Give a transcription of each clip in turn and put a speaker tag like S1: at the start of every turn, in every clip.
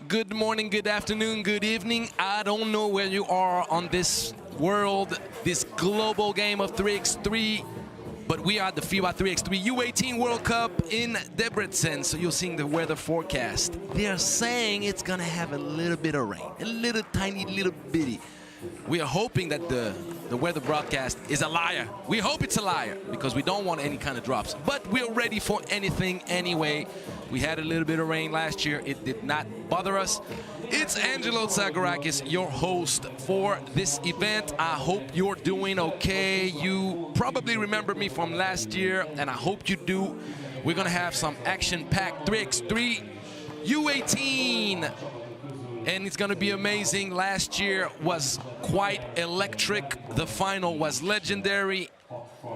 S1: Good morning, good afternoon, good evening. I don't know where you are on this world, this global game of 3x3, but we are at the FIBA 3x3 U18 World Cup in Debrecen. So you're seeing the weather forecast. They are saying it's gonna have a little bit of rain, a little tiny, little bitty. We are hoping that the weather broadcast is a liar. We hope it's a liar because we don't want any kind of drops. But we're ready for anything anyway. We had a little bit of rain last year. It did not bother us. It's Angelo Zagorakis, your host for this event. I hope you're doing okay. You probably remember me from last year, and I hope you do. We're gonna have some action-packed 3x3 U18. And it's gonna be amazing. Last year was quite electric. The final was legendary.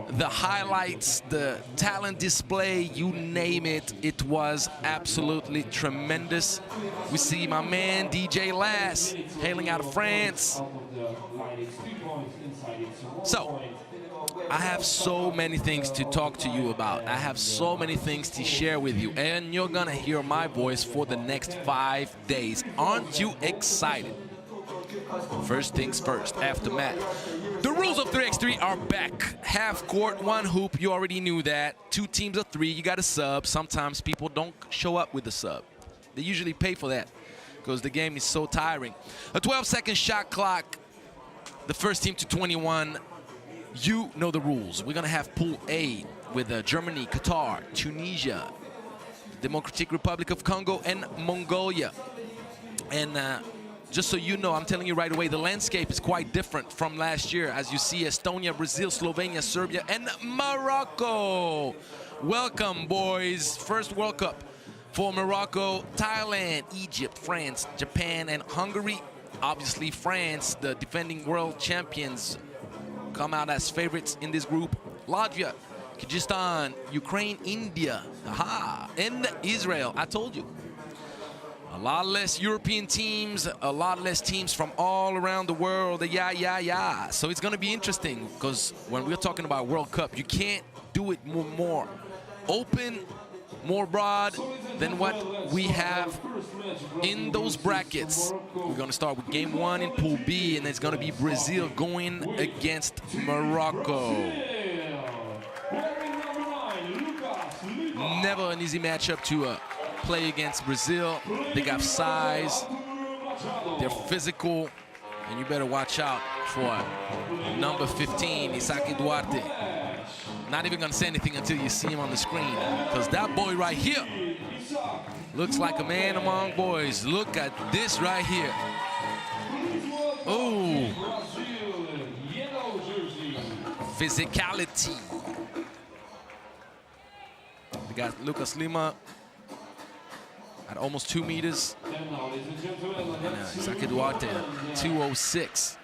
S1: The highlights, the talent display, you name it, it was absolutely tremendous. We see my man DJ Lass hailing out of France. So, I have so many things to talk to you about. I have so many things to share with you, and you're gonna hear my voice for the next 5 days. Aren't you excited? First things first, aftermath. The rules of 3x3 are back. Half court, one hoop, you already knew that. 2 teams of 3, you got a sub. Sometimes people don't show up with the sub. They usually pay for that because the game is so tiring. A 12-second shot clock. The first team to 21. You know the rules. We're gonna have Pool A with Germany, Qatar, Tunisia, Democratic Republic of Congo, and Mongolia. And just so you know, I'm telling you right away, the landscape is quite different from last year. As you see, Estonia, Brazil, Slovenia, Serbia, and Morocco. Welcome, boys. First World Cup for Morocco, Thailand, Egypt, France, Japan, and Hungary. Obviously, France, the defending world champions, come out as favorites in this group. Latvia, Kyrgyzstan, Ukraine, India, and Israel. I told you. A lot less European teams, a lot less teams from all around the world. Yeah. So it's going to be interesting because when we're talking about World Cup, you can't do it more open, more broad than what we have in those brackets. We're going to start with game 1 in Pool B, and it's going to be Brazil going against Morocco. Never an easy matchup to play against Brazil. They got size, they're physical, and you better watch out for number 15, Isaki Duarte. Not even gonna say anything until you see him on the screen, because that boy right here looks like a man among boys. Look at this right here. Oh, physicality. We got Lucas Lima at almost 2 meters. And Isaki Duarte at 206.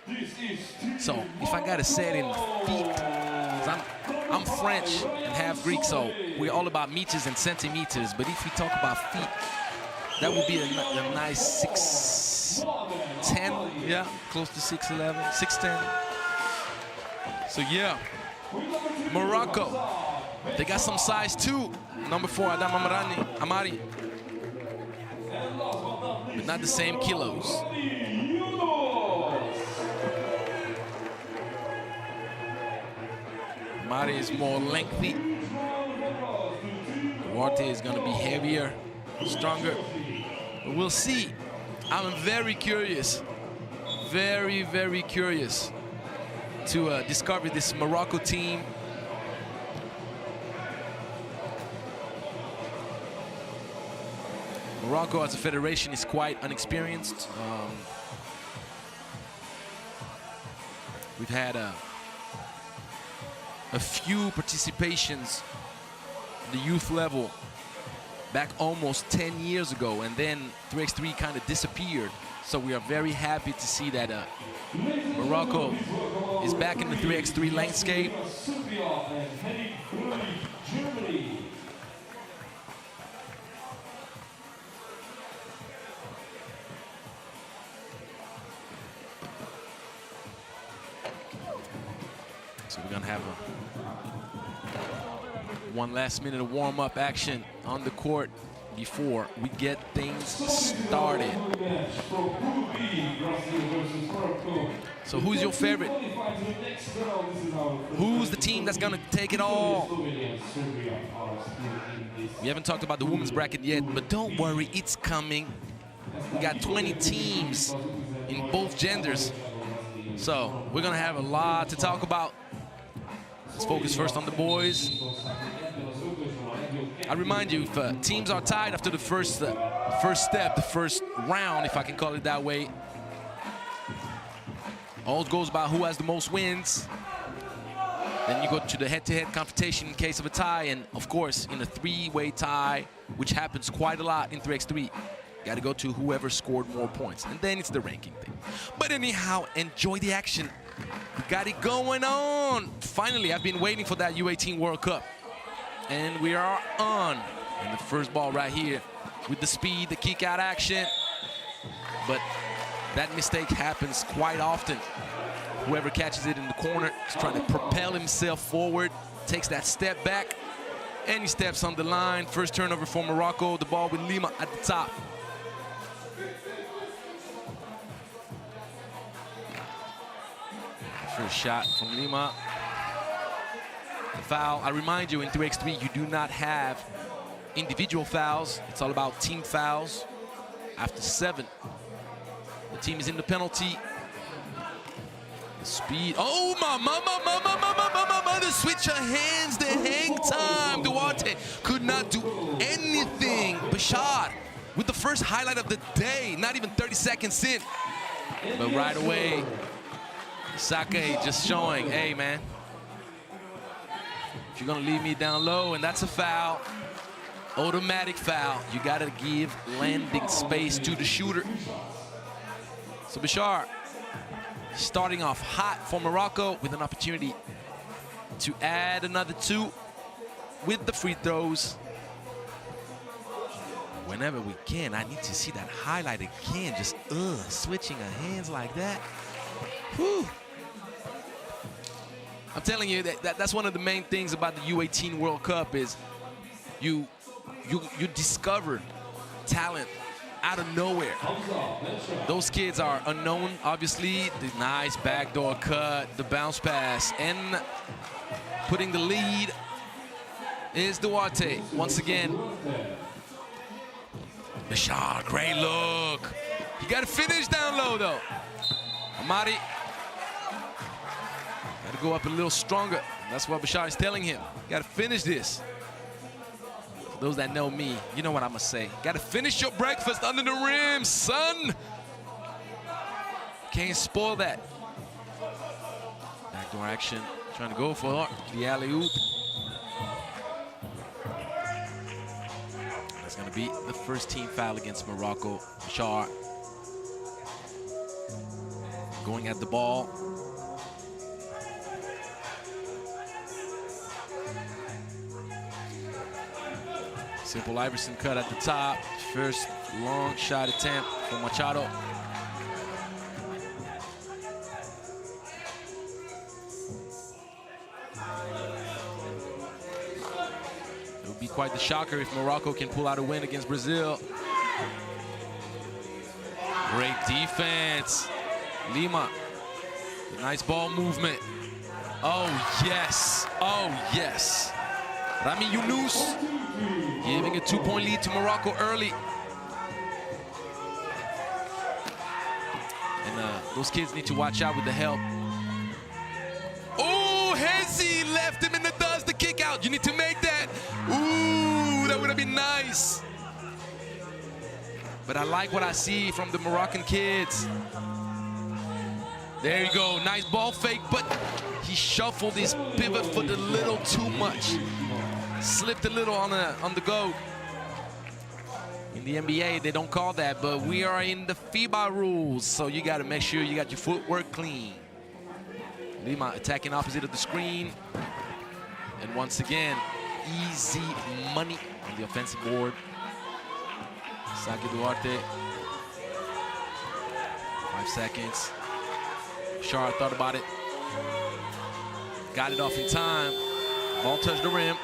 S1: So if I gotta say it in feet, 'cause I'm French and half Greek, so we're all about meters and centimeters. But if we talk about feet, that would be a nice 6'10", yeah, close to 6'11", 6'10". So yeah, Morocco, they got some size too. Number 4, Adam Amari. But not the same kilos. Amari is more lengthy. Duarte is going to be heavier, stronger. But we'll see. I'm very curious, very curious to discover this Morocco team. Morocco as a federation is quite unexperienced. We've had a few participations at the youth level back almost 10 years ago, and then 3x3 kind of disappeared. So we are very happy to see that Morocco is back in the 3x3 landscape. So we're gonna have one last minute of warm-up action on the court. before we get things started. So who's your favorite? Who's the team that's gonna take it all? We haven't talked about the women's bracket yet, but don't worry, it's coming. We got 20 teams in both genders. So we're gonna have a lot to talk about. Let's focus first on the boys. I remind you, if teams are tied after the first step, the first round, if I can call it that way, all goes by who has the most wins. Then you go to the head-to-head competition in case of a tie, and of course, in a three-way tie, which happens quite a lot in 3x3, got to go to whoever scored more points, and then it's the ranking thing. But anyhow, enjoy the action. We got it going on. Finally, I've been waiting for that U18 World Cup. And we are on. And the first ball right here with the speed, the kick out action. But that mistake happens quite often. Whoever catches it in the corner is trying to propel himself forward, takes that step back, and he steps on the line. First turnover for Morocco, the ball with Lima at the top. First shot from Lima. Foul. I remind you, in 3x3, you do not have individual fouls. It's all about team fouls. After 7, the team is in the penalty. The speed. Oh, mama, the switch of hands, the hang time. Duarte could not do anything. Bashar with the first highlight of the day, not even 30 seconds in. But right away, Sake just showing, hey, man, you're gonna leave me down low, and that's a foul. Automatic foul. You gotta give landing space to the shooter. So Bashar starting off hot for Morocco with an opportunity to add another 2 with the free throws. Whenever we can, I need to see that highlight again. Just switching her hands like that. Whew. I'm telling you that's one of the main things about the U18 World Cup is you discover talent out of nowhere. Those kids are unknown, obviously. The nice backdoor cut, the bounce pass, and putting the lead is Duarte once again. Bashar, great look. You got to finish down low though. Amari. Got to go up a little stronger. That's what Bashar is telling him. Got to finish this. For those that know me, you know what I'm going to say. Got to finish your breakfast under the rim, son. Can't spoil that. Backdoor action. Trying to go for the alley-oop. That's going to be the first team foul against Morocco. Bashar going at the ball. Simple Iverson cut at the top. First long shot attempt for Machado. It would be quite the shocker if Morocco can pull out a win against Brazil. Great defense. Lima, nice ball movement. Oh yes, oh yes. Rami Yunus giving a 2-point lead to Morocco early. And those kids need to watch out with the help. Oh, Hezi left him in the dust, the kick out. You need to make that. Ooh, that would have been nice. But I like what I see from the Moroccan kids. There you go, nice ball fake, but he shuffled his pivot foot a little too much. Slipped a little on the go. In the NBA, they don't call that, but we are in the FIBA rules, so you got to make sure you got your footwork clean. Lima attacking opposite of the screen. And once again, easy money on the offensive board. Saki Duarte. 5 seconds. Shara thought about it. Got it off in time. Ball touched the rim.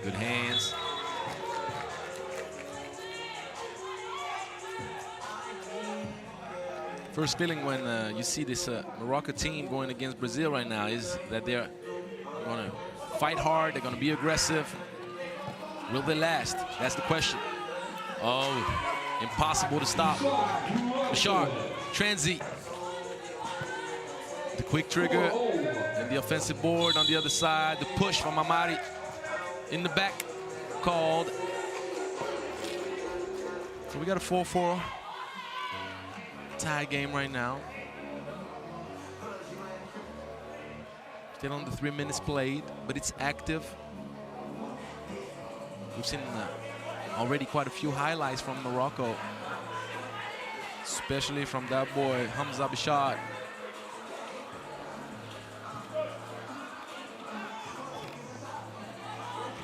S1: Good hands. First feeling when you see this Morocco team going against Brazil right now is that they're going to fight hard, they're going to be aggressive. Will they last? That's the question. Oh, impossible to stop. Bishar, transit. The quick trigger and the offensive board on the other side. The push from Amari in the back called. So we got a 4-4 tie game right now. Still on the 3 minutes played, but it's active. We've seen already quite a few highlights from Morocco, especially from that boy, Hamza Bishar.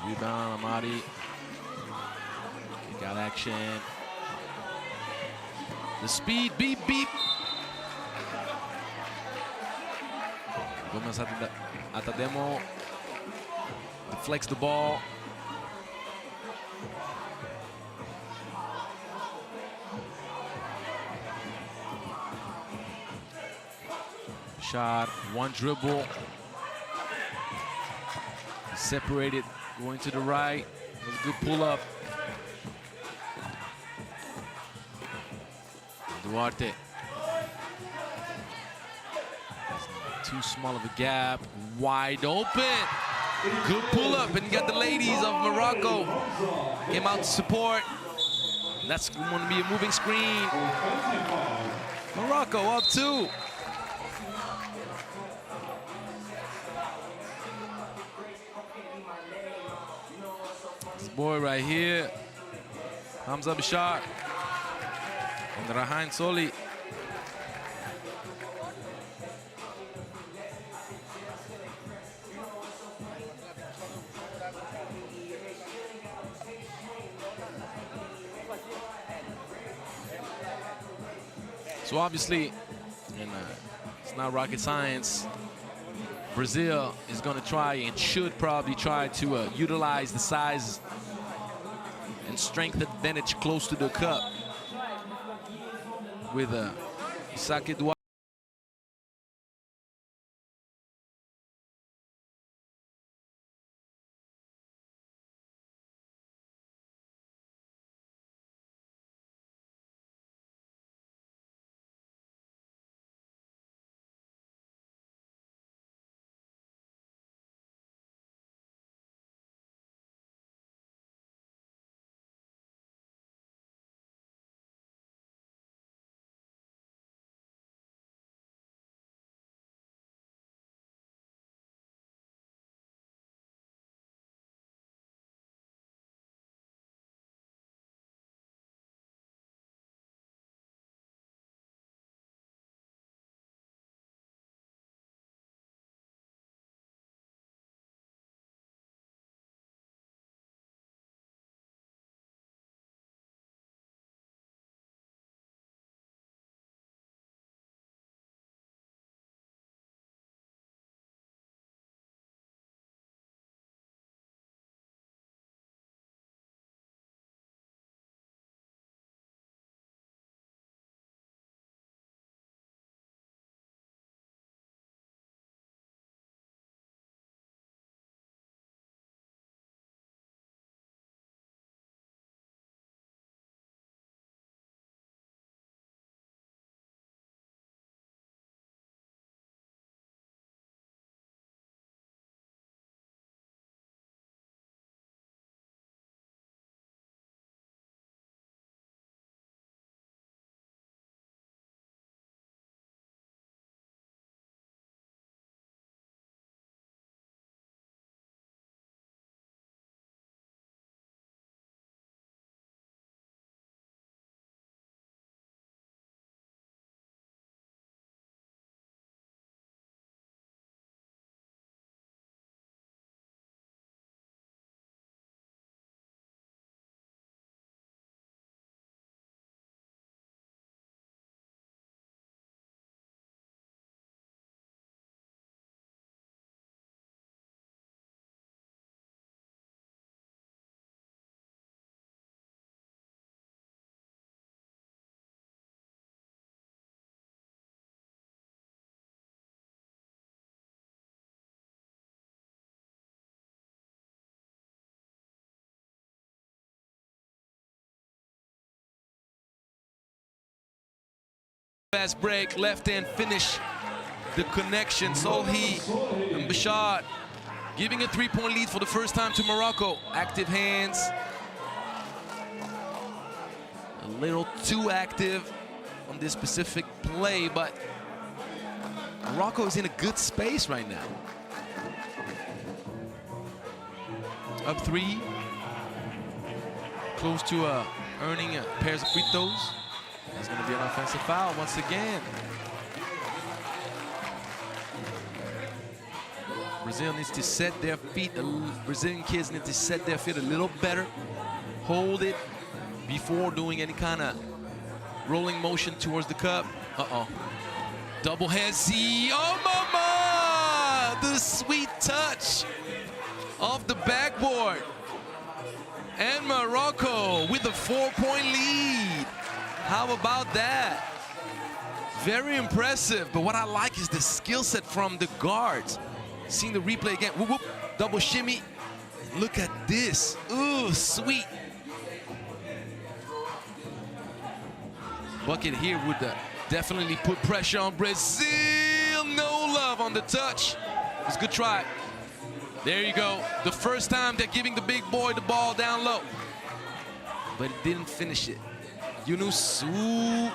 S1: Rebound, Amadi. He got action. The speed, beep, beep. Gomez Atademo deflects the ball. Shot, one dribble. Separated, going to the right. It was a good pull-up. Duarte. Too small of a gap. Wide open. Good pull-up, and you got the ladies of Morocco came out to support. That's going to be a moving screen. Morocco up 2. This boy right here, Hamza Bishar and Rahain Soli. So obviously, and it's not rocket science, Brazil is going to try and should probably try to utilize the size and strength advantage close to the cup with Isaac Duarte. fast break, left hand finish, the connection. Solhi and Bashad giving a 3-point lead for the first time to Morocco. Active hands. A little too active on this specific play, but Morocco is in a good space right now. Up 3. Close to earning pairs of free throws. There's going to be an offensive foul once again. Brazil needs to set their feet. The Brazilian kids need to set their feet a little better. Hold it before doing any kind of rolling motion towards the cup. Uh-oh. Double hezzy. Oh, mama! The sweet touch off the backboard. And Morocco with a 4-point lead. How about that? Very impressive. But what I like is the skill set from the guards. Seeing the replay again. Whoop, whoop. Double shimmy. Look at this. Ooh, sweet. Bucket here would definitely put pressure on Brazil. No love on the touch. It was a good try. There you go. The first time they're giving the big boy the ball down low. But it didn't finish it. Yunus. Ooh.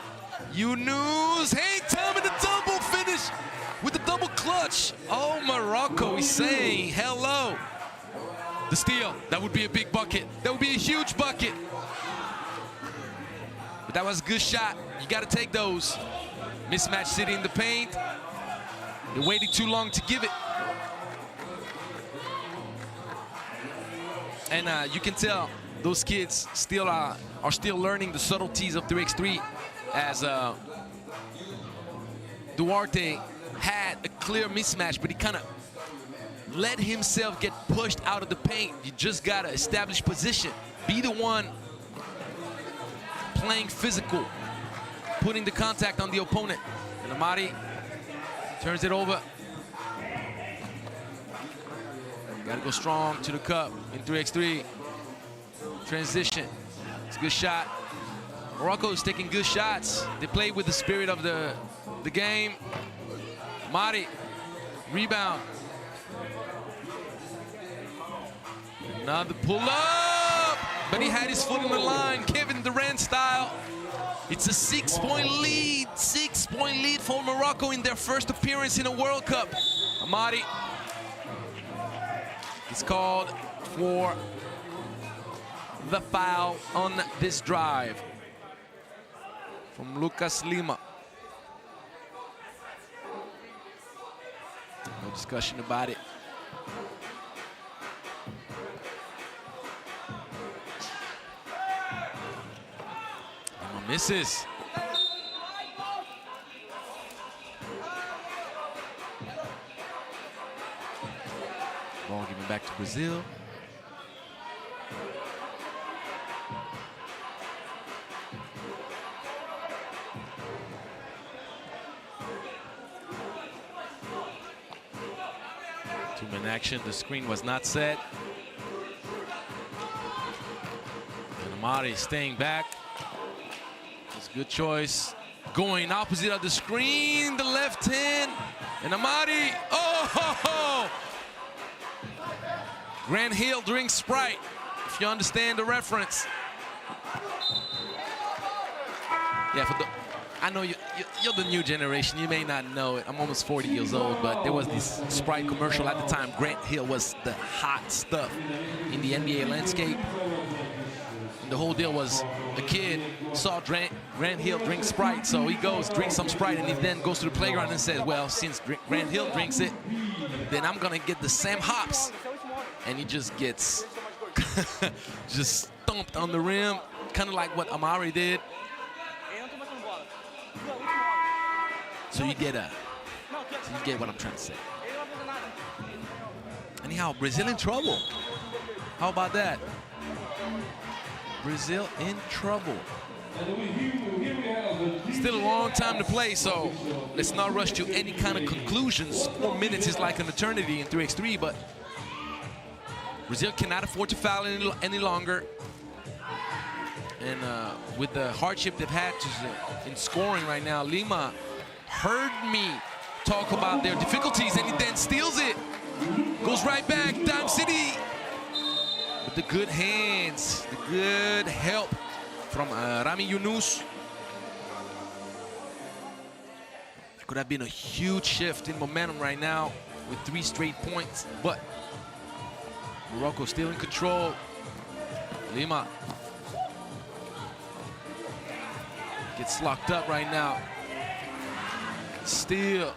S1: Yunus. Hey, Tom in the double finish with the double clutch. Oh, Morocco is saying hello. The steal. That would be a big bucket. That would be a huge bucket. But that was a good shot. You got to take those. Mismatch sitting in the paint. They waited too long to give it. And you can tell those kids still are still learning the subtleties of 3x3, as Duarte had a clear mismatch, but he kind of let himself get pushed out of the paint. You just got to establish position. Be the one playing physical, putting the contact on the opponent. And Amari turns it over. Got to go strong to the cup in 3x3. Transition. It's a good shot. Morocco is taking good shots. They play with the spirit of the game. Mari, rebound. Another pull up, but he had his foot on the line. Kevin Durant style. It's a 6-point lead. 6-point lead for Morocco in their first appearance in a World Cup. Amari. It's called for the foul on this drive from Lucas Lima. No discussion about it. Lima misses. Ball given back to Brazil. Two-man action. The screen was not set. And Amari staying back. It's a good choice. Going opposite of the screen. The left hand. And Amari. Oh! Ho, ho. Grant Hill drinks Sprite, if you understand the reference. Yeah, I know you're the new generation. You may not know it. I'm almost 40 years old, but there was this Sprite commercial at the time. Grant Hill was the hot stuff in the NBA landscape. And the whole deal was a kid saw Grant Hill drink Sprite, so he goes, drinks some Sprite, and he then goes to the playground and says, well, since Grant Hill drinks it, then I'm gonna get the same hops. And he just gets just thumped on the rim, kind of like what Amari did. So you get what I'm trying to say. Anyhow, Brazil in trouble. How about that? Brazil in trouble. Still a long time to play, so let's not rush to any kind of conclusions. 4 minutes is like an eternity in 3x3, but Brazil cannot afford to foul any longer. And with the hardship they've had in scoring right now, Lima heard me talk about their difficulties, and he then steals it. Goes right back, Dime City. With the good hands, the good help from Rami Yunus. It could have been a huge shift in momentum right now with 3 straight points, but Morocco still in control. Lima gets locked up right now. Steal.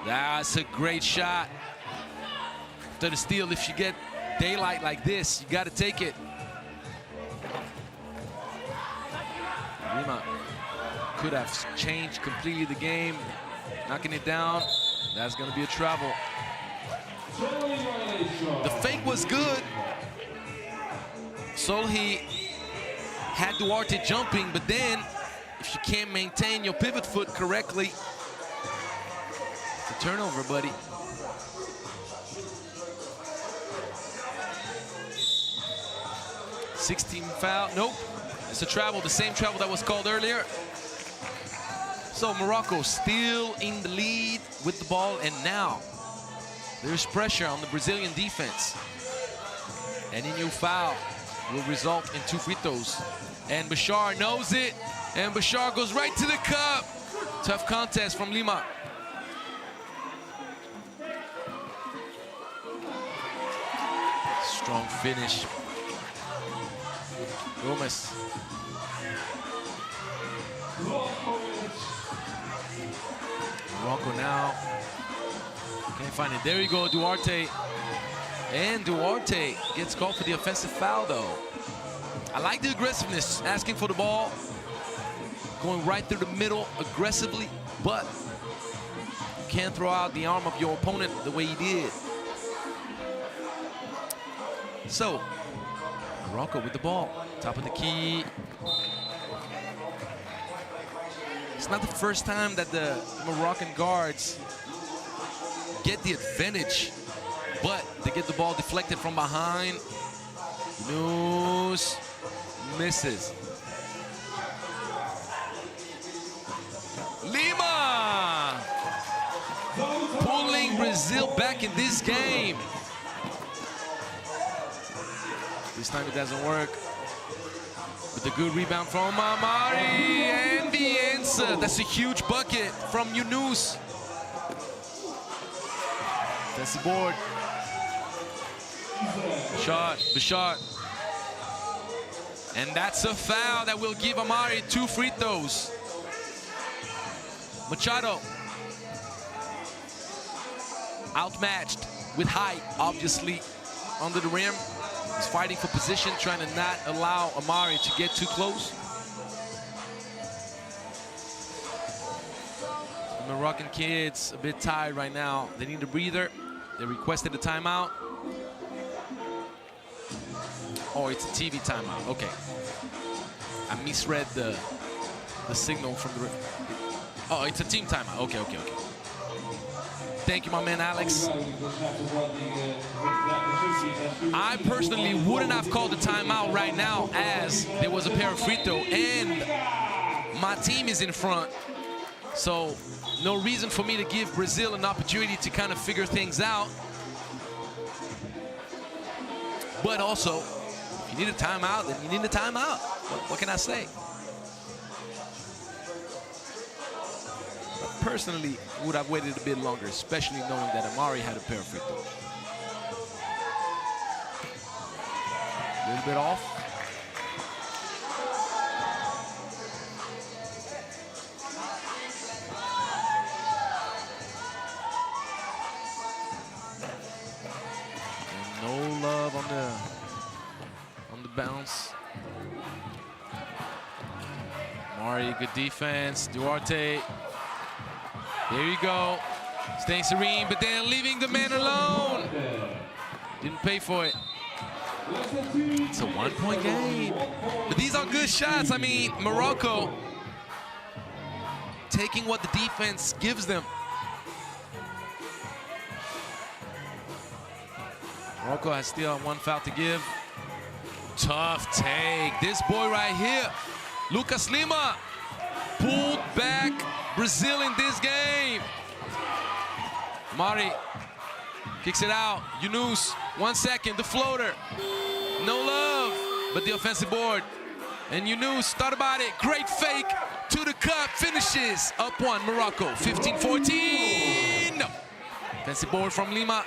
S1: That's a great shot. After the steal, if you get daylight like this, you got to take it. Lima could have changed completely the game. Knocking it down. That's going to be a travel. The fake was good. Solhi had Duarte jumping, but then if you can't maintain your pivot foot correctly, it's a turnover, buddy. '16 foul. Nope. It's a travel, the same travel that was called earlier. So Morocco still in the lead with the ball, and now there's pressure on the Brazilian defense. Any new foul will result in 2 free throws. And Bashar knows it, and Bashar goes right to the cup. Tough contest from Lima. Strong finish. Gomez. Morocco now. Can't find it. There you go, Duarte. And Duarte gets called for the offensive foul, though. I like the aggressiveness, asking for the ball, going right through the middle aggressively, but you can't throw out the arm of your opponent the way he did. So, Morocco with the ball, top of the key. It's not the first time that the Moroccan guards get the advantage, but they get the ball deflected from behind. Yunus misses. Lima pulling Brazil back in this game. This time it doesn't work. With a good rebound from Amari and Bielsa. That's a huge bucket from Yunus. That's the board. Bashar. And that's a foul that will give Amari 2 free throws. Machado. Outmatched with height, obviously, under the rim. He's fighting for position, trying to not allow Amari to get too close. The Moroccan kids a bit tired right now. They need a breather. They requested a timeout. Oh, it's a TV timeout. Okay. I misread the signal from the... Oh, it's a team timeout. Okay. Thank you, my man, Alex. I personally wouldn't have called the timeout right now, as there was a pair of free throw and my team is in front. So no reason for me to give Brazil an opportunity to kind of figure things out. But also, if you need a timeout, then you need a timeout. What can I say? I personally would have waited a bit longer, especially knowing that Amari had a pair of free throws. A little bit off. And no love on the bounce. Amari, good defense. Duarte. There you go. Staying serene, but then leaving the man alone. Didn't pay for it. It's a 1-point game. But these are good shots. I mean, Morocco taking what the defense gives them. Morocco has still 1 foul to give. Tough take. This boy right here, Lucas Lima, pulled back Brazil in this game. Mari kicks it out. Yunus, 1 second, the floater. No love, but the offensive board. And Yunus thought about it. Great fake to the cup, finishes up 1, Morocco, 15-14. No. Offensive board from Lima.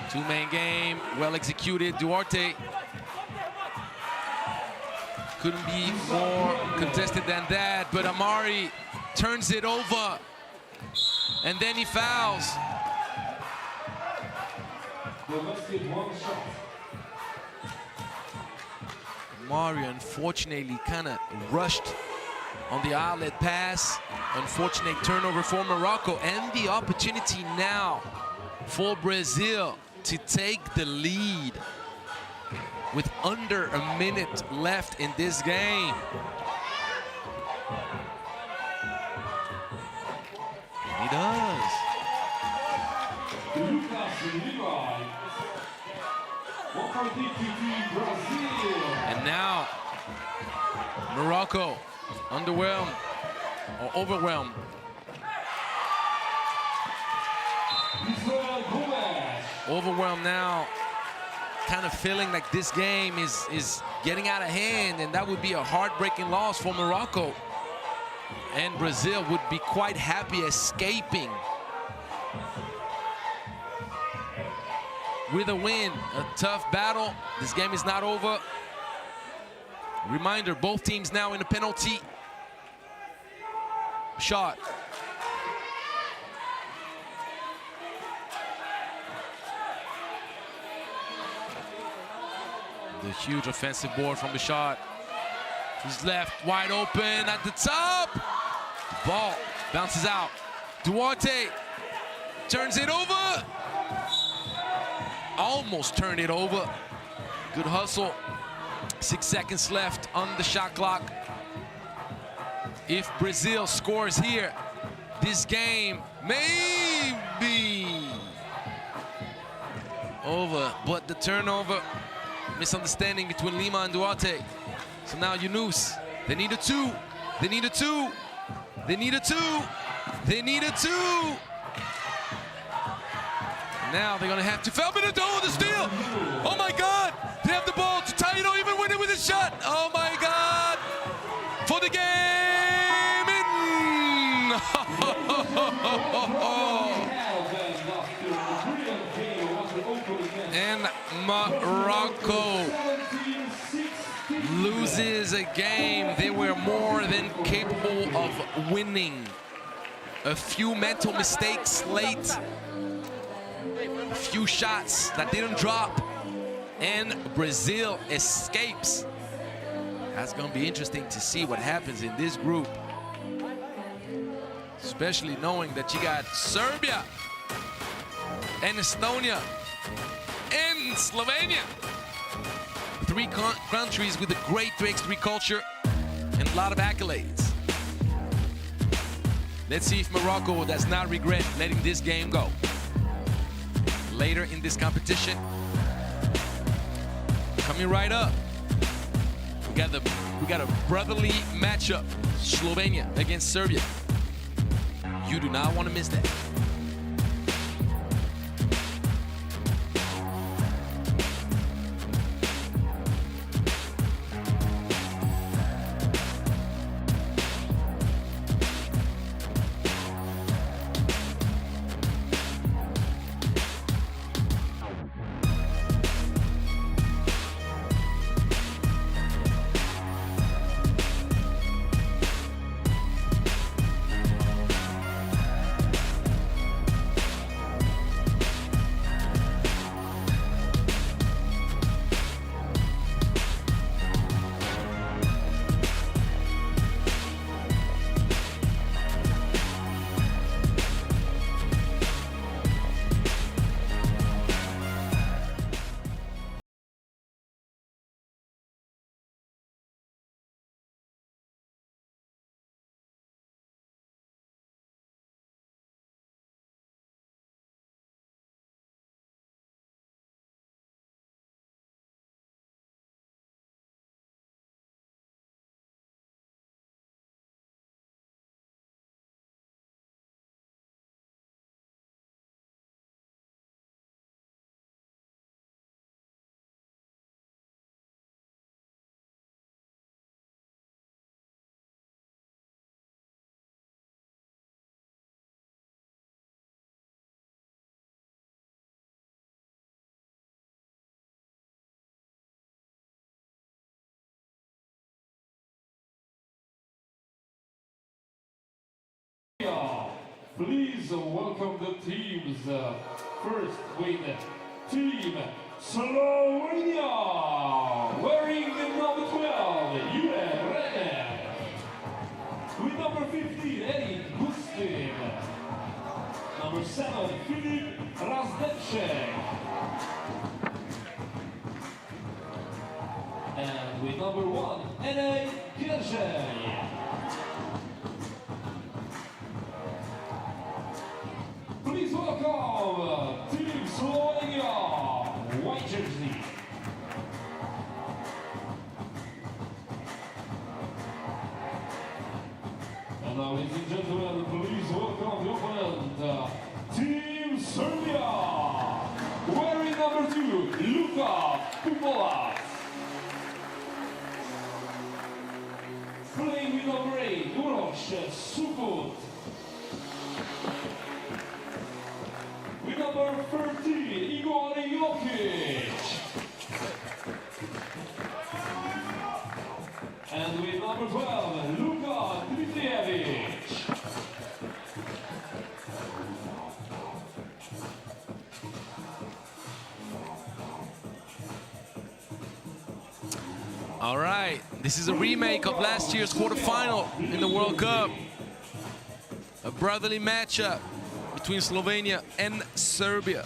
S1: Two-man game, well executed. Duarte couldn't be more contested than that, but Amari turns it over, and then he fouls. Amari, unfortunately, kind of rushed on the outlet pass. Unfortunate turnover for Morocco, and the opportunity now for Brazil to take the lead with under a minute left in this game. And he does. And now Morocco underwhelmed or overwhelmed. Overwhelmed now, kind of feeling like this game is getting out of hand, and that would be a heartbreaking loss for Morocco. And Brazil would be quite happy escaping with a win. A tough battle. This game is not over. Reminder, both teams now in a penalty shot. The huge offensive board from the shot. He's left wide open at the top. Ball bounces out. Duarte turns it over. Almost turned it over. Good hustle. 6 seconds left on the shot clock. If Brazil scores here, this game may be over. But the turnover, misunderstanding between Lima and Duarte. So now Yunus, they need a 2. They need a 2. They need a 2. They need a 2. Now they're gonna have to foul me the steal. Oh my God! They have the ball to tie it or even win it with a shot. Oh my God! For the game in. And Morocco loses a game they were more than capable of winning. A few mental mistakes late. A few shots that didn't drop, and Brazil escapes. That's going to be interesting to see what happens in this group, especially knowing that you got Serbia and Estonia and Slovenia. 3 countries with a great 3x3 culture and a lot of accolades. Let's see if Morocco does not regret letting this game go. Later in this competition, coming right up, we got a brotherly matchup, Slovenia against Serbia. You do not want to miss that.
S2: Please welcome the teams. First with Team Slovenia, wearing the number 12, U18. With number 15, Erik Gustin. Number 7, Filip Razdepšek. And with number 1, Ene Gergely. Please welcome Team Slovenia, white jersey. And now, ladies and gentlemen, please welcome the opponent, Team Serbia, wearing number 2, Luka Pupovac. Playing with number 8, Uroš Suput. With number 13, Igor Jokic. And with number 12, Luka Dmitrijevic.
S1: All right, this is a remake of last year's quarterfinal in the World Cup. A brotherly matchup between Slovenia and Serbia.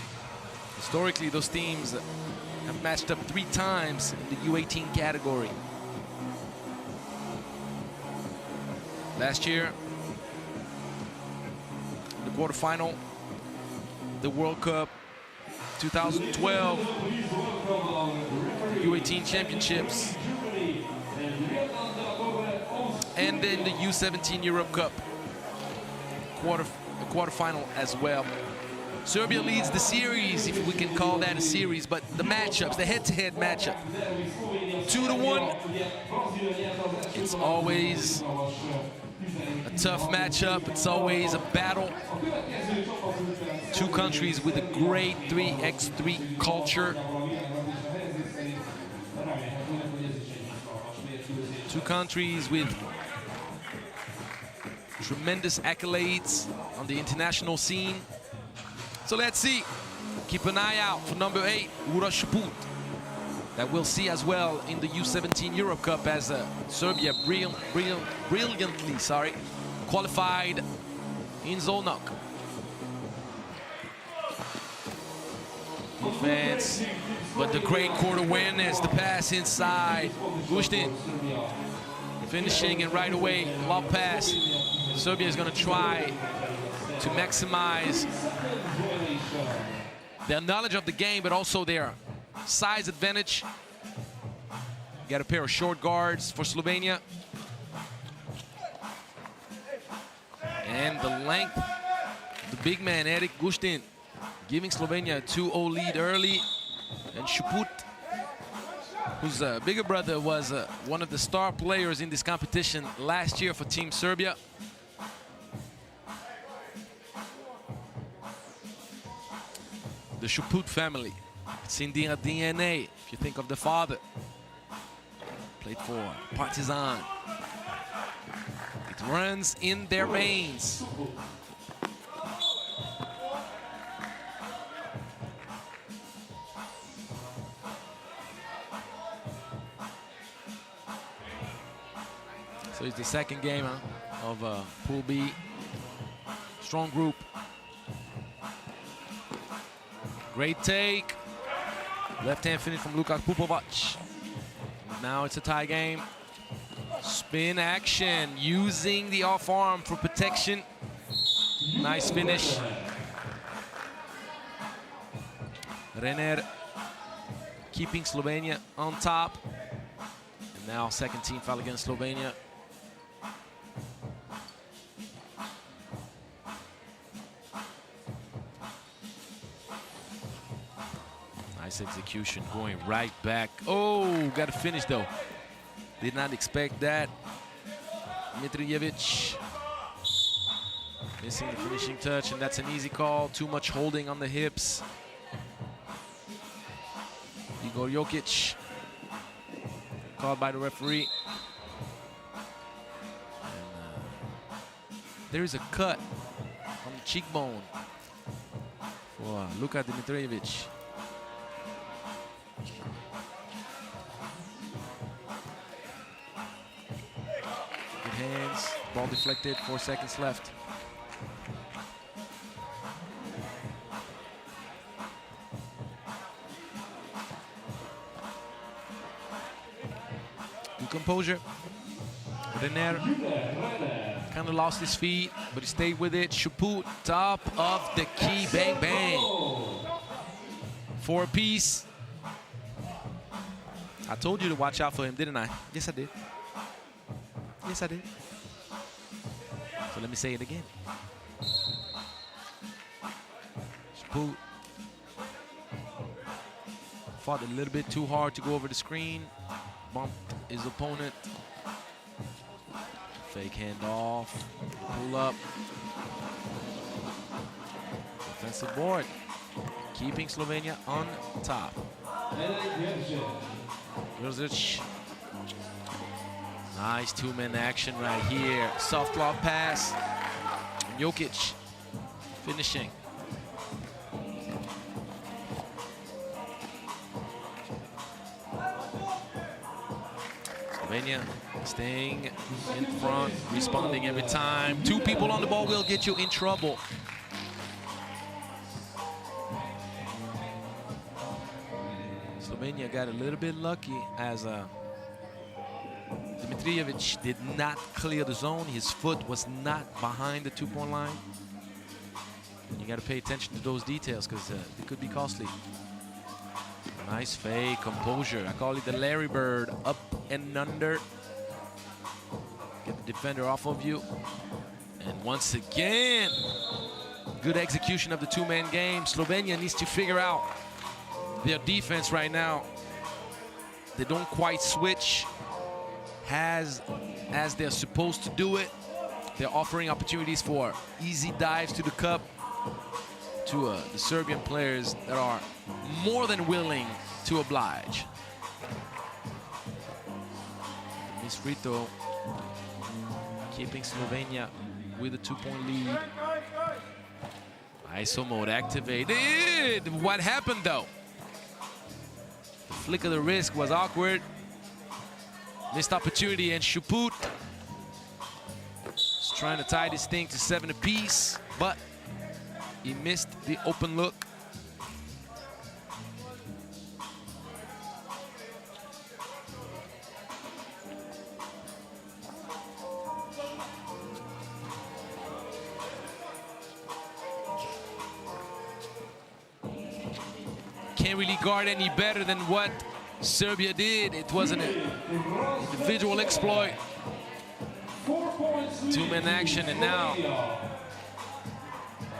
S1: Historically, those teams have matched up 3 times in the U18 category. Last year, the quarterfinal, the World Cup, 2012, U18 championships, and then the U17 Europe Cup quarterfinal as well. Serbia leads the series, if we can call that a series, but the matchups, the head-to-head matchup, 2-1. It's always a tough matchup. It's always a battle. 2 countries with a great 3x3 culture. 2 countries with tremendous accolades on the international scene. So let's see. Keep an eye out for number 8, Uroš Suput, that we'll see as well in the U17 Europe Cup, as Serbia brilliantly qualified in Zolnok. Defense, but the great court awareness, the pass inside. Gustin finishing it right away, lob pass. Serbia is going to try to maximize their knowledge of the game, but also their size advantage. Got a pair of short guards for Slovenia. And the length, the big man, Erik Gustin, giving Slovenia a 2-0 lead early. And Suput, whose bigger brother was one of the star players in this competition last year for Team Serbia. The Suput family, it's in their DNA. If you think of the father, played for Partizan. It runs in their veins. So it's the second game of Pool B. Strong group. Great take. Left-hand finish from Luka Pupovac. Now it's a tie game. Spin action, using the off arm for protection. Nice finish. Renner keeping Slovenia on top. And now second team foul against Slovenia. Nice execution, going right back. Oh, got to finish though. Did not expect that. Dmitrijevic missing the finishing touch, and that's an easy call. Too much holding on the hips. Igor Jokic called by the referee. And, there is a cut cheekbone for Luka Dimitrijevic. Good hands, ball deflected, 4 seconds left. Good composure. Renner kind of lost his feet, but he stayed with it. Chaput, top of the key, bang, bang. 4 apiece. I told you to watch out for him, didn't I? Yes, I did. Yes, I did. So let me say it again. Chaput fought a little bit too hard to go over the screen. Bumped his opponent. Fake handoff, pull up. Defensive board, keeping Slovenia on top. Grzic. Nice two-man action right here. Soft lob pass. Jokic finishing. Slovenia staying in front, responding every time. 2 people on the ball will get you in trouble. Slovenia got a little bit lucky as Dimitrijevic did not clear the zone. His foot was not behind the 2-point line. You got to pay attention to those details because it could be costly. Nice fake, composure. I call it the Larry Bird, up and under. Get the defender off of you. And once again, good execution of the 2-man game. Slovenia needs to figure out their defense right now. They don't quite switch as they're supposed to do it. They're offering opportunities for easy dives to the cup to the Serbian players that are more than willing to oblige. Miss free throw, keeping Slovenia with a 2-point lead. ISO mode activated. What happened though? The flick of the wrist was awkward. Missed opportunity, and Chaput is trying to tie this thing to 7 apiece, but he missed the open look. Can't really guard any better than what Serbia did. It was an individual exploit. 2-man action, and now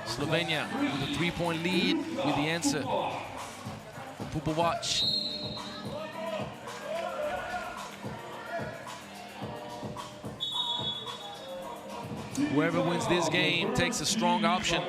S1: Slovenia with a 3-point lead with the answer. Pupovac. Whoever wins this game takes a strong option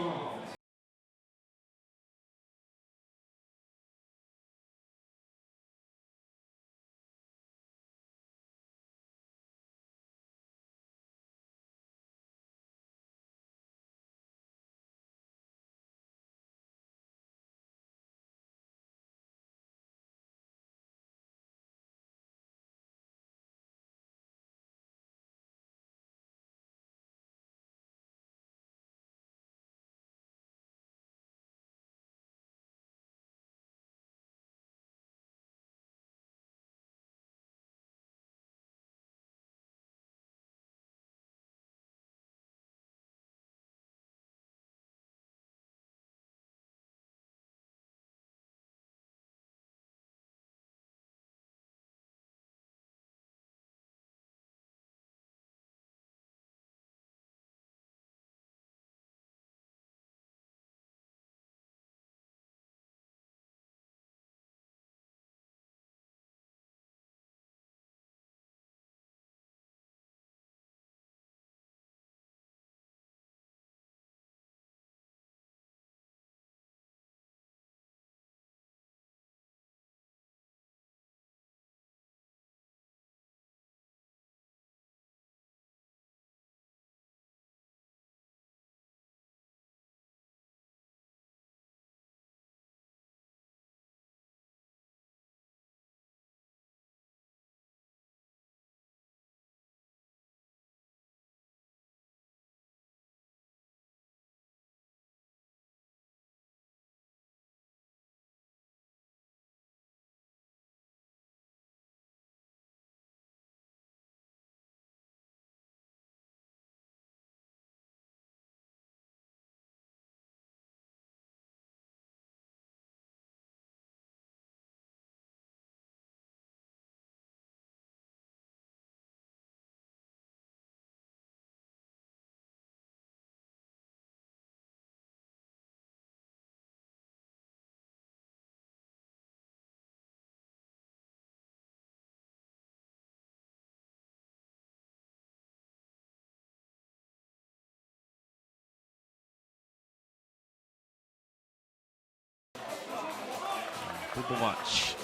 S1: Bubovac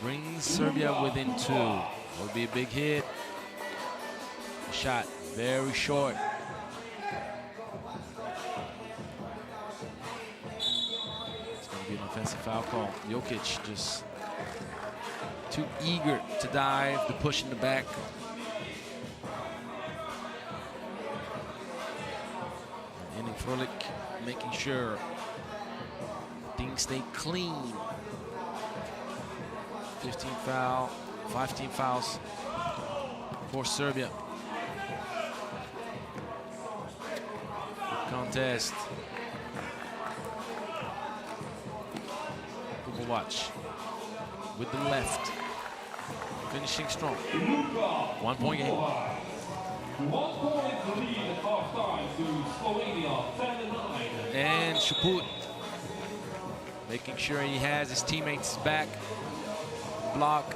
S1: brings Serbia within 2. Will be a big hit. Shot very short. It's going to be an offensive foul call. Jokic just too eager to dive, the push in the back. And Frolik making sure things stay clean. 15 fouls for Serbia. Contest. Bubovac with the left. Finishing strong. 1 point game.
S2: 1 point lead at halftime to Slovenia, 10-9.
S1: And Shaput making sure he has his teammates back. Block.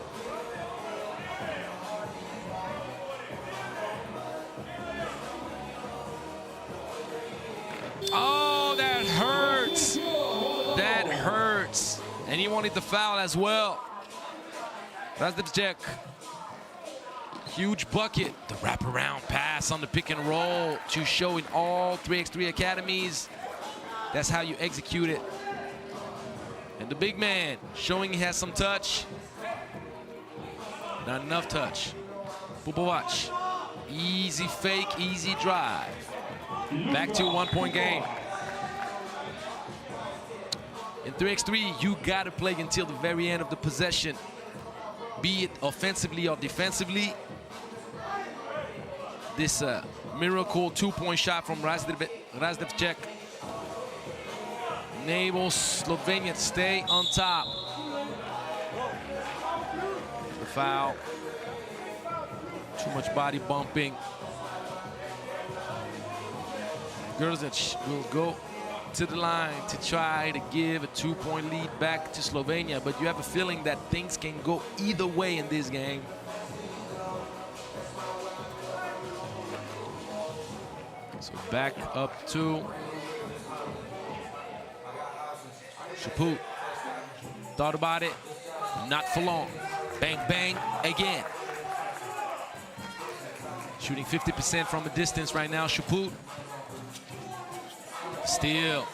S1: Oh, that hurts. That hurts. And he wanted the foul as well. Razdevček. Huge bucket. The wraparound pass on the pick and roll to show in all 3x3 academies. That's how you execute it. And the big man showing he has some touch. Not enough touch. Bubovac. Easy fake, easy drive. Back to a 1 point game. In 3x3, you gotta play until the very end of the possession, be it offensively or defensively. This miracle 2-point shot from Razdevček enables Slovenia to stay on top. The foul. Too much body bumping. Grzic will go to the line to try to give a 2-point lead back to Slovenia, but you have a feeling that things can go either way in this game. So back up to Shaput. Thought about it, not for long. Bang, bang, again. Shooting 50% from a distance right now, Shaput. Steal.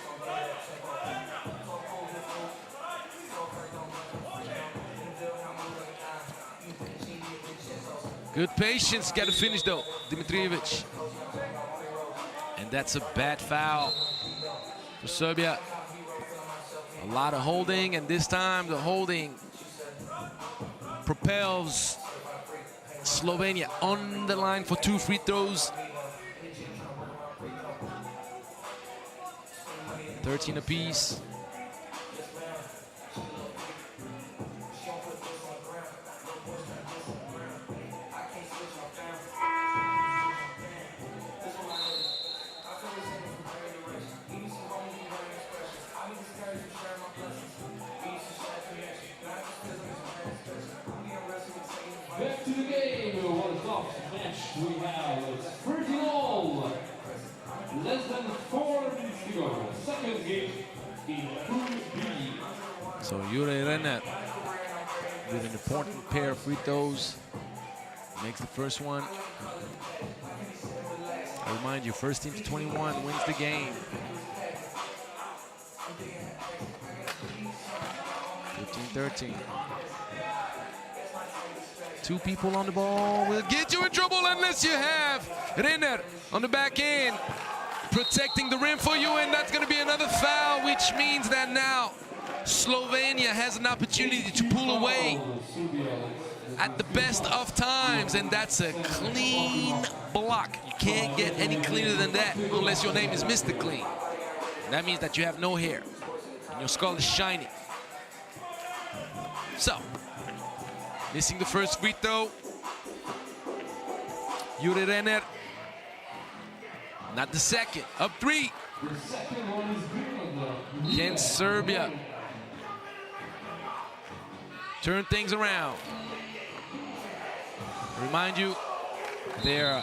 S1: Good patience, got to finish though, Dimitrijevic. And that's a bad foul for Serbia. A lot of holding, and this time the holding propels Slovenia on the line for 2 free throws. 13 apiece.
S2: Back to the game. What a tough match we have. It's 30-all. Less than 4 minutes to go. Second game in Group B.
S1: So Jure Renner with an important pair of free throws. Makes the first one. I remind you, first team to 21 wins the game. 15-13. 2 people on the ball will get you in trouble unless you have Renner on the back end protecting the rim for you, and that's going to be another foul, which means that now Slovenia has an opportunity to pull away at the best of times, and that's a clean block. You can't get any cleaner than that unless your name is Mr. Clean. And that means that you have no hair and your skull is shiny. So, missing the first free throw, Jure Renner. Not the second. Up 3. Can Serbia turn things around? Remind you, they're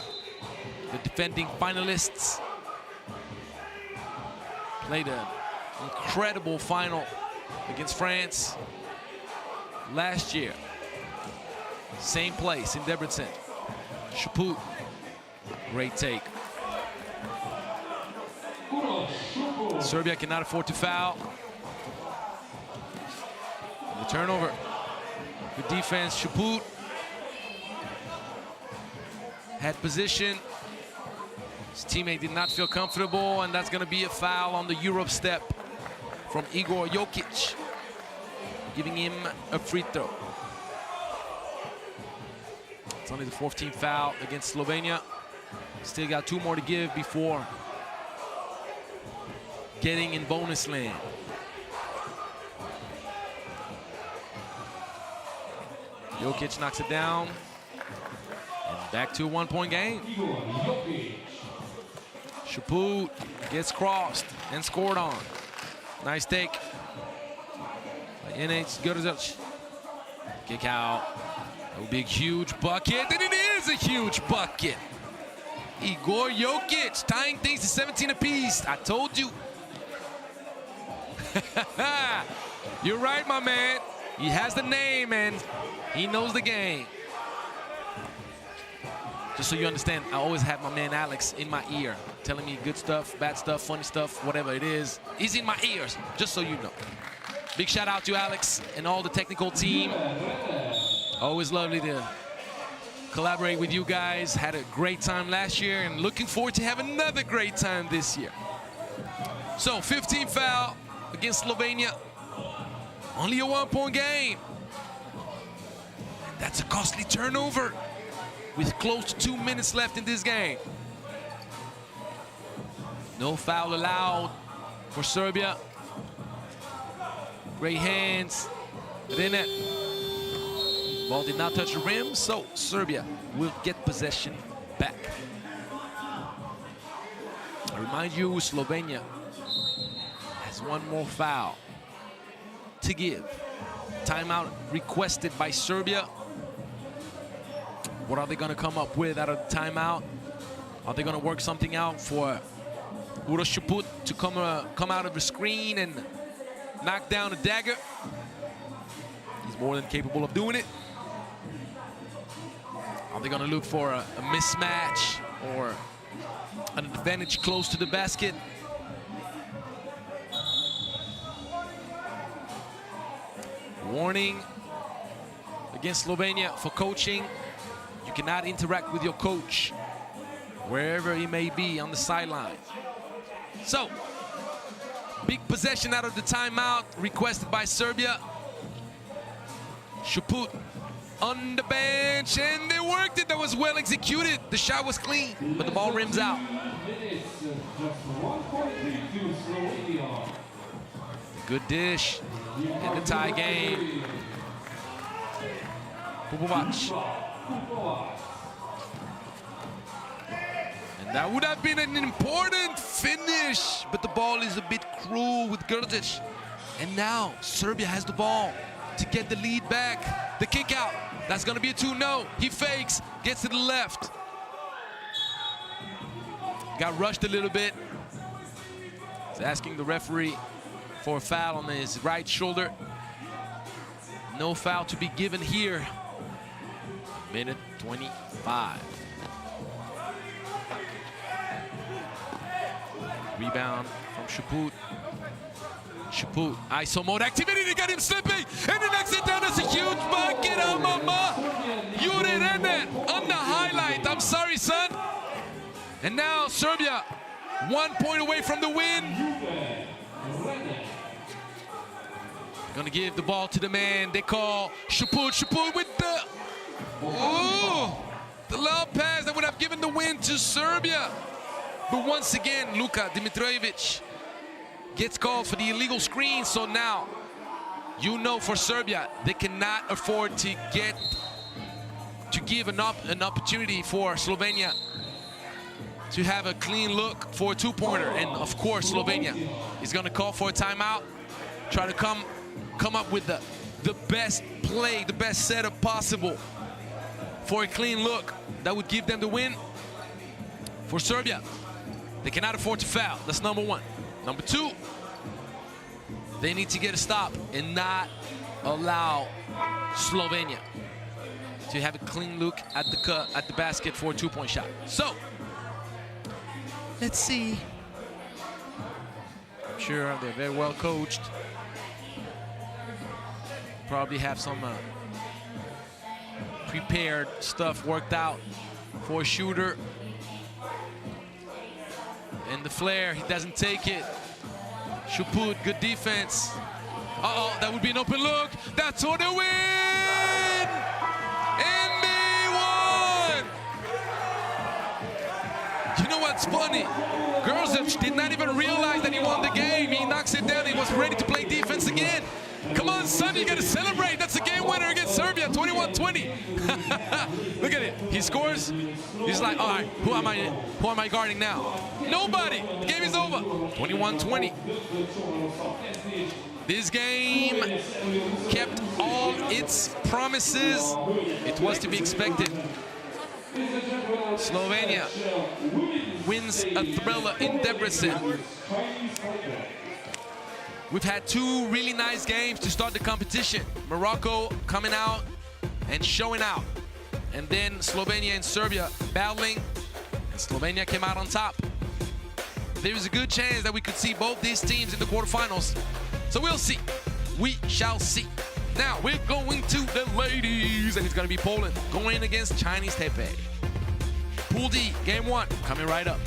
S1: the defending finalists. Played an incredible final against France last year. Same place in Debrecen. Chaput, great take. Serbia cannot afford to foul. The turnover. Good defense, Chaput. Had position. His teammate did not feel comfortable, and that's gonna be a foul on the Europe step from Igor Jokic, giving him a free throw. It's only the 14th foul against Slovenia. Still got 2 more to give before getting in bonus land. Jokic knocks it down. And back to a 1-point game. Chaput gets crossed and scored on. Nice take by NH Gurzic. Kick out. A big, huge bucket, and it is a huge bucket. Igor Jokic tying things to 17 apiece. I told you. You're right, my man. He has the name and he knows the game. Just so you understand, I always have my man Alex in my ear, telling me good stuff, bad stuff, funny stuff, whatever it is. He's in my ears, just so you know. Big shout out to Alex and all the technical team. Always lovely to collaborate with you guys. Had a great time last year and looking forward to have another great time this year. So 15 foul against Slovenia. Only a 1-point game. That's a costly turnover with close to 2 minutes left in this game. No foul allowed for Serbia. Great hands. But in it. Ball did not touch the rim, so Serbia will get possession back. I remind you, Slovenia has 1 more foul to give. Timeout requested by Serbia. What are they gonna come up with out of the timeout? Are they gonna work something out for Uroš Chaput to come out of the screen and knock down a dagger? He's more than capable of doing it. Are they gonna look for a mismatch or an advantage close to the basket? Warning against Slovenia for coaching. You cannot interact with your coach wherever he may be on the sideline. So, big possession out of the timeout requested by Serbia. Chaput on the bench, and they worked it. That was well executed. The shot was clean, but the ball rims out. Good dish in the tie game. Pupovac. And that would have been an important finish, but the ball is a bit cruel with Gurzic. And now Serbia has the ball to get the lead back. The kick out, that's gonna be a 2-0. He fakes, gets to the left. Got rushed a little bit. He's asking the referee for a foul on his right shoulder. No foul to be given here. Minute 25. Rebound from Chaput. Chaput, ISO mode activity, they got him slipping, and the next it down, that's a huge bucket, oh mama! Jure Renet on the highlight, I'm sorry son. And now Serbia, 1 point away from the win. Gonna give the ball to the man they call Chaput. Chaput with the, the low pass that would have given the win to Serbia. But once again, Luka Dimitrojevic gets called for the illegal screen, so now you know for Serbia they cannot afford to give an opportunity for Slovenia to have a clean look for a 2-pointer. And of course Slovenia is going to call for a timeout, try to come up with the best play, the best setup possible for a clean look that would give them the win. For Serbia, they cannot afford to foul. That's number 1. Number 2, They need to get a stop and not allow Slovenia to have a clean look at the basket for a two-point shot. So, let's see. I'm sure they're very well coached. Probably have some prepared stuff worked out for a shooter. And the flare, he doesn't take it. Shuput, good defense. Uh-oh, that would be an open look. That's for the win! And they won! You know what's funny? Grzic did not even realize that he won the game. He knocks it down. He was ready to play defense again. Come on, son, you gotta celebrate. That's a game winner against Serbia, 21-20. Look at it. He scores. He's like, all right, who am I guarding now? Nobody. The game is over. 21-20. This game kept all its promises. It was to be expected. Slovenia wins a thriller in Debrecen. We've had two really nice games to start the competition. Morocco coming out and showing out. And then Slovenia and Serbia battling, and Slovenia came out on top. There's a good chance that we could see both these teams in the quarterfinals. So we'll see. We shall see. Now we're going to the ladies, and it's going to be Poland going against Chinese Taipei. Pool D, game one, coming right up.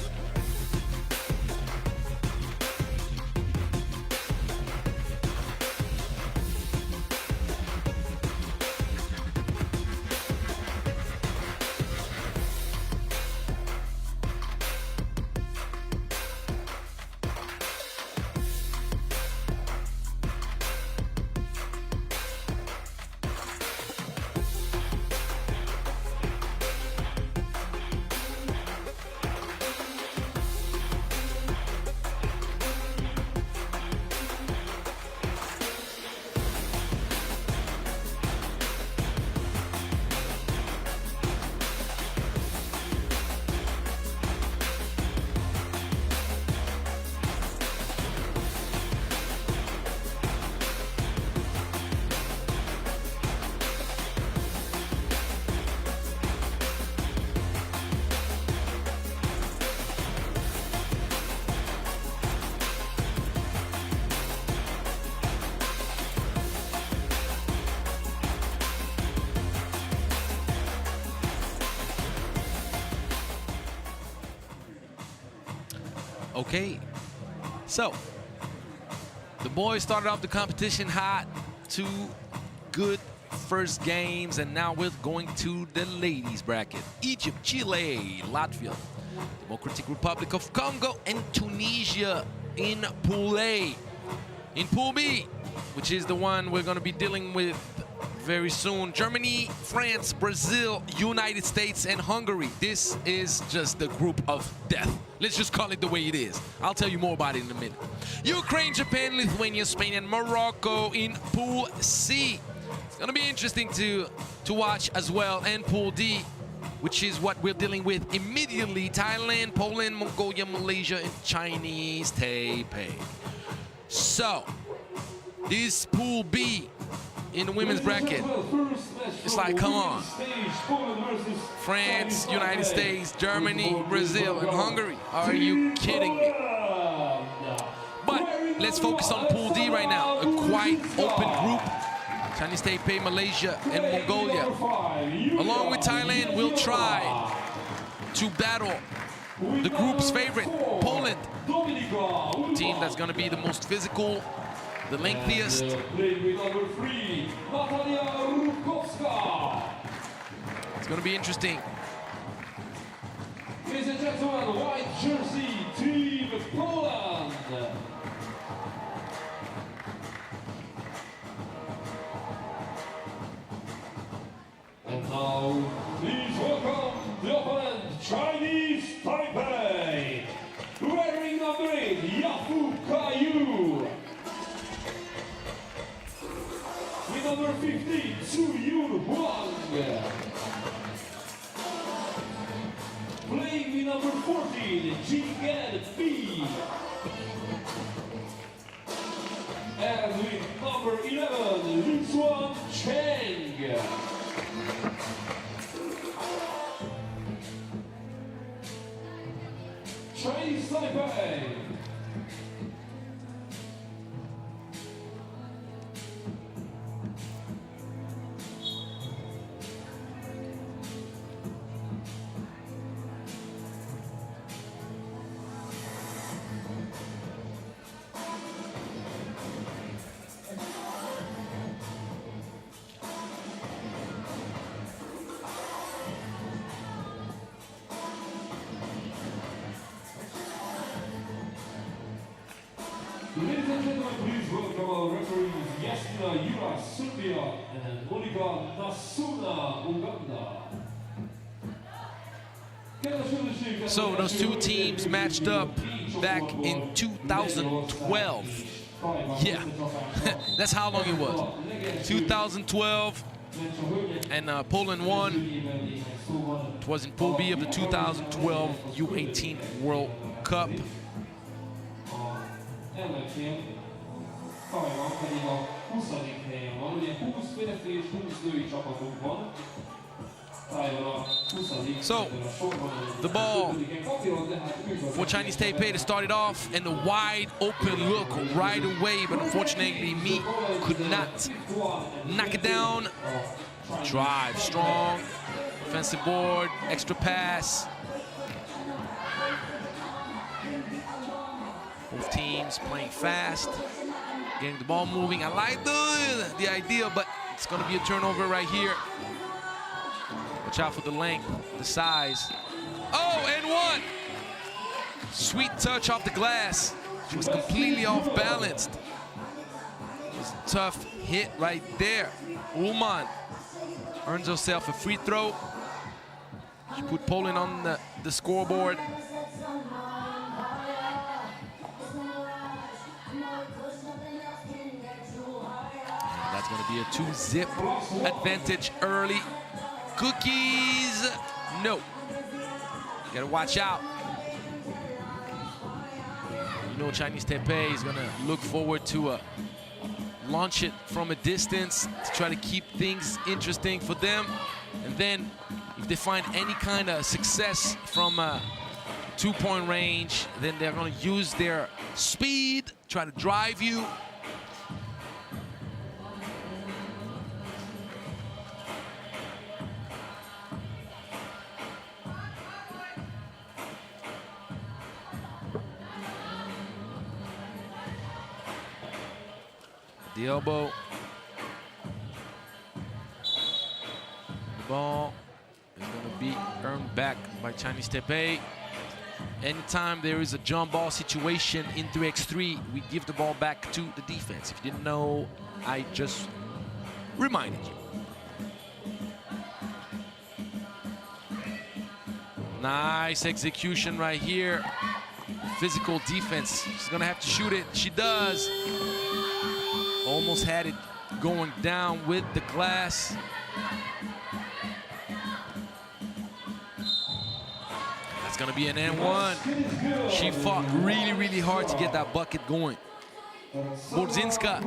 S1: Okay, so the boys started off the competition hot, two good first games, and now we're going to the ladies bracket. Egypt, Chile, Latvia, Democratic Republic of Congo, and Tunisia in Pool A. In Pool B, which is the one we're going to be dealing with very soon, Germany, France, Brazil, United States, and Hungary. This is just the group of death. Let's just call it the way it is. I'll tell you more about it in a minute. Ukraine, Japan, Lithuania, Spain, and Morocco in Pool C. It's going to be interesting to watch as well. And Pool D, which is what we're dealing with immediately, Thailand, Poland, Mongolia, Malaysia, and Chinese Taipei. So, this Pool B in the women's bracket, it's like, come on. France, United States, Germany, Brazil, and Hungary. Are you kidding me? But let's focus on Pool D right now. A quite open group. Chinese Taipei, Malaysia, and Mongolia. Along with Thailand, we'll try to battle the group's favorite, Poland. Team that's going to be the most physical, the lengthiest. It's going to be interesting.
S2: Ladies and gentlemen, white jersey, Team Poland. And now, please welcome the opponent, Chinese Taipei. Wearing number 8, Yafu Kayu. With number 15, Su-Yun Huang. Playing with number 14, Jingen Bi. And with number 11, Lizuan Cheng. Chinese Taipei. Ladies and gentlemen, please welcome our referees Jasmina Yura, Serbia, and Monica Nasuna, Uganda.
S1: So those two teams matched up back in 2012. Yeah, that's how long it was. 2012, and Poland won. It was in Pool B of the 2012 U18 World Cup.
S2: Ellenfél Thailand pedig a 20. helyen van, ugye 20 férfi és 20 női csapatunk van.
S1: So, the ball for Chinese Taipei to start it off, and the wide open look right away, but unfortunately, Mi could not knock it down. Drive strong, offensive board, extra pass. Both teams playing fast, getting the ball moving. I like the idea, but it's going to be a turnover right here. Watch out for the length, the size. Oh, and one! Sweet touch off the glass. She was completely off balanced. It was a tough hit right there. Ullman earns herself a free throw. She put Poland on the scoreboard. That's going to be a 2-zip advantage early. Cookies, no. You gotta watch out. You know Chinese Taipei is gonna look forward to launch it from a distance to try to keep things interesting for them. And then if they find any kind of success from two-point range, then they're gonna use their speed, try to drive you. The elbow. The ball is going to be earned back by Chinese Taipei. Anytime there is a jump ball situation in 3x3, we give the ball back to the defense. If you didn't know, I just reminded you. Nice execution right here. Physical defense. She's going to have to shoot it. She does. Almost had it going down with the glass. That's gonna be an N1. She fought really, really hard to get that bucket going. Borzinska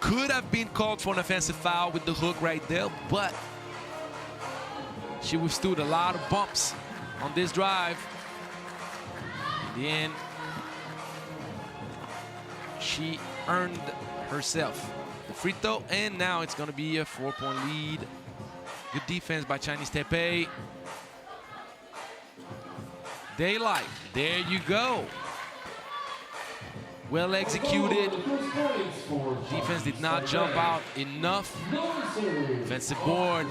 S1: could have been called for an offensive foul with the hook right there, but she withstood a lot of bumps on this drive. In the end, she earned herself the free throw, and now it's going to be a 4-point lead. Good defense by Chinese Taipei. Daylight, there you go. Well executed. Defense did not jump out enough. Offensive board.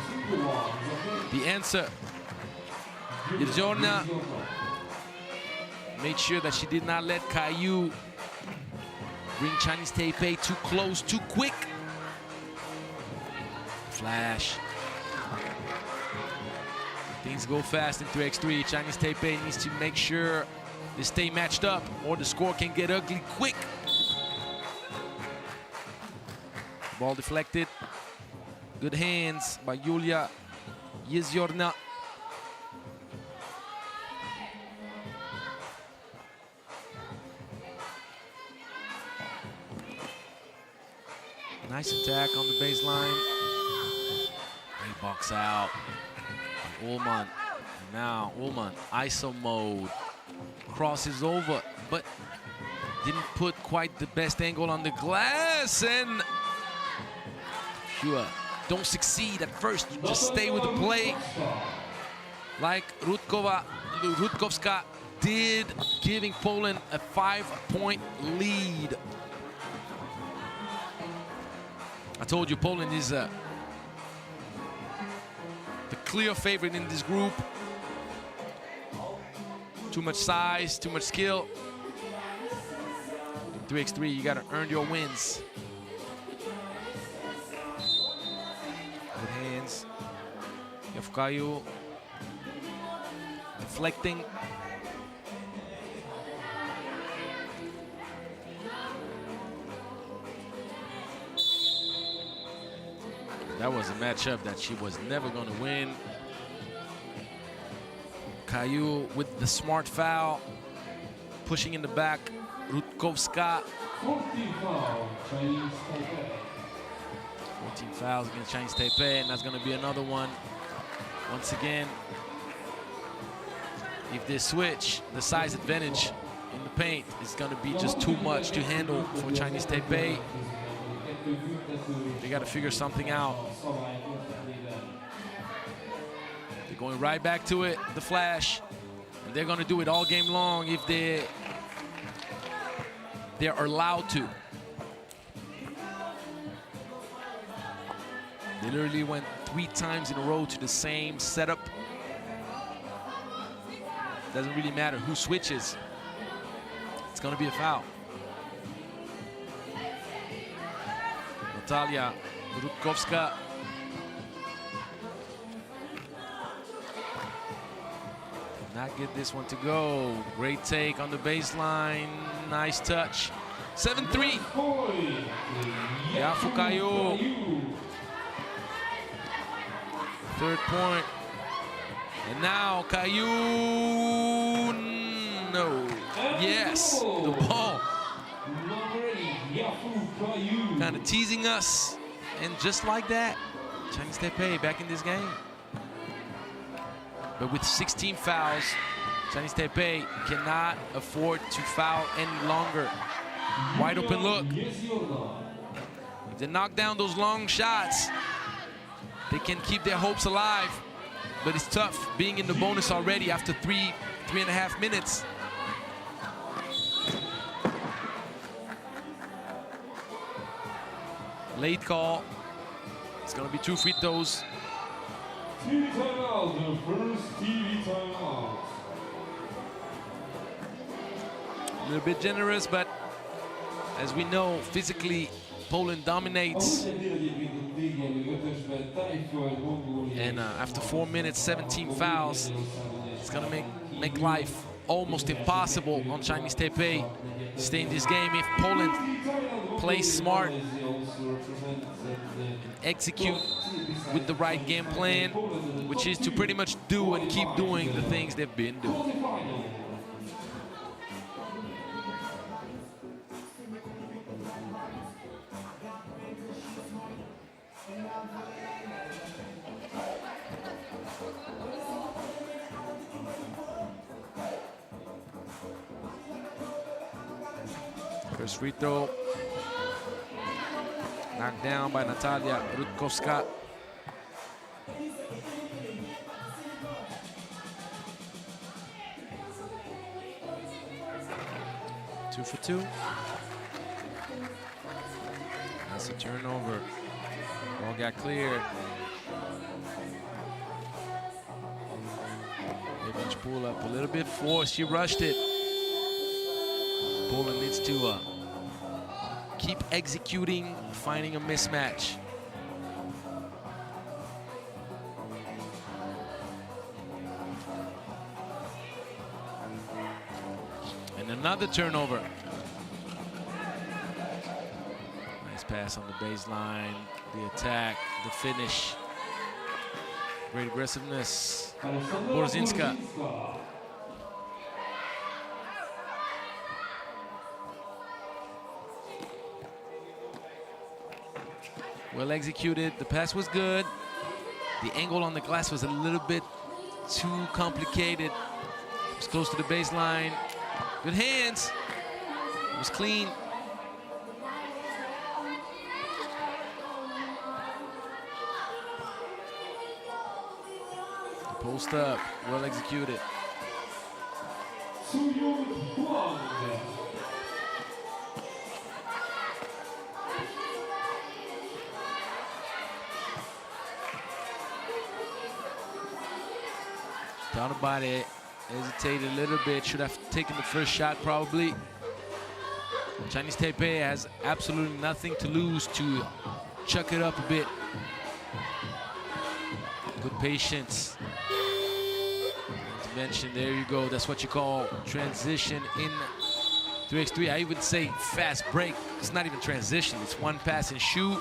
S1: The answer. Estonia made sure that she did not let Caillou bring Chinese Taipei too close, too quick. Flash. Things go fast in 3x3. Chinese Taipei needs to make sure they stay matched up or the score can get ugly quick. Ball deflected. Good hands by Yulia Yezyorna. Nice attack on the baseline. Great box out. Ullman. And now Ullman, ISO mode. Crosses over, but didn't put quite the best angle on the glass. And sure, don't succeed at first. You just stay with the play. Like Rutkowska did, giving Poland a 5-point lead. I told you Poland is the clear favorite in this group. Too much size, too much skill. In 3x3, you gotta earn your wins. Good hands. Yafkayu deflecting. That was a matchup that she was never going to win. Caillou with the smart foul, pushing in the back. Rutkowska.
S2: 14 fouls, Chinese Taipei.
S1: 14 fouls against Chinese Taipei, and that's going to be another one. Once again, if they switch, the size advantage in the paint is going to be just too much to handle for Chinese Taipei. They got to figure something out. They're going right back to it, the flash. And they're going to do it all game long if they're allowed to. They literally went 3 times in a row to the same setup. Doesn't really matter who switches. It's going to be a foul. Natalia Rutkowska. Not get this one to go. Great take on the baseline. Nice touch. 7-3. Yafukayo. Third point. And now Caillou. No. Yes. The ball. Kind of teasing us. And just like that, Chinese Taipei back in this game. But with 16 fouls, Chinese Taipei cannot afford to foul any longer. Wide open look. If they knock down those long shots, they can keep their hopes alive. But it's tough being in the bonus already after 3.5 minutes. Late call. It's going to be 2 free throws.
S2: TV timeout, the first TV timeout.
S1: A little bit generous, but as we know, physically, Poland dominates. And after 4 minutes, 17 fouls, it's going to make life almost impossible on Chinese Taipei to stay in this game if Poland plays smart and execute with the right game plan, which is to pretty much do and keep doing the things they've been doing. First free throw. Knocked down by Natalia Rutkowska. Two for 2. That's a turnover. Ball got cleared. Mid-range pull up a little bit forced. She rushed it. Poland needs to keep executing, finding a mismatch. And another turnover. Nice pass on the baseline, the attack, the finish. Great aggressiveness. Borzinska. Well executed. The pass was good. The angle on the glass was a little bit too complicated. It was close to the baseline. Good hands. It was clean. Post up, well executed. Down about it, hesitated a little bit, should have taken the first shot probably. Chinese Taipei has absolutely nothing to lose to chuck it up a bit. Good patience. To mention, there you go, that's what you call transition in 3x3. I even say fast break. It's not even transition, it's one pass and shoot.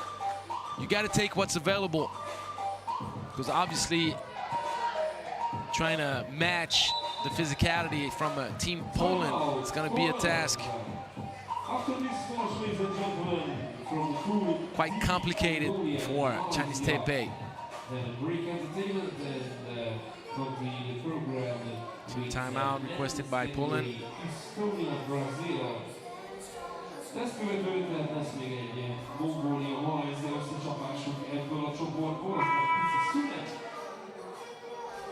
S1: You got to take what's available, because obviously trying to match the physicality from a team Poland, it's going to be a task. Quite complicated for Chinese Taipei. Timeout requested by Poland.
S2: Ezt követően tehát lesz még egy Mongolia-Malaysia összecsapásuk ebből a csoportból, aztán pici szünet,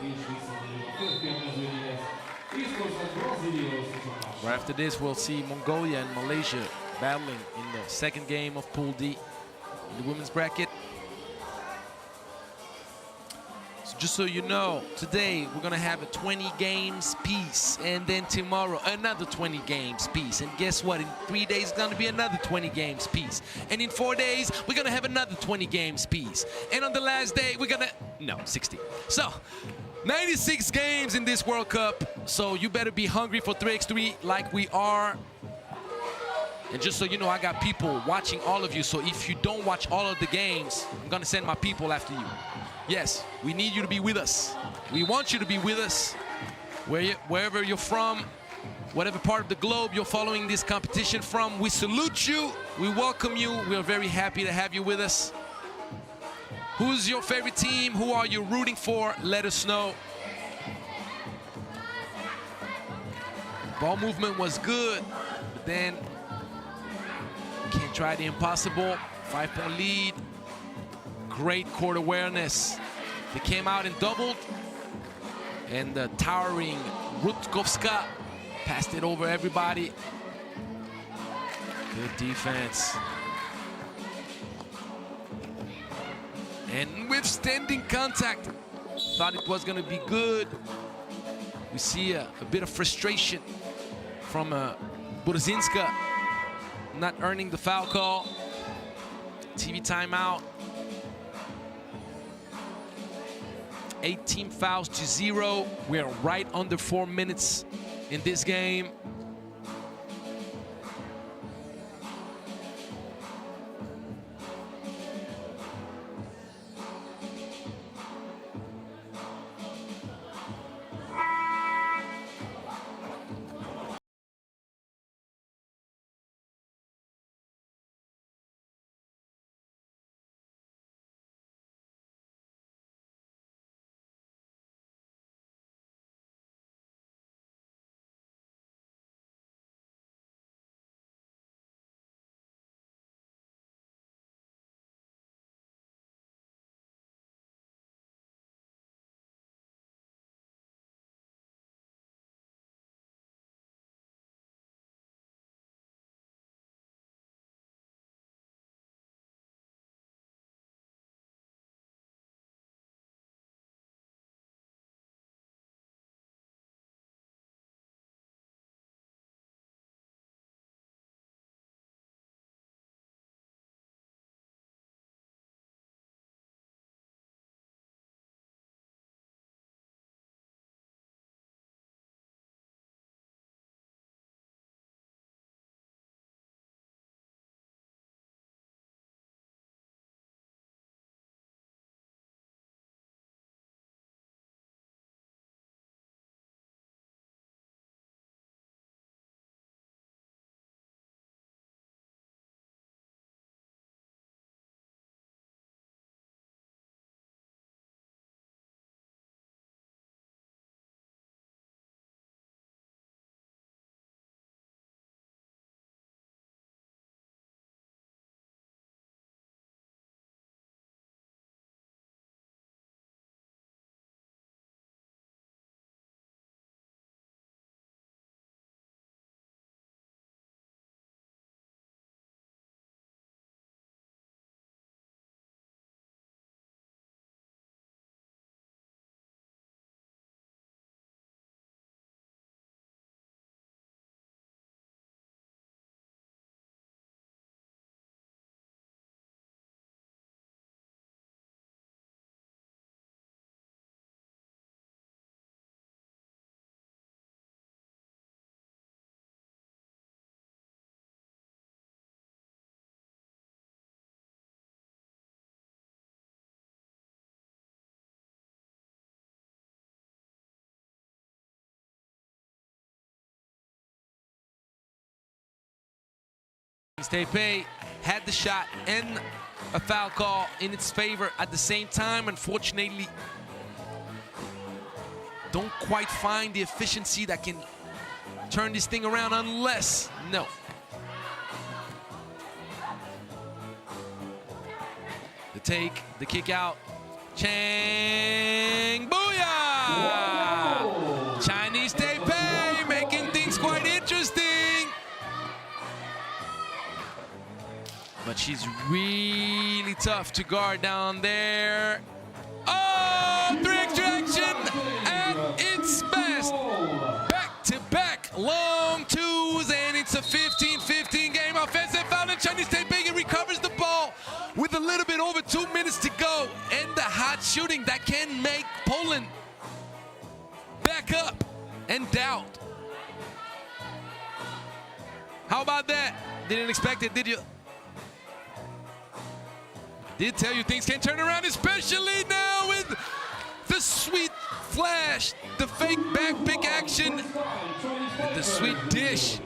S2: és visszatérünk a következőjéhez. Észtország-Brazília összecsapás.
S1: Right after this, we'll see Mongolia and Malaysia battling in the second game of Pool D in the women's bracket. So just so you know, today we're gonna have a 20 games piece, and then tomorrow another 20 games piece. And guess what? In 3 days it's gonna be another 20 games piece. And in 4 days we're gonna have another 20 games piece. And on the last day we're gonna, no, 60. So 96 games in this World Cup. So you better be hungry for 3x3 like we are. And just so you know, I got people watching all of you. So if you don't watch all of the games, I'm gonna send my people after you. Yes, we need you to be with us. We want you to be with us. Wherever you're from, whatever part of the globe you're following this competition from, we salute you, we welcome you, we are very happy to have you with us. Who's your favorite team? Who are you rooting for? Let us know. Ball movement was good, but then can't try the impossible. 5-point lead. Great court awareness. They came out and doubled, and the towering Rutkowska passed it over everybody. Good defense. And withstanding contact. Thought it was gonna be good. We see a bit of frustration from Burzinska not earning the foul call. TV timeout. 18 fouls to 0. We are right under 4 minutes in this game. Taipei had the shot and a foul call in its favor at the same time. Unfortunately, don't quite find the efficiency that can turn this thing around unless, no. The take, the kick out. Chang, booyah!
S2: Whoa.
S1: Chinese Taipei making things quite interesting. But she's really tough to guard down there. Oh, 3x3 action at its best. Back-to-back long twos, and it's a 15-15 game. Offensive foul, and Chinese Taipei recovers the ball with a little bit over 2 minutes to go. And the hot shooting that can make Poland back up and doubt. How about that? Didn't expect it, did you? Did tell you things can turn around, especially now with the sweet flash, the fake back pick action, and the sweet dish.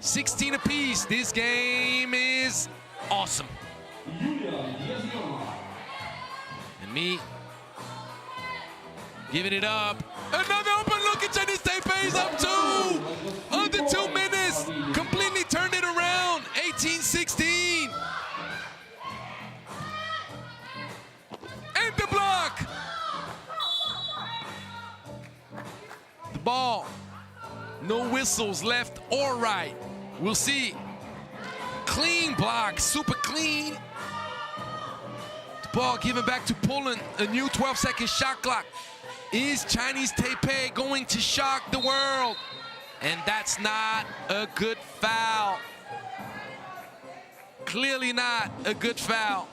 S1: 16 apiece. This game is awesome. And me giving it up. Another open look at Chinese Taipei's up 2. Under 2 minutes. Completely turned it around. 18-16. And the block. The ball. No whistles left or right. We'll see. Clean block. Super clean. The ball given back to Poland. A new 12-second shot clock. Is Chinese Taipei going to shock the world? And that's not a good foul. Clearly not a good foul.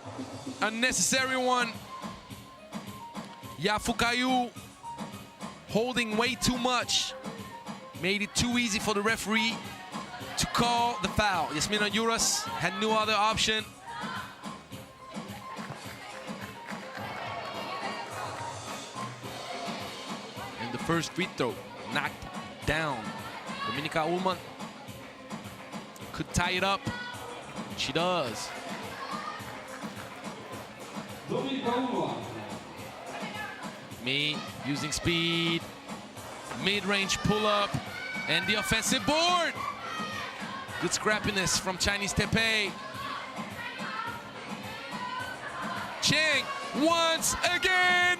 S1: Unnecessary one. Yafukayu holding way too much. Made it too easy for the referee to call the foul. Yasmina Yuras had no other option. And the first free throw knocked down. Dominika Ullmann could tie it up. She does. Me using speed, mid-range pull-up, and the offensive board. Good scrappiness from Chinese Taipei. Chang once again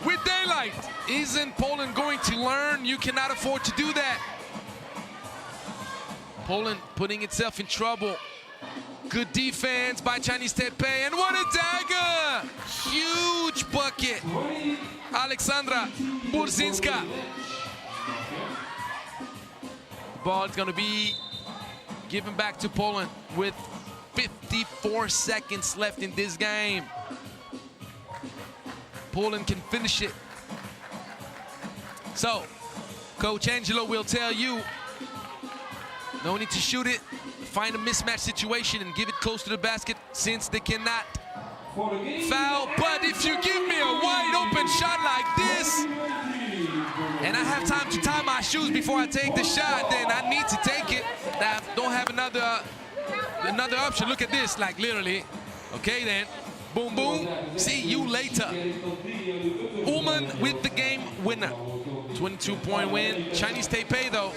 S1: with daylight. Isn't Poland going to learn? You cannot afford to do that. Poland putting itself in trouble. Good defense by Chinese Taipei, and what a dagger! Huge bucket. Alexandra Burzinska. Ball is going to be given back to Poland with 54 seconds left in this game. Poland can finish it. So, Coach Angelo will tell you, no need to shoot it. Find a mismatch situation and give it close to the basket since they cannot foul. But if you give me a wide open shot like this, and I have time to tie my shoes before I take the shot, then I need to take it. I don't have another option. Look at this, like literally. Okay then, boom, boom, see you later. Ullmann with the game winner. 22-point win. Chinese Taipei though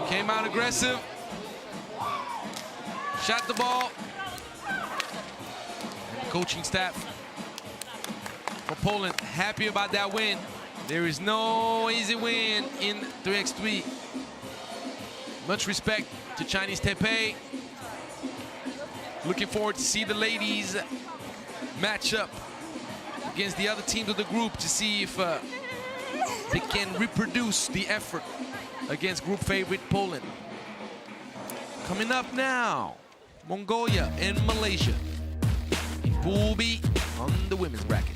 S1: came out aggressive, shot the ball. And the coaching staff for Poland happy about that win. There is no easy win in 3x3. Much respect to Chinese Taipei. Looking forward to see the ladies match up against the other teams of the group to see if they can reproduce the effort against group favorite Poland. Coming up now, Mongolia and Malaysia in Pool B on the women's bracket.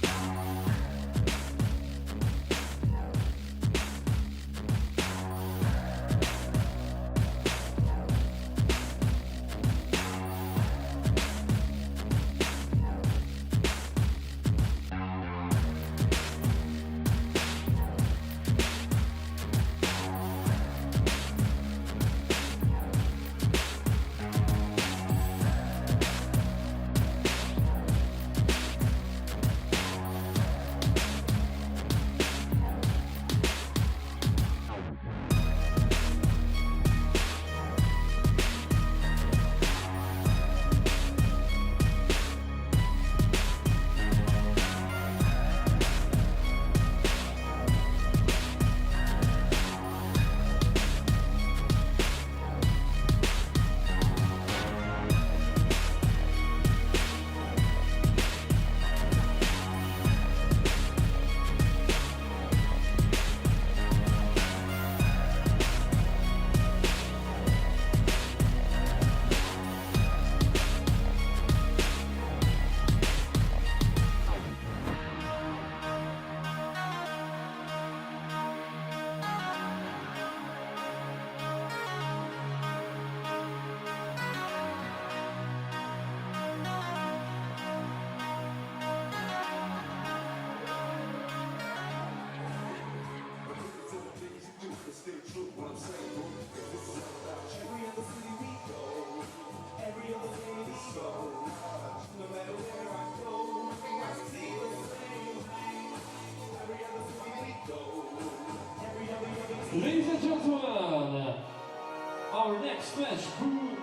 S2: our next match, Pool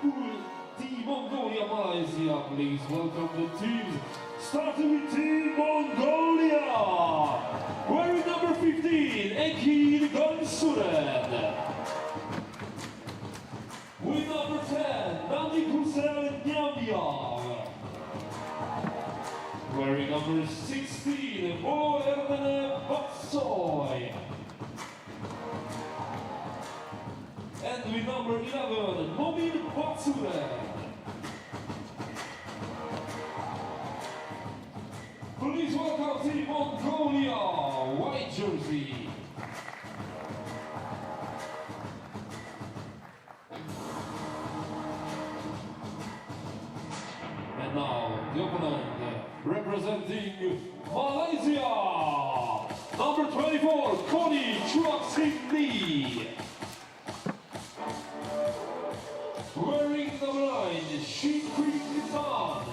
S2: D Mongolia, Malaysia. Please welcome the teams. Starting with Team Mongolia, wearing number 15, Ekin Gansuren. With number 10, Nandi Kusel Nyambiar. Wearing number 16, Mo Erdene Batsoy. And with number 11, Momin Batsuren. Please welcome Team Mongolia, white jersey. And now the opponent representing Malaysia, number 24, Koni Chuaksing Lee. Wearing number 9, Shin Kwik Tan.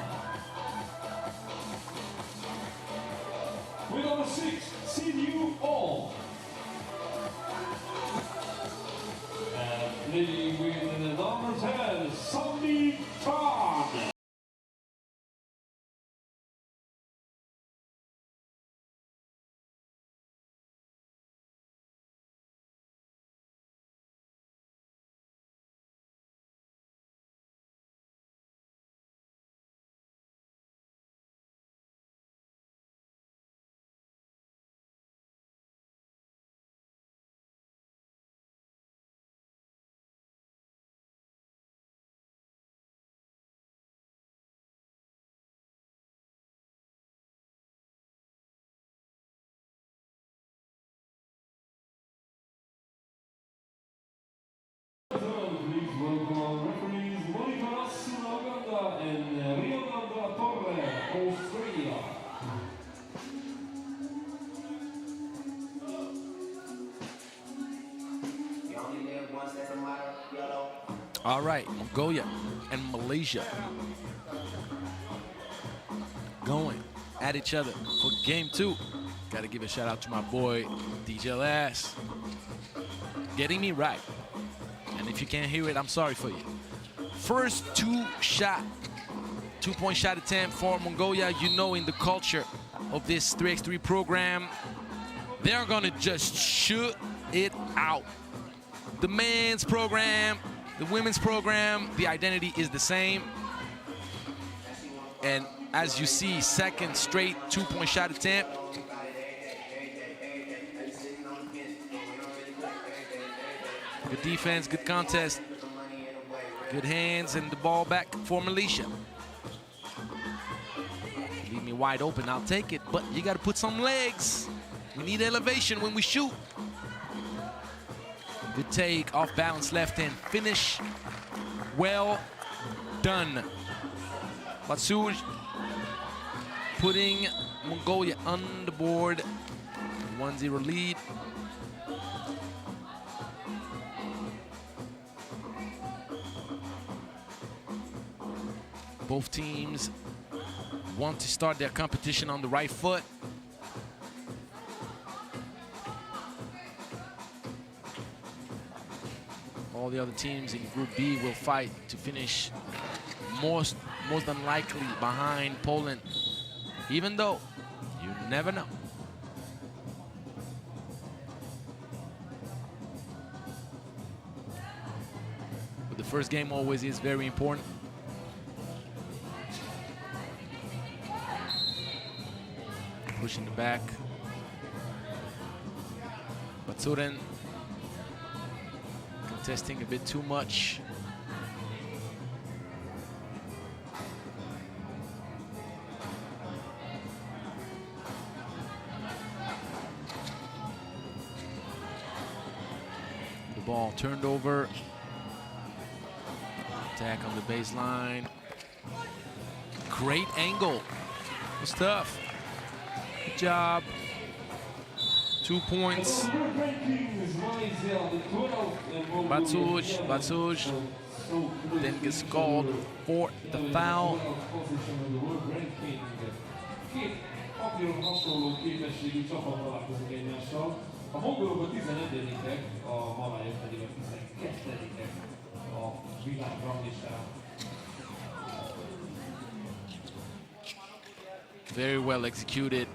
S2: With number 6, Sin Yu Oh. And leading with the number 10, Sami Tan. Please welcome our referees Monica Rassuna, Uganda, and Riolanda Torre, Australia.
S1: All right, Mongolia and Malaysia going at each other for game 2. Got to give a shout out to my boy DJ Lass, getting me right. And if you can't hear it, I'm sorry for you. First two-point shot attempt for Mongolia. You know, in the culture of this 3x3 program, they're gonna just shoot it out. The men's program, the women's program, the identity is the same. And as you see, second straight two-point shot attempt. Good defense, good contest, good hands, and the ball back for Malaysia. Leave me wide open, I'll take it, but you gotta put some legs. We need elevation when we shoot. Good take, off balance left hand, finish. Well done. Batsuj putting Mongolia on the board, 1-0 lead. Both teams want to start their competition on the right foot. All the other teams in Group B will fight to finish most unlikely behind Poland, even though you never know. But the first game always is very important. Pushing the back. Batsuren contesting a bit too much. The ball turned over. Attack on the baseline. Great angle. It was tough. Good job. 2 points. Batsuj then gets called for the foul.
S2: A mongolok a 11-ek, a malájok pedig a 12-ek. a világranglistán.
S1: Very well executed.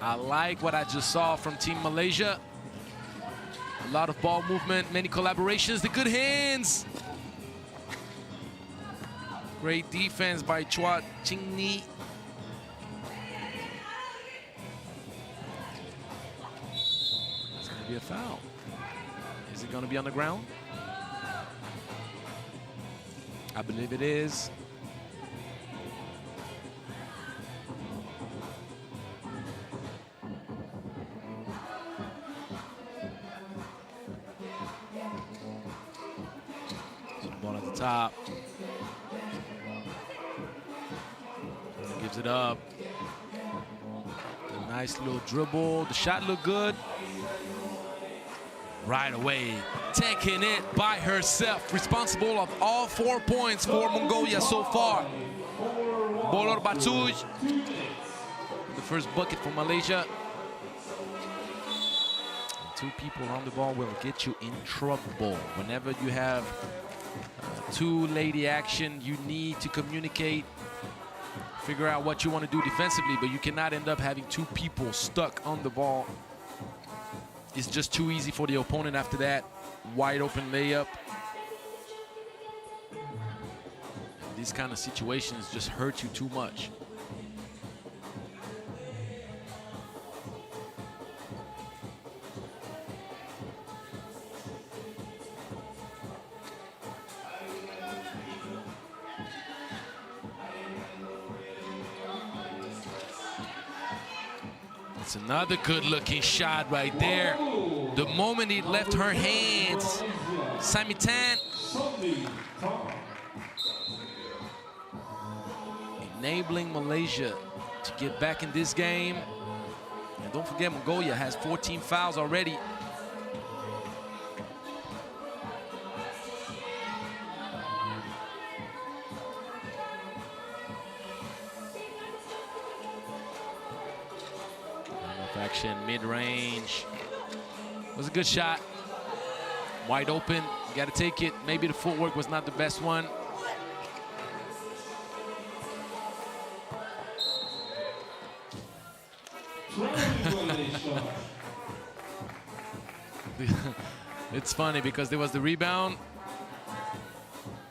S1: I like what I just saw from Team Malaysia. A lot of ball movement, many collaborations, the good hands. Great defense by Chua Ching-ni. It's gonna be a foul. Is it gonna be on the ground? I believe it is. Ball at the top. Gives it up. A nice little dribble. The shot looked good. Right away, taking it by herself. Responsible of all 4 points for Mongolia so far. Bolor Batuj. The first bucket for Malaysia. Two people on the ball will get you in trouble. Whenever you have two-lady action, you need to communicate, figure out what you want to do defensively, but you cannot end up having two people stuck on the ball. It's just too easy for the opponent after that. Wide open layup. These kind of situations just hurt you too much. It's another good-looking shot right there. The moment it left her hands, Samitan enabling Malaysia to get back in this game. And don't forget, Mongolia has 14 fouls already. Action, mid-range. Was a good shot. Wide open, you gotta take it. Maybe the footwork was not the best one. It's funny because there was the rebound,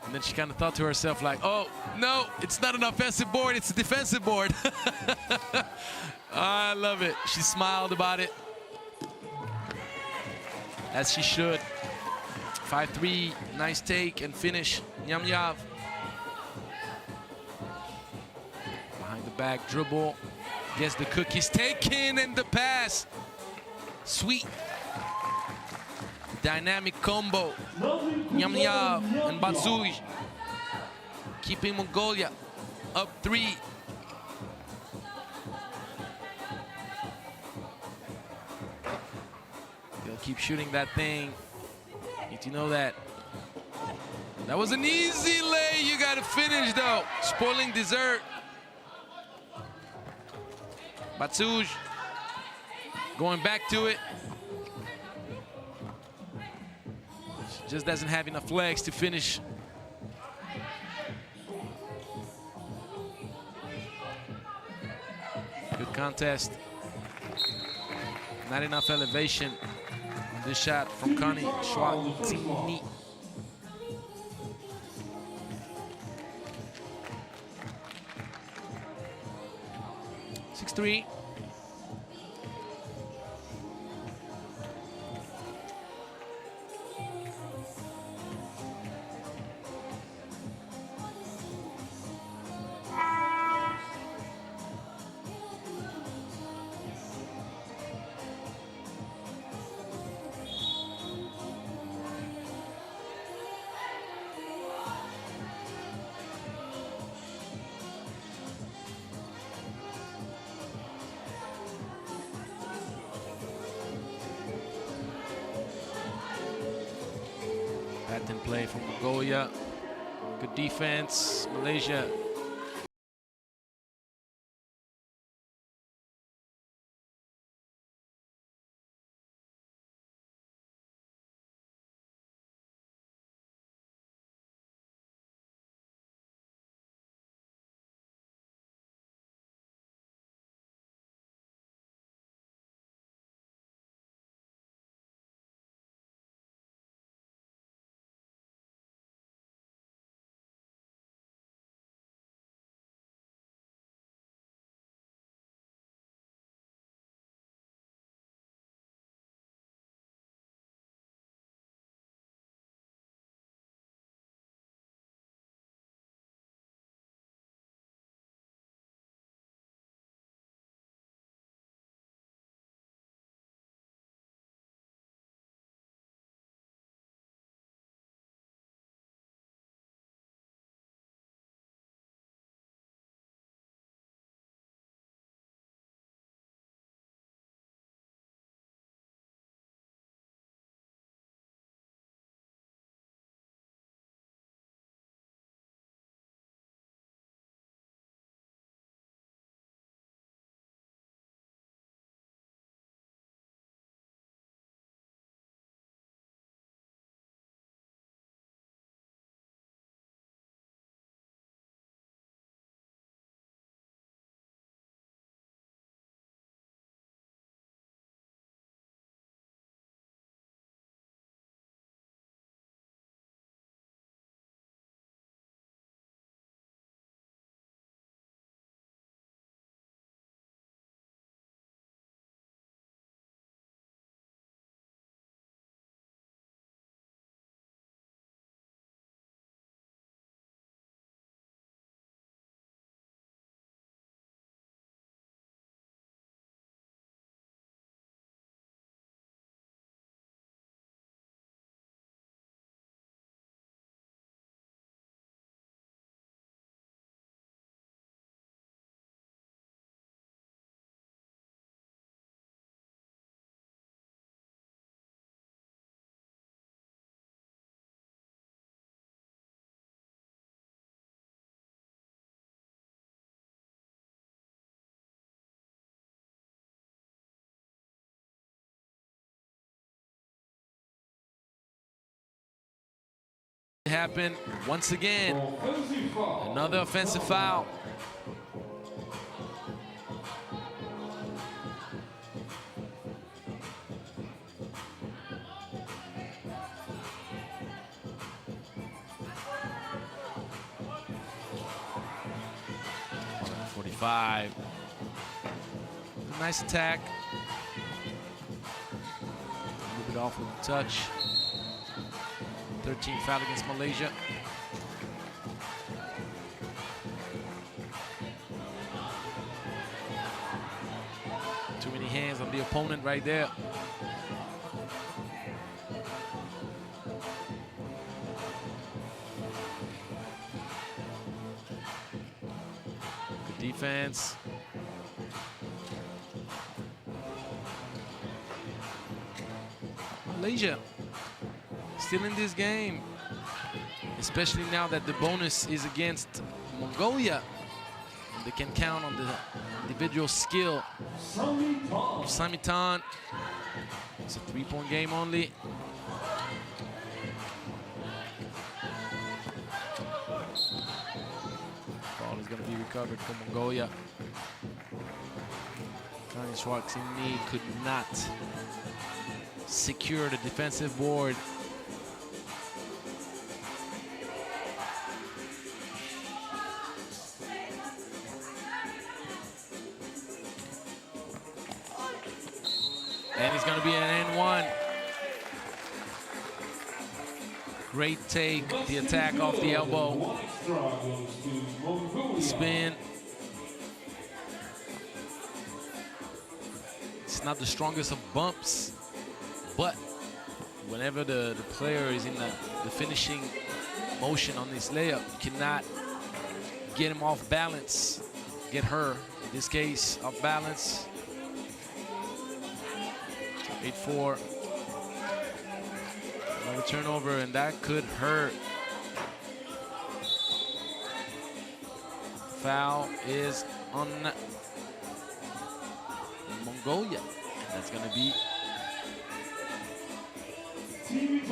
S1: and then she kind of thought to herself like, oh, no, it's not an offensive board, it's a defensive board. I love it. She smiled about it, as she should. 5-3, nice take and finish. Nyam Yav. Behind the back dribble. Gets the cookies taken and the pass. Sweet. Dynamic combo. Nyam Yav and Batsuj. Keeping Mongolia up 3. Keep shooting that thing. Need to know that. That was an easy lay. You got to finish though. Spoiling dessert. Batsuj going back to it. She just doesn't have enough legs to finish. Good contest. Not enough elevation. This shot from Connie Schwartzini. 6-3. Patent play from Mongolia. Good defense. Malaysia happen once again.
S2: Offensive foul.
S1: Another offensive foul. Nice attack. Move it off with a touch. 13 foul against Malaysia. Too many hands on the opponent right there. Good defense. Malaysia still in this game, especially now that the bonus is against Mongolia. They can count on the individual skill of Samitan. It's a three-point game only. Ball is going to be recovered for Mongolia. Schwarzenegger could not secure the defensive board. And it's going to be an N1. Great take, the attack off the elbow. Spin. It's not the strongest of bumps, but whenever the player is in the finishing motion on this layup, you cannot get him off balance, get her, in this case, off balance. 8-4. Another turnover, and that could hurt. Foul is on Mongolia. That's going to be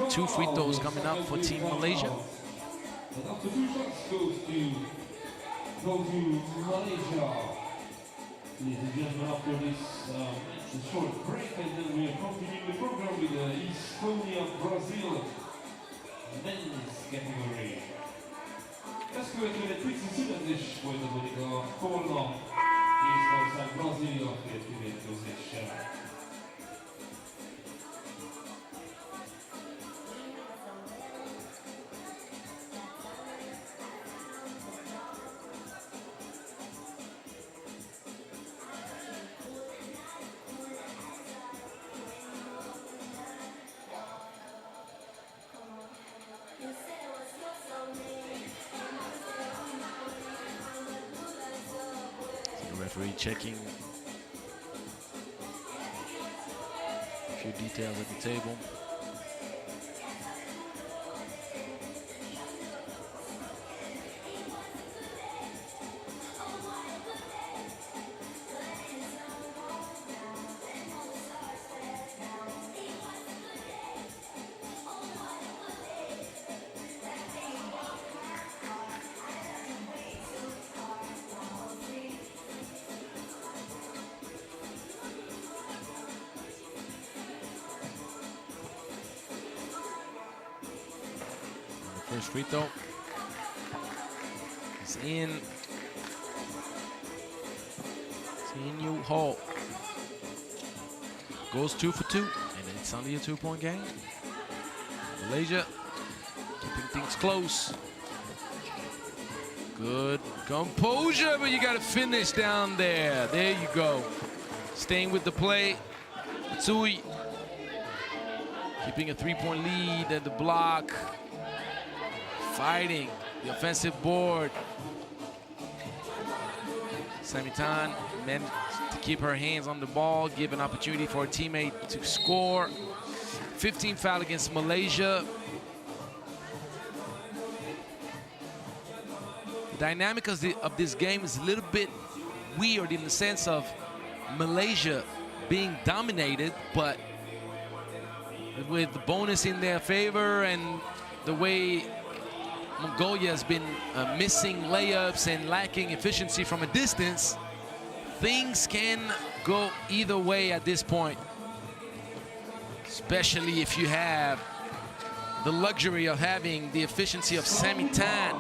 S1: 2 free throws coming up for Team Malaysia.
S2: And after 2 shots goes to Malaysia. Ladies and gentlemen, after this short break, and then we are continuing the program with the Estonia, Brazil men's category. Ezt követően egy pici születés folytatódik a holnap Észtország-Brazília férfi mérkőzéssel.
S1: Referee checking a few details at the table. First free throw is in. Sinu Hall goes 2 for 2, and it's only a 2-point game. Malaysia keeping things close. Good composure, but you got to finish down there. There you go. Staying with the play. Tsui keeping a 3-point lead at the block. Fighting the offensive board. Samitan managed to keep her hands on the ball, give an opportunity for a teammate to score. 15 foul against Malaysia. The dynamic of this game is a little bit weird in the sense of Malaysia being dominated, but with the bonus in their favor and the way Mongolia has been missing layups and lacking efficiency from a distance, things can go either way at this point, especially if you have the luxury of having the efficiency of Sami Tan.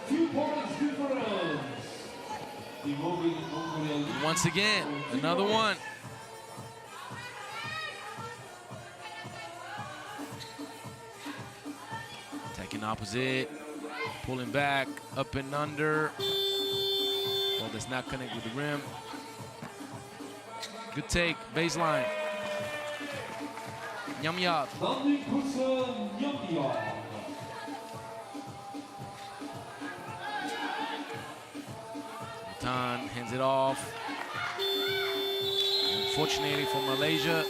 S2: 2 points difference.
S1: Once again, another one. Taking opposite, pulling back, up and under. Well, that's not connect with the rim. Good take, baseline. Nyamyab. Tan hands it off. Unfortunately for Malaysia,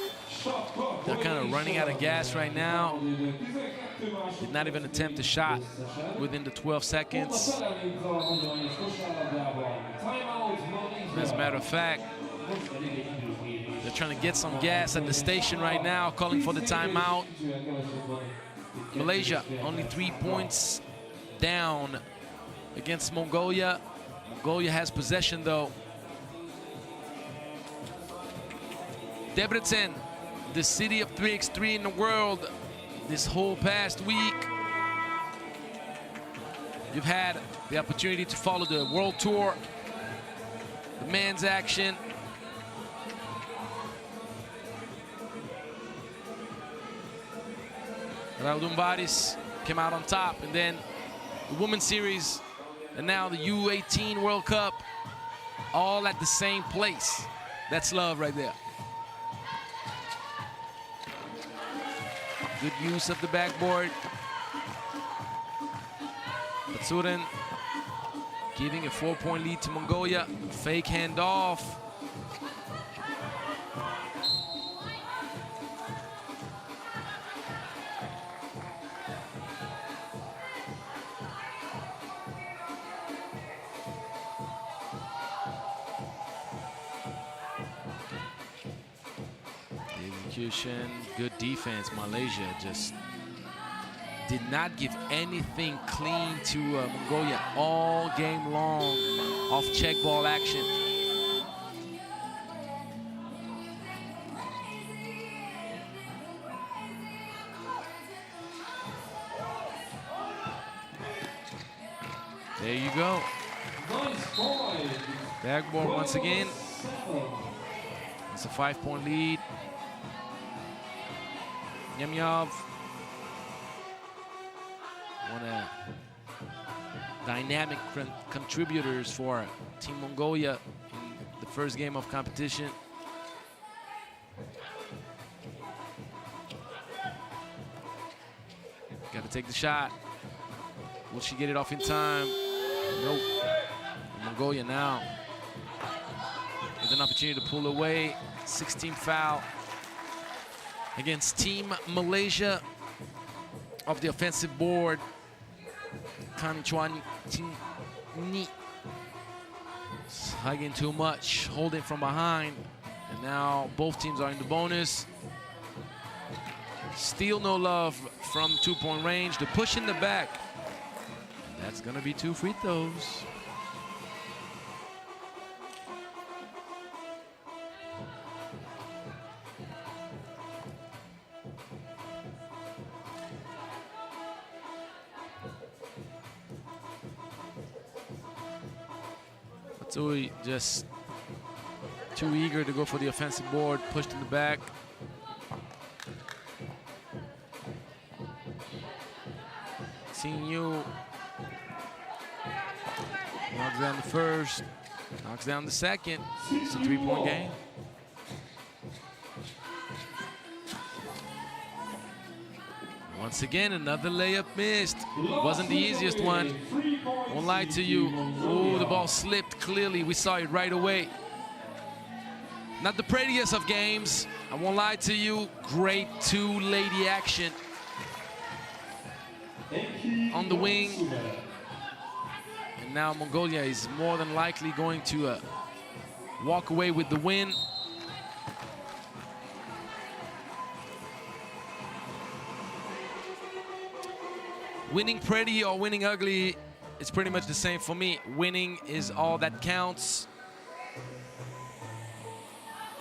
S1: they're kind of running out of gas right now. Did not even attempt a shot within the 12 seconds. As a matter of fact, they're trying to get some gas at the station right now, calling for the timeout. Malaysia only 3 points down against Mongolia. Mongolia has possession though. Debrecen, the city of 3x3 in the world, this whole past week. You've had the opportunity to follow the World Tour, the men's action. Hajdú-Bihar came out on top, and then the Women's Series, and now the U18 World Cup, all at the same place. That's love right there. Good use of the backboard. Patsurin giving a 4-point lead to Mongolia. Fake handoff. Execution, good defense. Malaysia just did not give anything clean to Mongolia all game long off check ball action. There you go. Backboard once again. It's a 5-point lead. Nyamyab, one of dynamic contributors for Team Mongolia in the first game of competition. Got to take the shot. Will she get it off in time? Nope. Mongolia now with an opportunity to pull away. 16th foul against Team Malaysia of the offensive board. Kan Chuan Ting Ni hugging too much, holding from behind, and now both teams are in the bonus. Still no love from 2-point range. The push in the back. That's gonna be 2 free throws. Matsui just too eager to go for the offensive board, pushed in the back. Seeing you knocks down the first, knocks down the second. It's a 3-point game. Once again, another layup missed. Wasn't the easiest one. Won't lie to you. Oh, the ball slipped clearly. We saw it right away. Not the prettiest of games. I won't lie to you. Great two-lady action on the wing. And now Mongolia is more than likely going to walk away with the win. Winning pretty or winning ugly, it's pretty much the same for me. Winning is all that counts.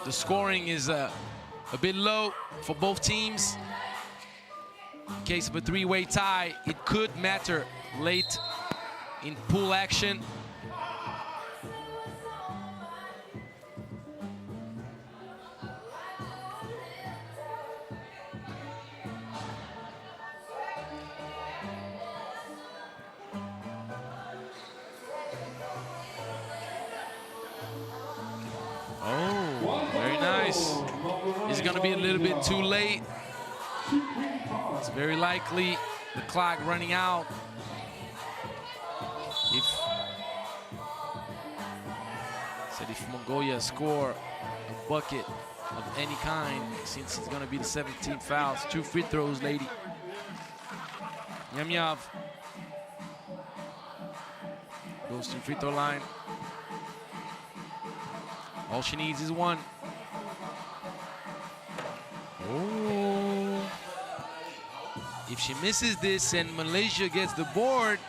S1: The scoring is a bit low for both teams. In case of a three-way tie, it could matter late in pool action. Oh, very nice. It's gonna be a little bit too late. It's very likely the clock running out. If Mongolia score a bucket of any kind, since it's gonna be the 17 fouls, 2 free throws, lady. Yamyav goes to the free throw line. All she needs is one. Oh. If she misses this and Malaysia gets the board,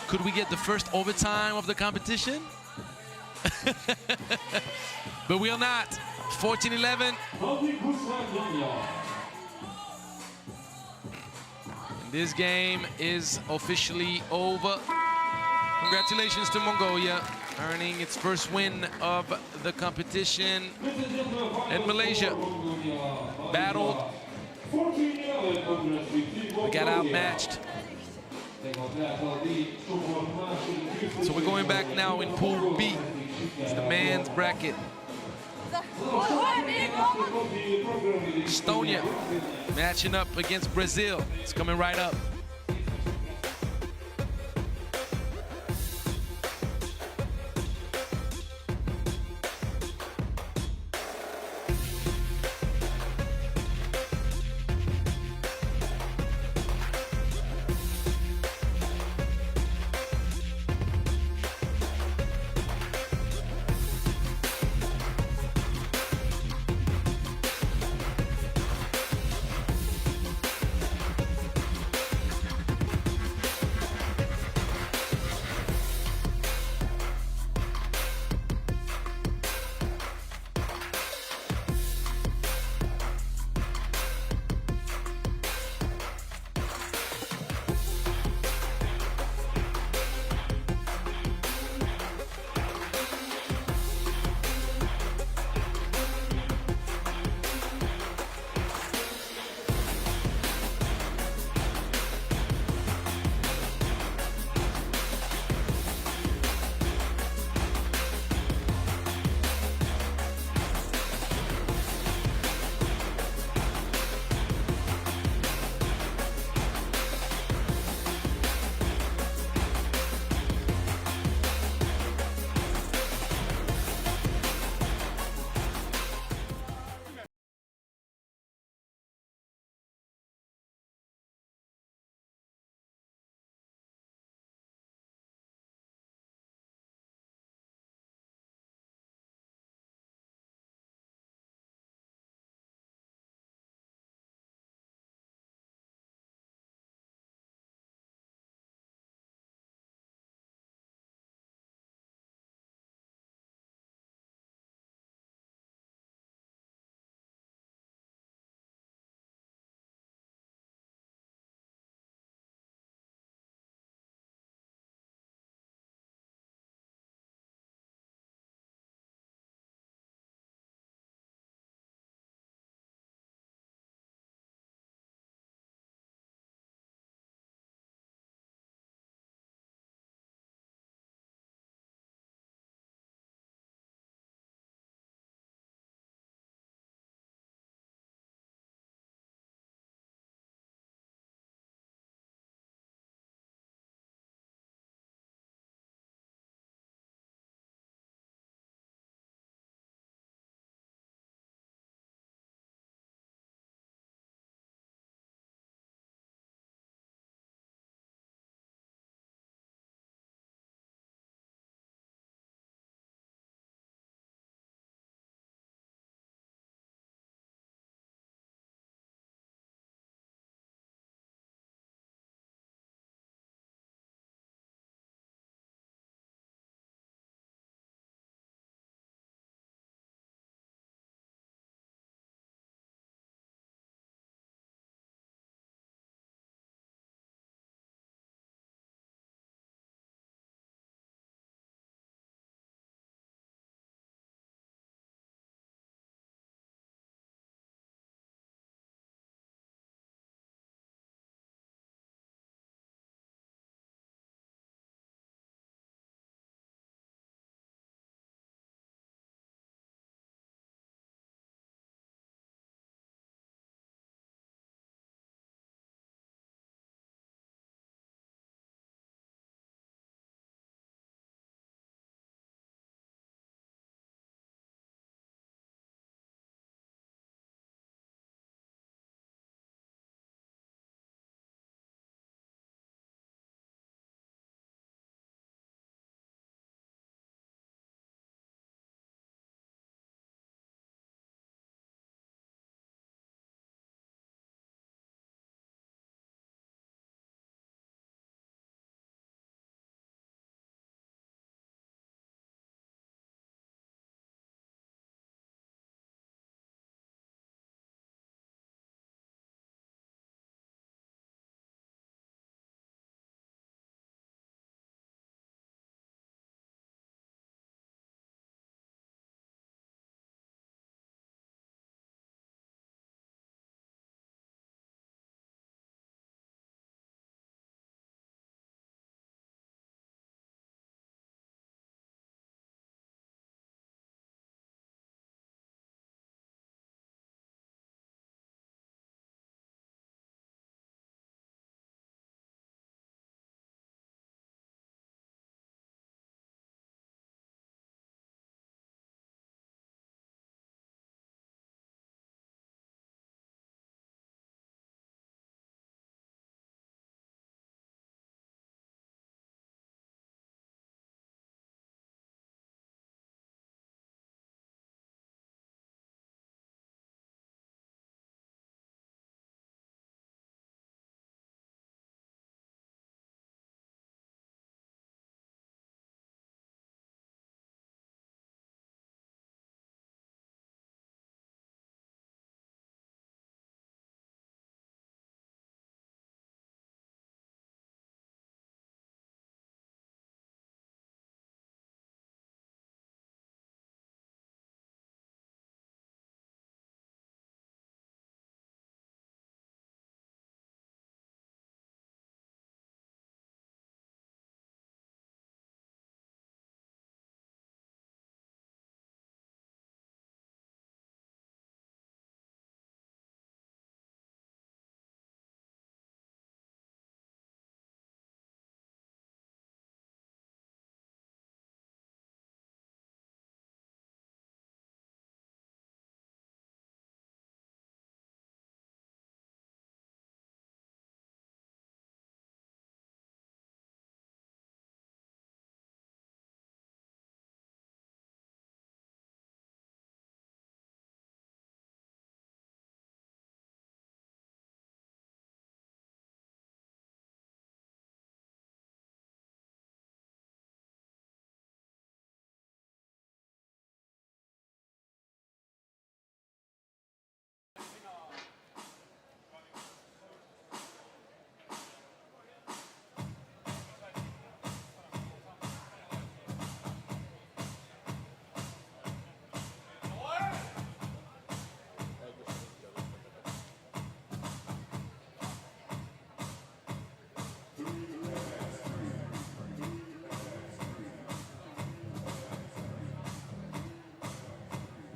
S1: could we get the first overtime of the competition? But we are not. 14-11. And this game is officially over. Congratulations to Mongolia, earning its first win of the competition. And Malaysia battled, we got outmatched. So we're going back now in Pool B. It's the men's bracket. Estonia matching up against Brazil. It's coming right up.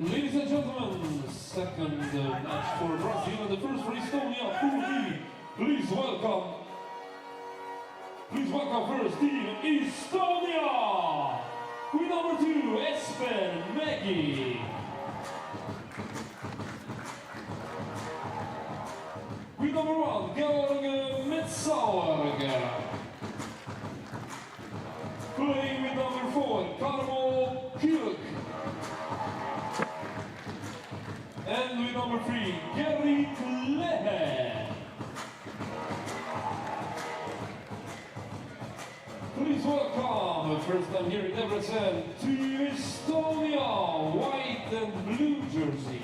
S2: Ladies and gentlemen, second match for Brazil and the first for Estonia, Pool B. Please welcome first team Estonia with number 2, Espen Mägi. With number 1, Georg Metsaurg. Playing with number 4, Karmo Kyrk. And with number 3, Gerrit Lehe. Please welcome, first time here in Debrecen, to Estonia, white and blue jersey.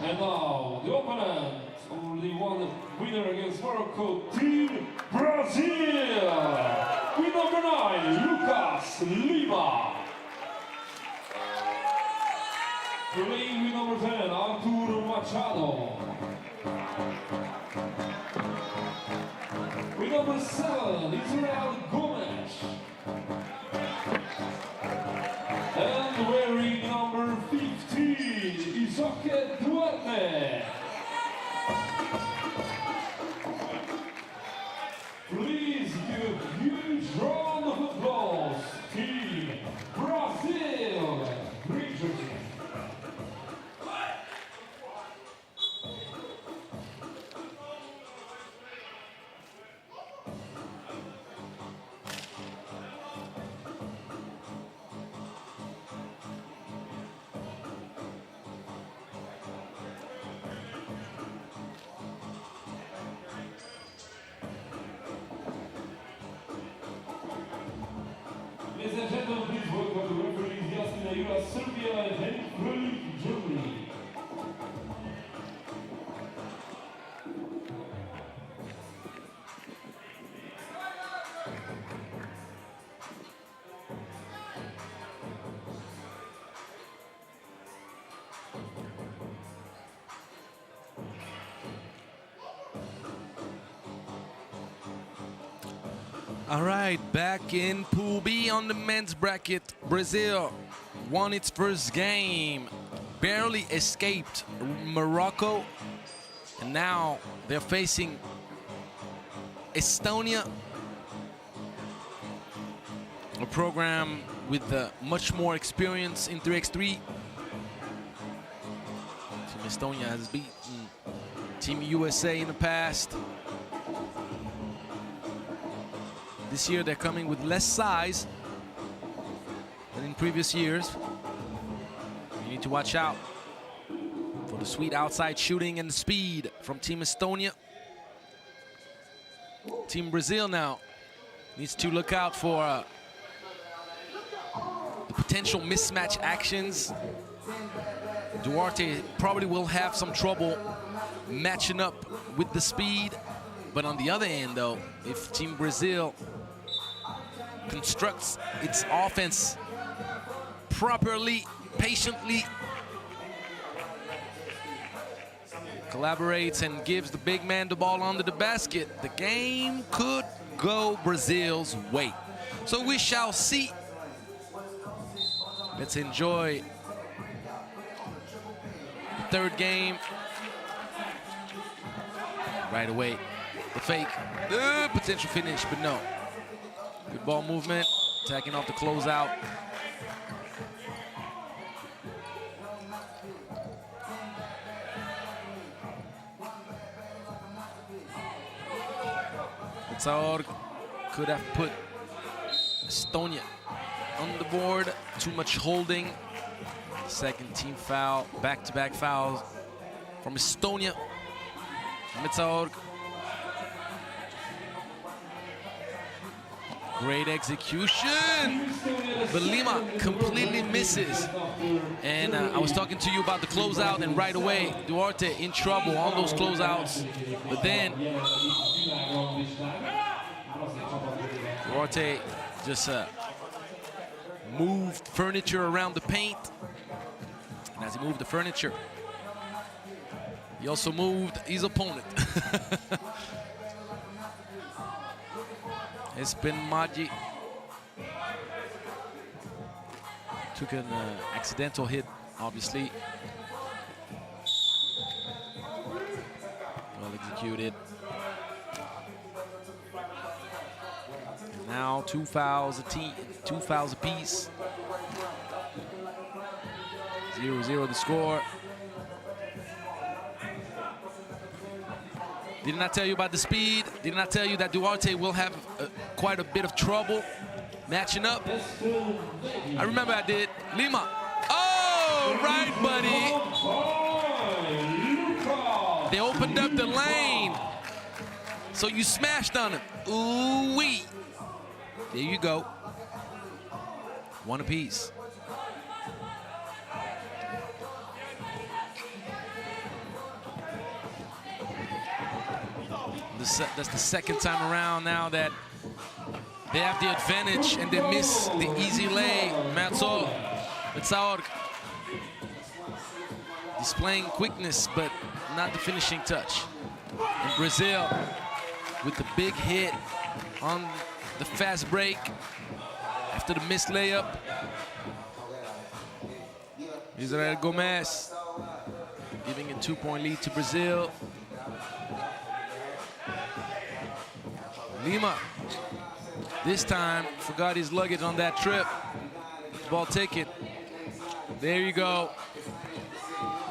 S2: And now, the opponent, only one winner against Morocco, Team Brazil, with number 9, Lucas Lima. Playing with number 10, Artur Machado. With number 7, Israel Gomes. And wearing number 15, Isaac Duarte. Please give a huge round of applause, Team Brazil. Great jersey. Ladies and gentlemen, please welcome the referees Jasmina Jura, Serbia, and Henrik, Germany.
S1: All right, back in Pool B on the men's bracket. Brazil won its first game, barely escaped Morocco, and now they're facing Estonia, a program with much more experience in 3x3. Team Estonia has beaten Team USA in the past. This year they're coming with less size than in previous years. You need to watch out for the sweet outside shooting and the speed from Team Estonia. Team Brazil now needs to look out for the potential mismatch actions. Duarte probably will have some trouble matching up with the speed. But on the other end, though, if Team Brazil constructs its offense properly, patiently, collaborates and gives the big man the ball under the basket, the game could go Brazil's way. So we shall see. Let's enjoy the third game right away. The fake, potential finish, but no. Good ball movement, attacking off the closeout. Metsaurg could have put Estonia on the board. Too much holding. Second team foul, back-to-back fouls from Estonia. Metsaurg. Great execution, but Lima completely misses. And I was talking to you about the closeout, and right away, Duarte in trouble on those closeouts. But then Duarte just moved furniture around the paint. And as he moved the furniture, he also moved his opponent. Espen Mägi Took an accidental hit, obviously. Well executed. And now 2 fouls apiece. 0-0 the score. Didn't I tell you about the speed? Didn't I tell you that Duarte will have quite a bit of trouble matching up? I remember I did. Lima. Oh, right, buddy. They opened up the lane. So you smashed on him. Ooh-wee. There you go. One apiece. That's the second time around now that they have the advantage and they miss the easy lay. Metsaor displaying quickness, but not the finishing touch. And Brazil with the big hit on the fast break after the missed layup. Israel Gomez giving a 2-point lead to Brazil. Lima, this time, forgot his luggage on that trip. Ball ticket. There you go.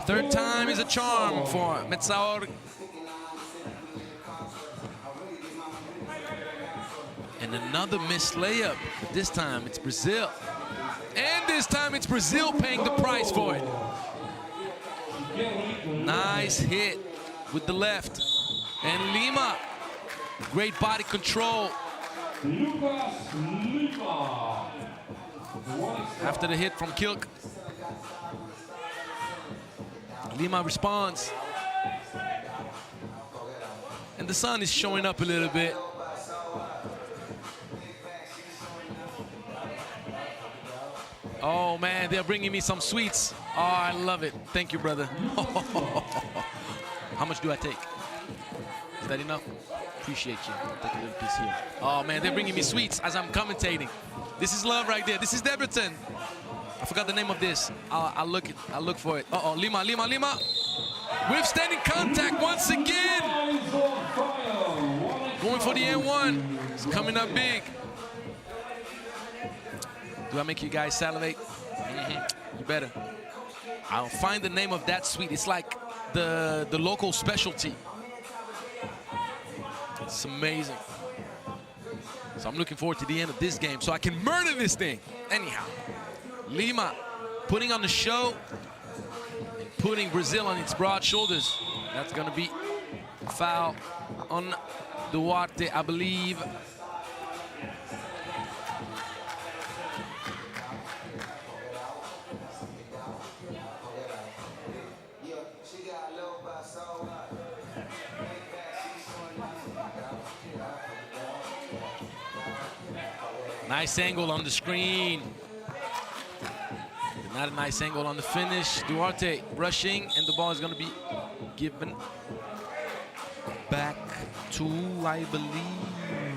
S1: Third time is a charm for Metsaor. And another missed layup. But this time it's Brazil. And this time it's Brazil paying the price for it. Nice hit with the left. And Lima. Great body control. After the hit from Kilk. Lima responds. And the sun is showing up a little bit. Oh man, they're bringing me some sweets. Oh, I love it. Thank you, brother. How much do I take? Is that enough? Appreciate you. Take a little piece here. Oh man, they're bringing me sweets as I'm commentating. This is love right there. This is Debrecen. I forgot the name of this. I'll look for it. Uh-oh, Lima. Withstanding contact once again. Going for the N1. It's coming up big. Do I make you guys salivate? You better. I'll find the name of that sweet. It's like the local specialty. It's amazing. So I'm looking forward to the end of this game so I can murder this thing. Anyhow, Lima putting on the show and putting Brazil on its broad shoulders. That's going to be a foul on Duarte, I believe. Nice angle on the screen. Not a nice angle on the finish. Duarte rushing, and the ball is going to be given back to, I believe,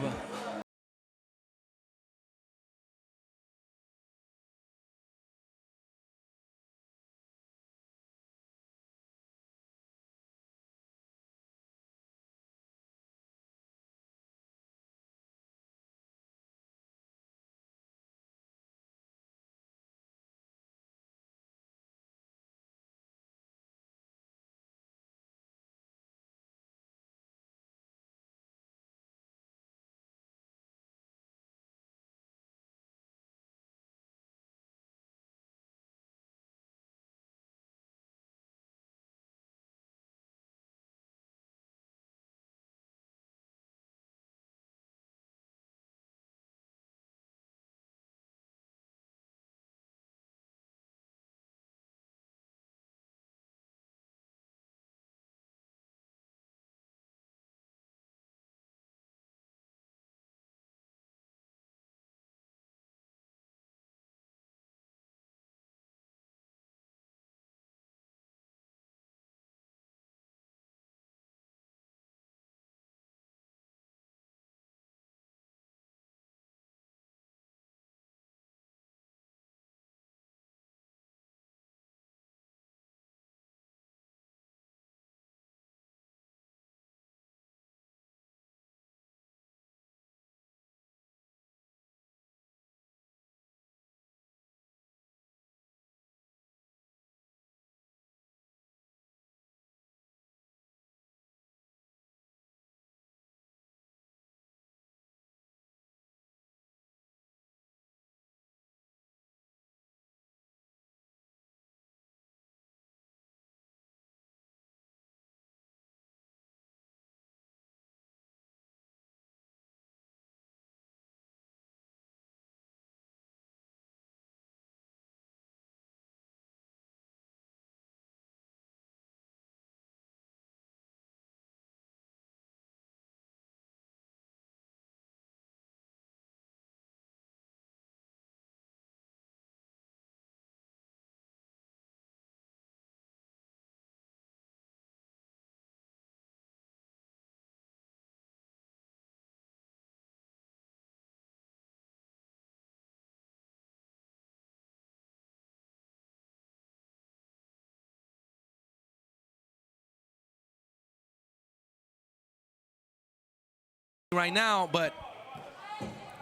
S1: right now, but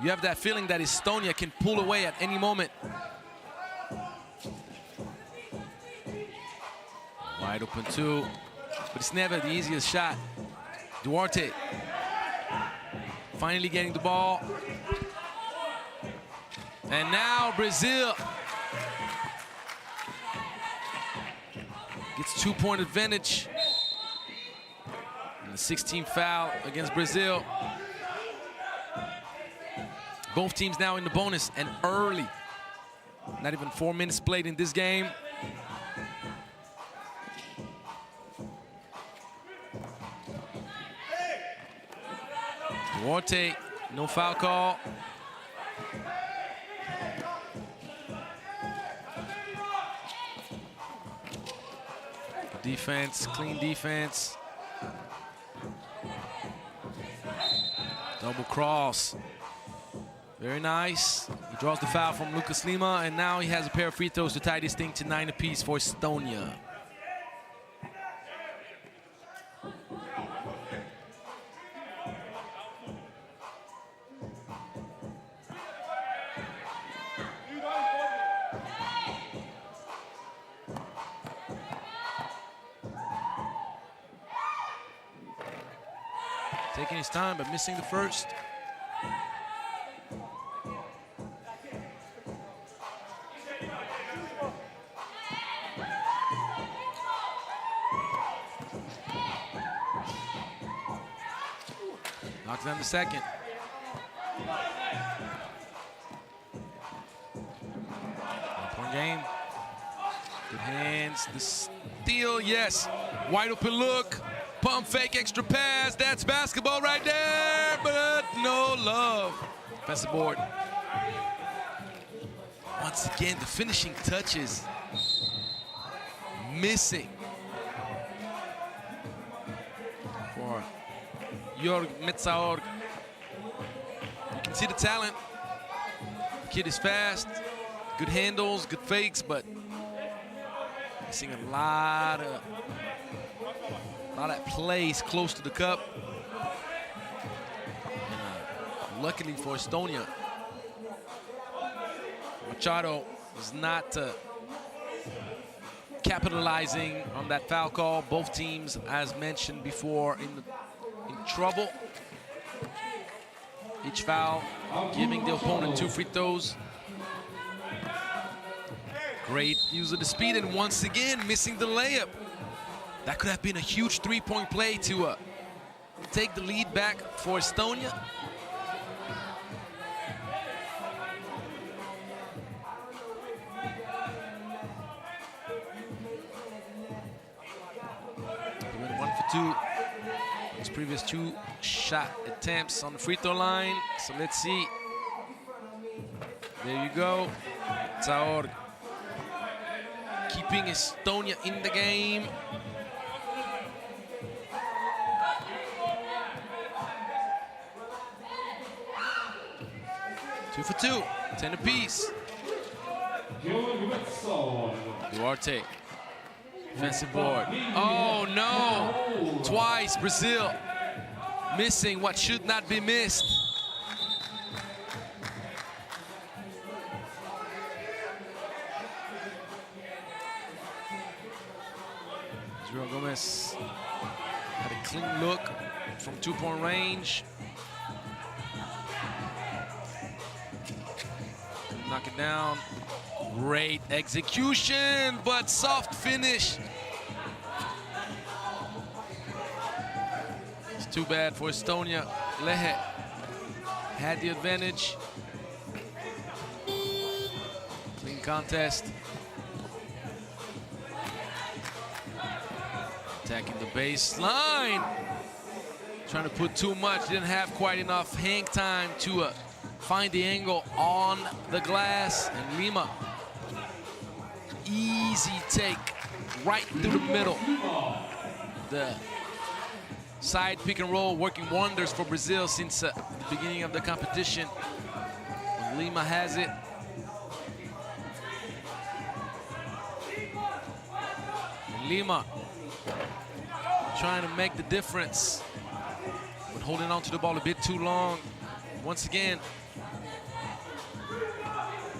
S1: you have that feeling that Estonia can pull away at any moment. Wide open too, but it's never the easiest shot. Duarte finally getting the ball. And now Brazil gets 2-point advantage. And the 16th foul against Brazil. Both teams now in the bonus and early. Not even 4 minutes played in this game. Duarte, no foul call. Defense, clean defense. Double cross. Very nice. He draws the foul from Lucas Lima, and now he has a pair of free throws to tie this thing to 9 apiece for Estonia. Taking his time, but missing the first. Knocks down the second. One-point game. Good hands. The steal, yes. Wide open look. Pump fake, extra pass. That's basketball right there, but no love. Defensive board. Once again, the finishing touches missing for Jörg Metzaorg. You can see the talent. The kid is fast, good handles, good fakes, but missing a lot of plays close to the cup. And, luckily for Estonia, Machado is not capitalizing on that foul call. Both teams, as mentioned before, in trouble. Each foul giving the opponent 2 free throws. Great use of the speed, and once again missing the layup. That could have been a huge 3-point play to take the lead back for Estonia. He went 1 for 2. His previous 2 shot attempts on the free throw line. So let's see. There you go. Zaor keeping Estonia in the game. Two for 2, 10 apiece. Duarte, defensive board. Oh no, twice Brazil missing what should not be missed. Israel Gomez had a clean look from 2-point range. Knock it down. Great execution, but soft finish. It's too bad for Estonia. Lehe had the advantage. Clean contest. Attacking the baseline. Trying to put too much. Didn't have quite enough hang time to find the angle on the glass, and Lima, easy take right through the middle. The side pick and roll working wonders for Brazil since the beginning of the competition. When Lima has it. Lima trying to make the difference. and holding on to the ball a bit too long. Once again,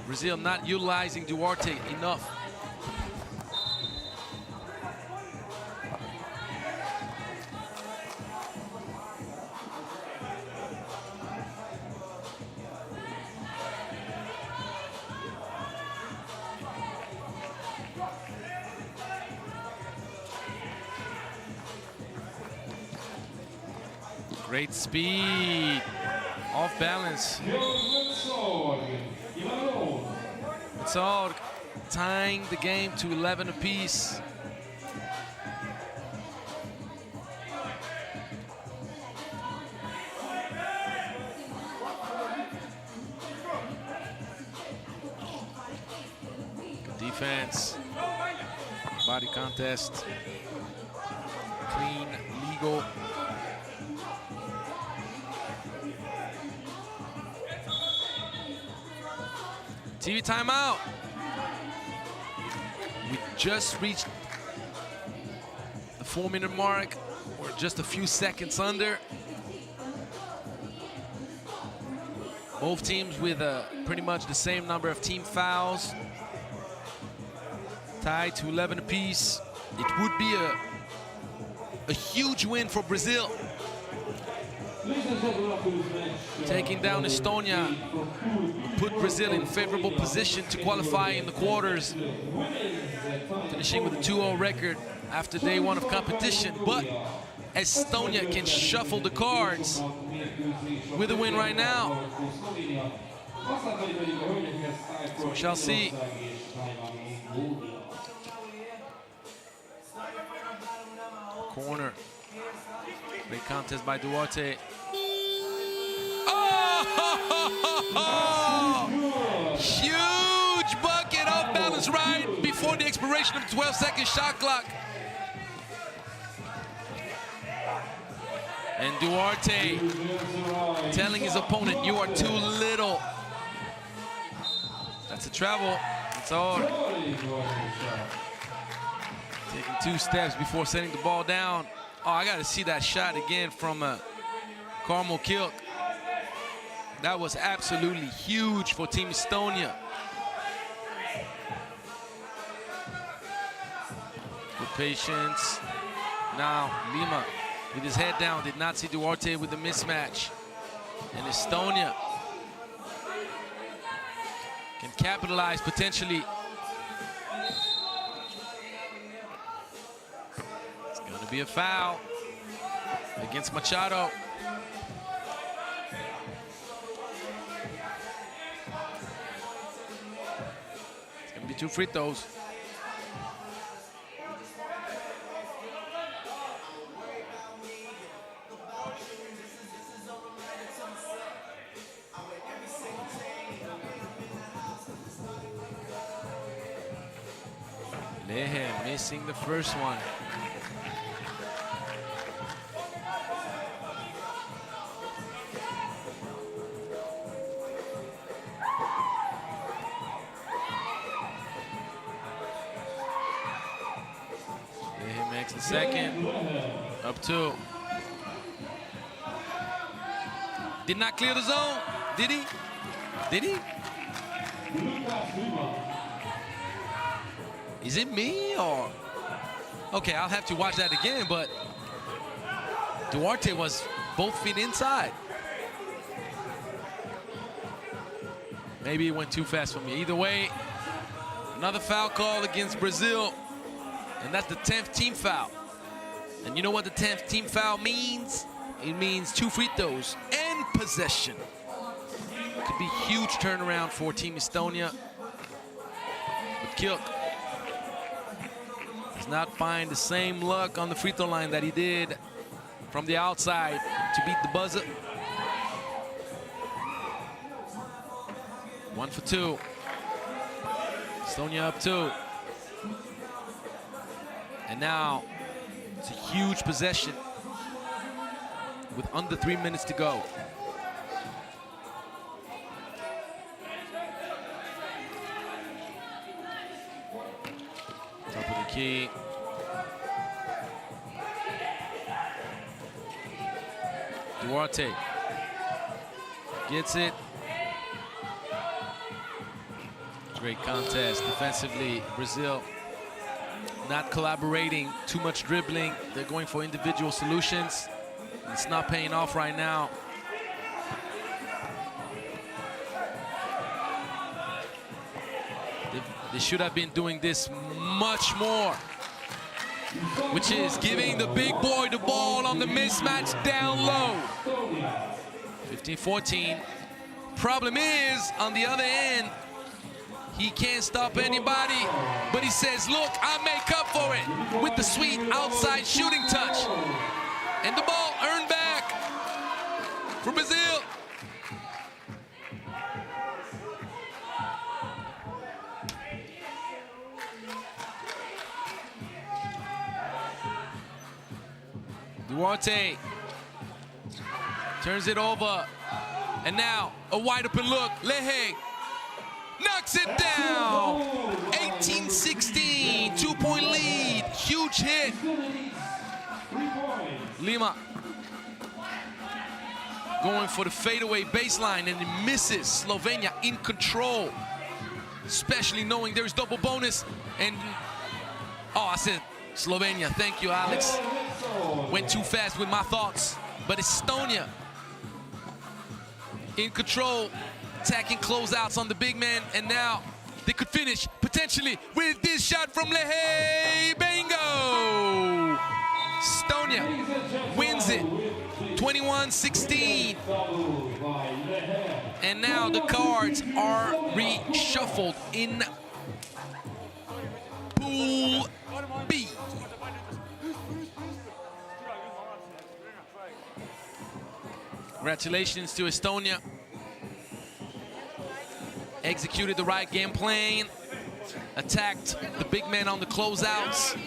S1: Brazil not utilizing Duarte enough. Great speed, off balance. It's all tying the game to 11 apiece. Good defense, body contest, clean, legal. TV timeout. We just reached the 4-minute mark. We're just a few seconds under. Both teams with pretty much the same number of team fouls. Tied to 11 apiece. It would be a huge win for Brazil. Taking down Estonia put Brazil in favorable position to qualify in the quarters, finishing with a 2-0 record after day one of competition. But Estonia can shuffle the cards with a win right now. So we shall see. Corner. Great contest by Duarte. Oh! Huge bucket off balance right before the expiration of the 12-second shot clock. And Duarte telling his opponent, you are too little. That's a travel. It's all. Taking 2 steps before setting the ball down. Oh, I got to see that shot again from Carmel Kilk. That was absolutely huge for Team Estonia. Good patience. Now, Lima, with his head down, did not see Duarte with the mismatch. And Estonia can capitalize potentially. It's going to be a foul against Machado. It's going to be 2 free throws. Lehe missing the first one. Lehe makes the second. Up 2. Did not clear the zone. Did he? Did he? Is it me or? Okay, I'll have to watch that again, but Duarte was both feet inside. Maybe it went too fast for me. Either way, another foul call against Brazil, and that's the 10th team foul. And you know what the 10th team foul means? It means 2 free throws and possession. Could be huge turnaround for Team Estonia. But Kilk does not find the same luck on the free throw line that he did from the outside to beat the buzzer. 1 for 2. Estonia up 2. And now it's a huge possession with under 3 minutes to go. Top of the key. Duarte gets it. Great contest defensively. Brazil not collaborating, too much dribbling. They're going for individual solutions. It's not paying off right now. They should have been doing this much more, which is giving the big boy the ball on the mismatch down low. 15-14. Problem is, on the other end, he can't stop anybody, but he says, look, I'll make up for it with the sweet outside shooting touch. And the ball earned back for Brazil. Duarte turns it over, and now a wide open look. Lehe knocks it down. 18-16, 2-point lead, huge hit. Lima going for the fadeaway baseline, and it misses. Slovenia in control, especially knowing there's double bonus. And oh, I said Slovenia. Thank you, Alex. Went too fast with my thoughts. But Estonia in control, attacking closeouts on the big man, and now they could finish potentially with this shot from Lehe. Bingo! Estonia wins it 21-16. And now the cards are reshuffled in Pool B. Congratulations to Estonia. Executed the right game plan, attacked the big man on the closeouts,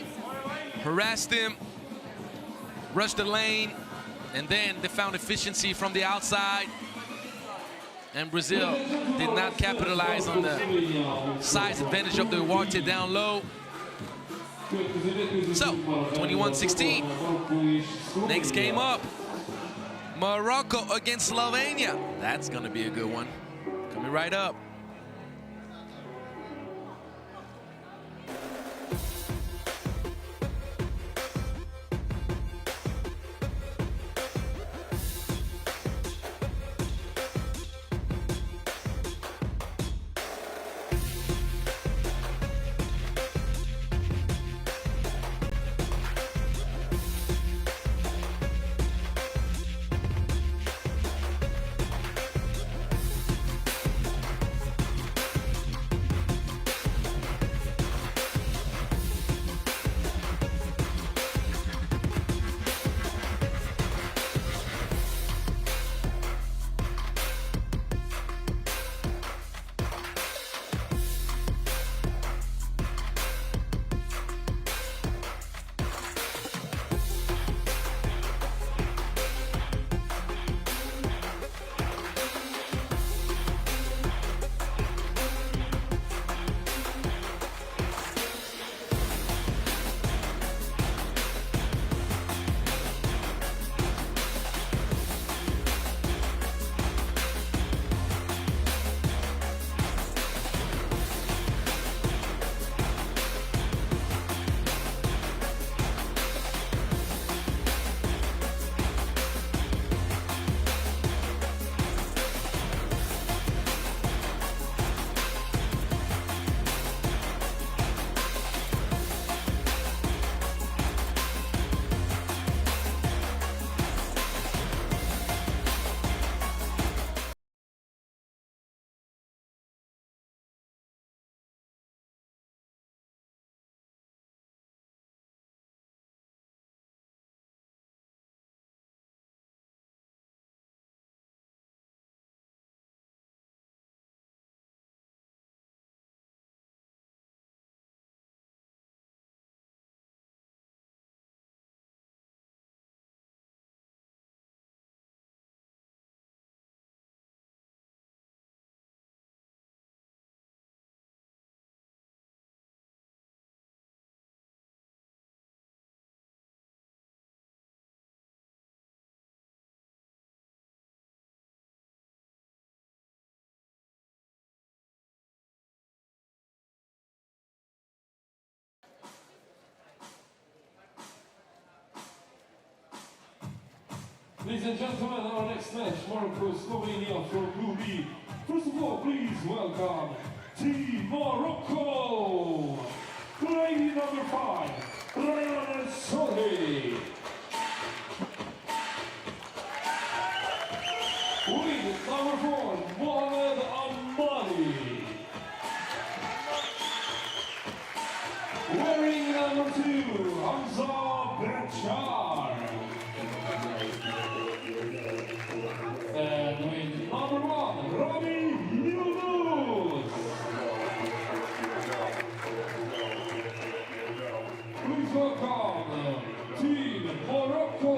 S1: harassed him, rushed the lane, and then they found efficiency from the outside. And Brazil did not capitalize on the size advantage of the Duarte down low. So, 21-16. Next game up, Morocco against Slovenia. That's gonna be a good one. Coming right up.
S2: Ladies and gentlemen, our next match, Morocco, Slovenia from Group B. First of all, please welcome Team Morocco. Lady number 5, Ryan Sohi. With number 4, Mohamed Ahmadi. Wearing number 2, Hamza Bechar. And with number 1, Rami Yunus. Please welcome Team Morocco,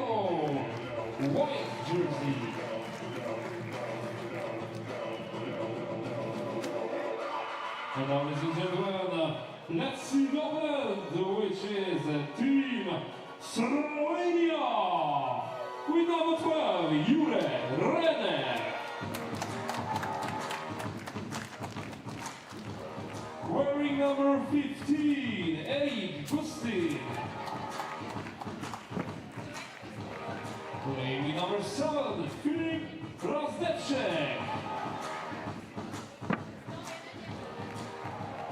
S2: white jersey. And now, ladies and gentlemen, let's see the opponent, which is Team Slovenia, with number 12, Jure Renner. Wearing number 15, Erik Gustin. Playing with number 7, Filip Razdevček.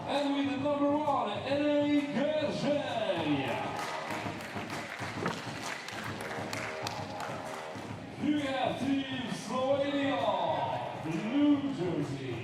S2: And with the number 1, Erik Gergely. You have Team Slovenia, blue jersey.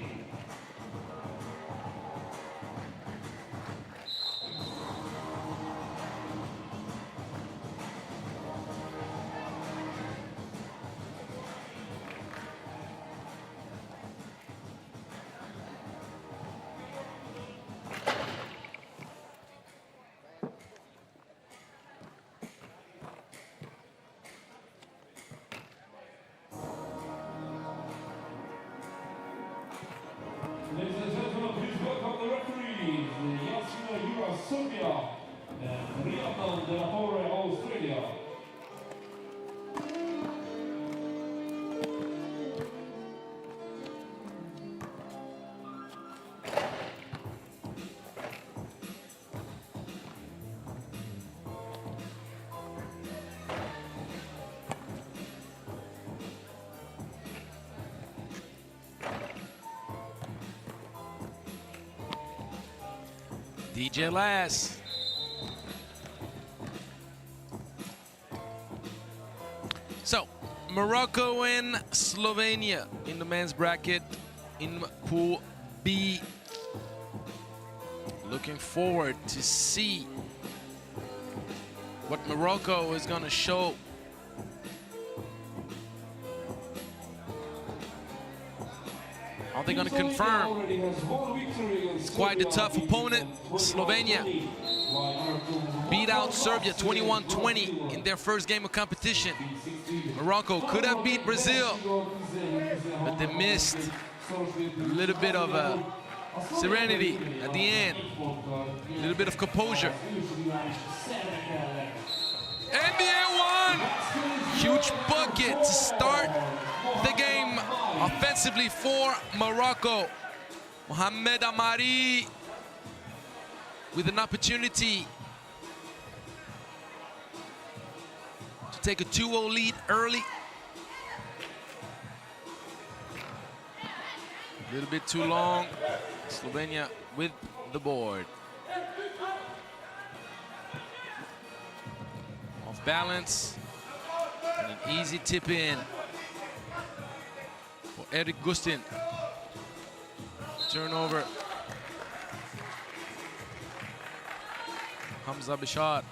S2: Ladies and gentlemen, please welcome the referees, Serbia and Riyadh de la Torre, Australia.
S1: DJ Lass. So, Morocco and Slovenia in the men's bracket in Pool B. Looking forward to see what Morocco is going to show. Are they going to confirm? It's quite a tough opponent. Slovenia beat out Serbia 21-20 in their first game of competition. Morocco could have beat Brazil, but they missed a little bit of serenity at the end, a little bit of composure. NBA 1! Huge bucket to start the game offensively for Morocco. Mohamed Ahmadi with an opportunity to take a 2-0 lead early. A little bit too long. Slovenia with the board. Off balance. And an easy tip in for Erik Gustin. Turnover. Hamza Bechar.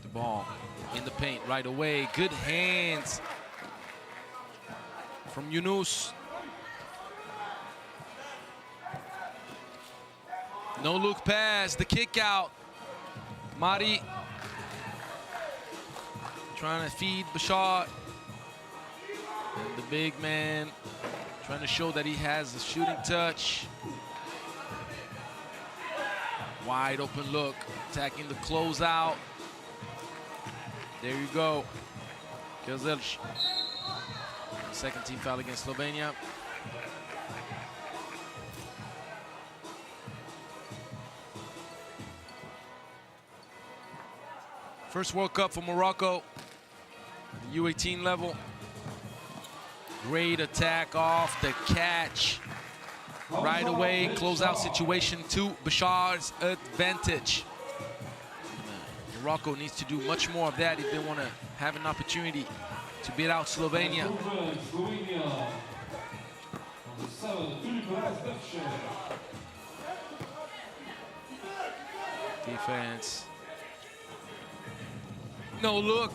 S1: The ball in the paint right away. Good hands from Yunus. No look pass, the kick out. Mari trying to feed Bechar. And the big man trying to show that he has a shooting touch. Wide open look, attacking the closeout. There you go. Gergely Second team foul against Slovenia. First World Cup for Morocco, the U18 level. Great attack off the catch. Right away, closeout situation to Bashar's advantage. Morocco needs to do much more of that if they want to have an opportunity to beat out Slovenia. Defense. No look.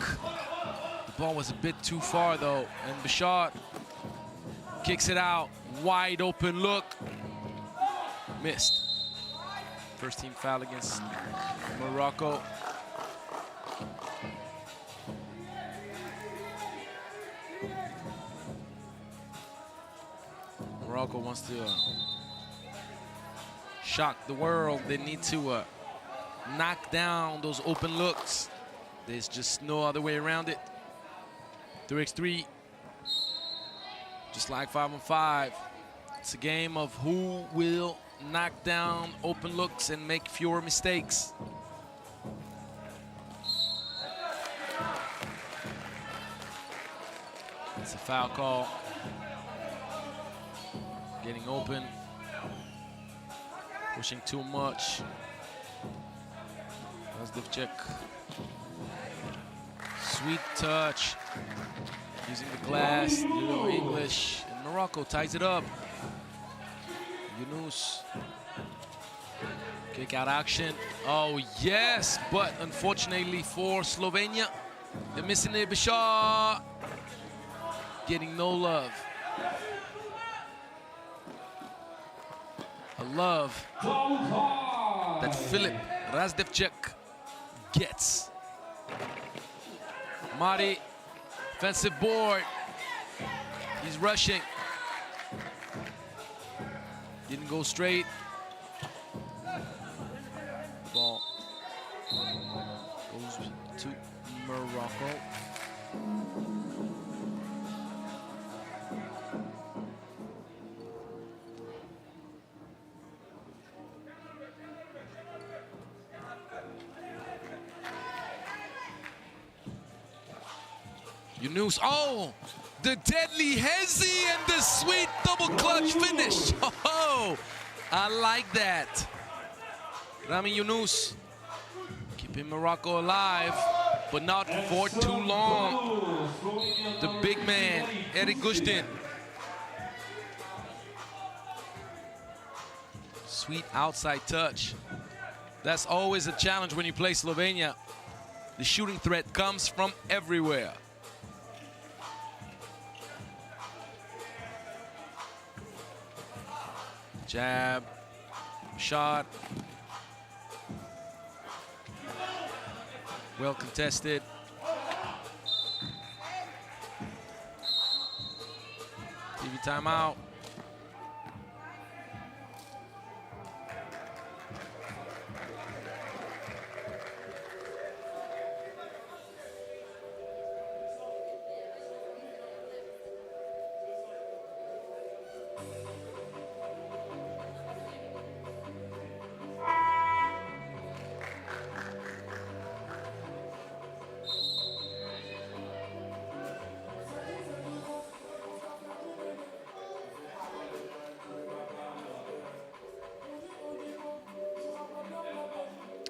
S1: The ball was a bit too far though, and Bashar kicks it out. Wide open look. Missed. First team foul against Morocco. Morocco wants to shock the world. They need to knock down those open looks. There's just no other way around it. 3x3, just like 5-on-5. It's a game of who will knock down open looks and make fewer mistakes. It's a foul call. Getting open, pushing too much. Razdevchik. Sweet touch, using the glass, little English, and Morocco ties it up. Yunus, kick out action. Oh yes, but unfortunately for Slovenia, they're missing it. Bashar getting no love. A love that Filip Razdevchik gets. Mari, offensive board. He's rushing. Didn't go straight. Ball goes to Morocco. Yunus, oh, the deadly Hezi and the sweet double clutch finish. Oh, I like that. Rami Yunus keeping Morocco alive, but not for too long. The big man, Eric Gustin. Sweet outside touch. That's always a challenge when you play Slovenia. The shooting threat comes from everywhere. Jab, shot, well contested. TV timeout.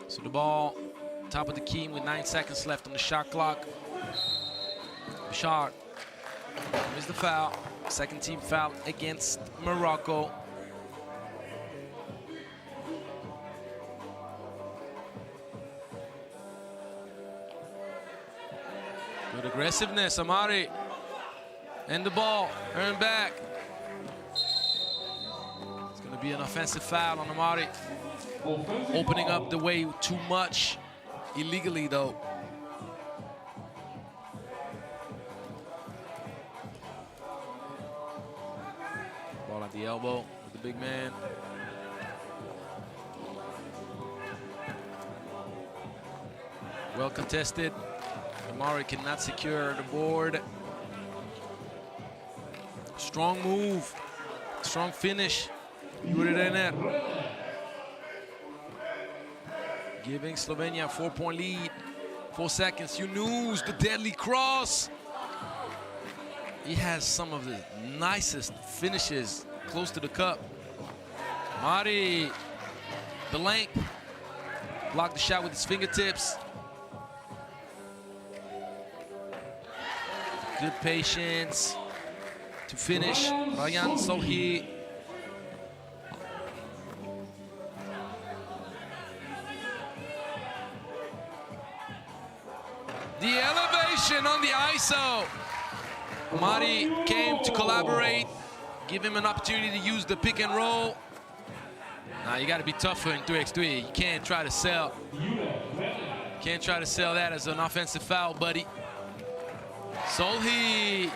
S1: So the ball, top of the key with 9 seconds left on the shot clock. Bashar is the foul. Second team foul against Morocco. Good aggressiveness, Amari. And the ball, earned back. It's gonna be an offensive foul on Amari. Opening up the way too much illegally though. Ball at the elbow with the big man. Well contested. Amari cannot secure the board. Strong move, strong finish. U18 giving Slovenia a 4-point lead. 4 seconds. Yunus, the deadly cross. He has some of the nicest finishes close to the cup. Mari, the length. Blocked the shot with his fingertips. Good patience to finish. Ryan Solhi. The elevation on the ISO. Mari came to collaborate, give him an opportunity to use the pick and roll. Now you got to be tougher in 3x3. You can't try to sell. Can't try to sell that as an offensive foul, buddy. Solhi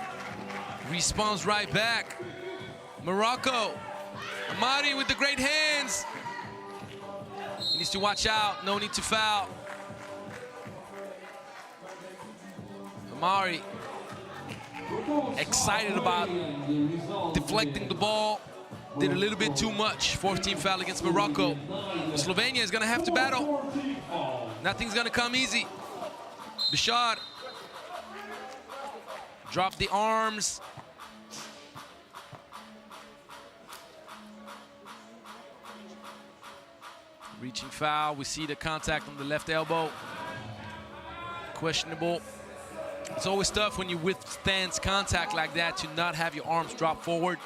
S1: responds right back. Morocco. Mari with the great hands. He needs to watch out. No need to foul. Mari excited about deflecting the ball. Did a little bit too much. 14 foul against Morocco. Slovenia is going to have to battle. Nothing's going to come easy. Bishar dropped the arms. Reaching foul. We see the contact on the left elbow. Questionable. It's always tough when you withstand contact like that to not have your arms drop forward.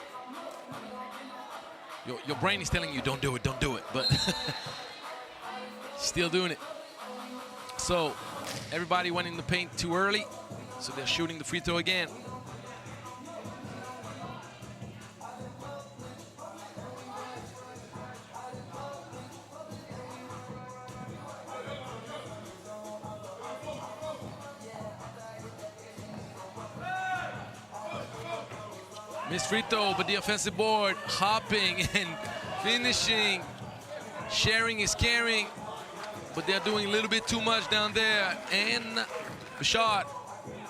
S1: Your brain is telling you, don't do it, but still doing it. So everybody went in the paint too early, so they're shooting the free throw again. Missed free throw, but the offensive board hopping and finishing. Sharing is caring, but they're doing a little bit too much down there. And Bashar,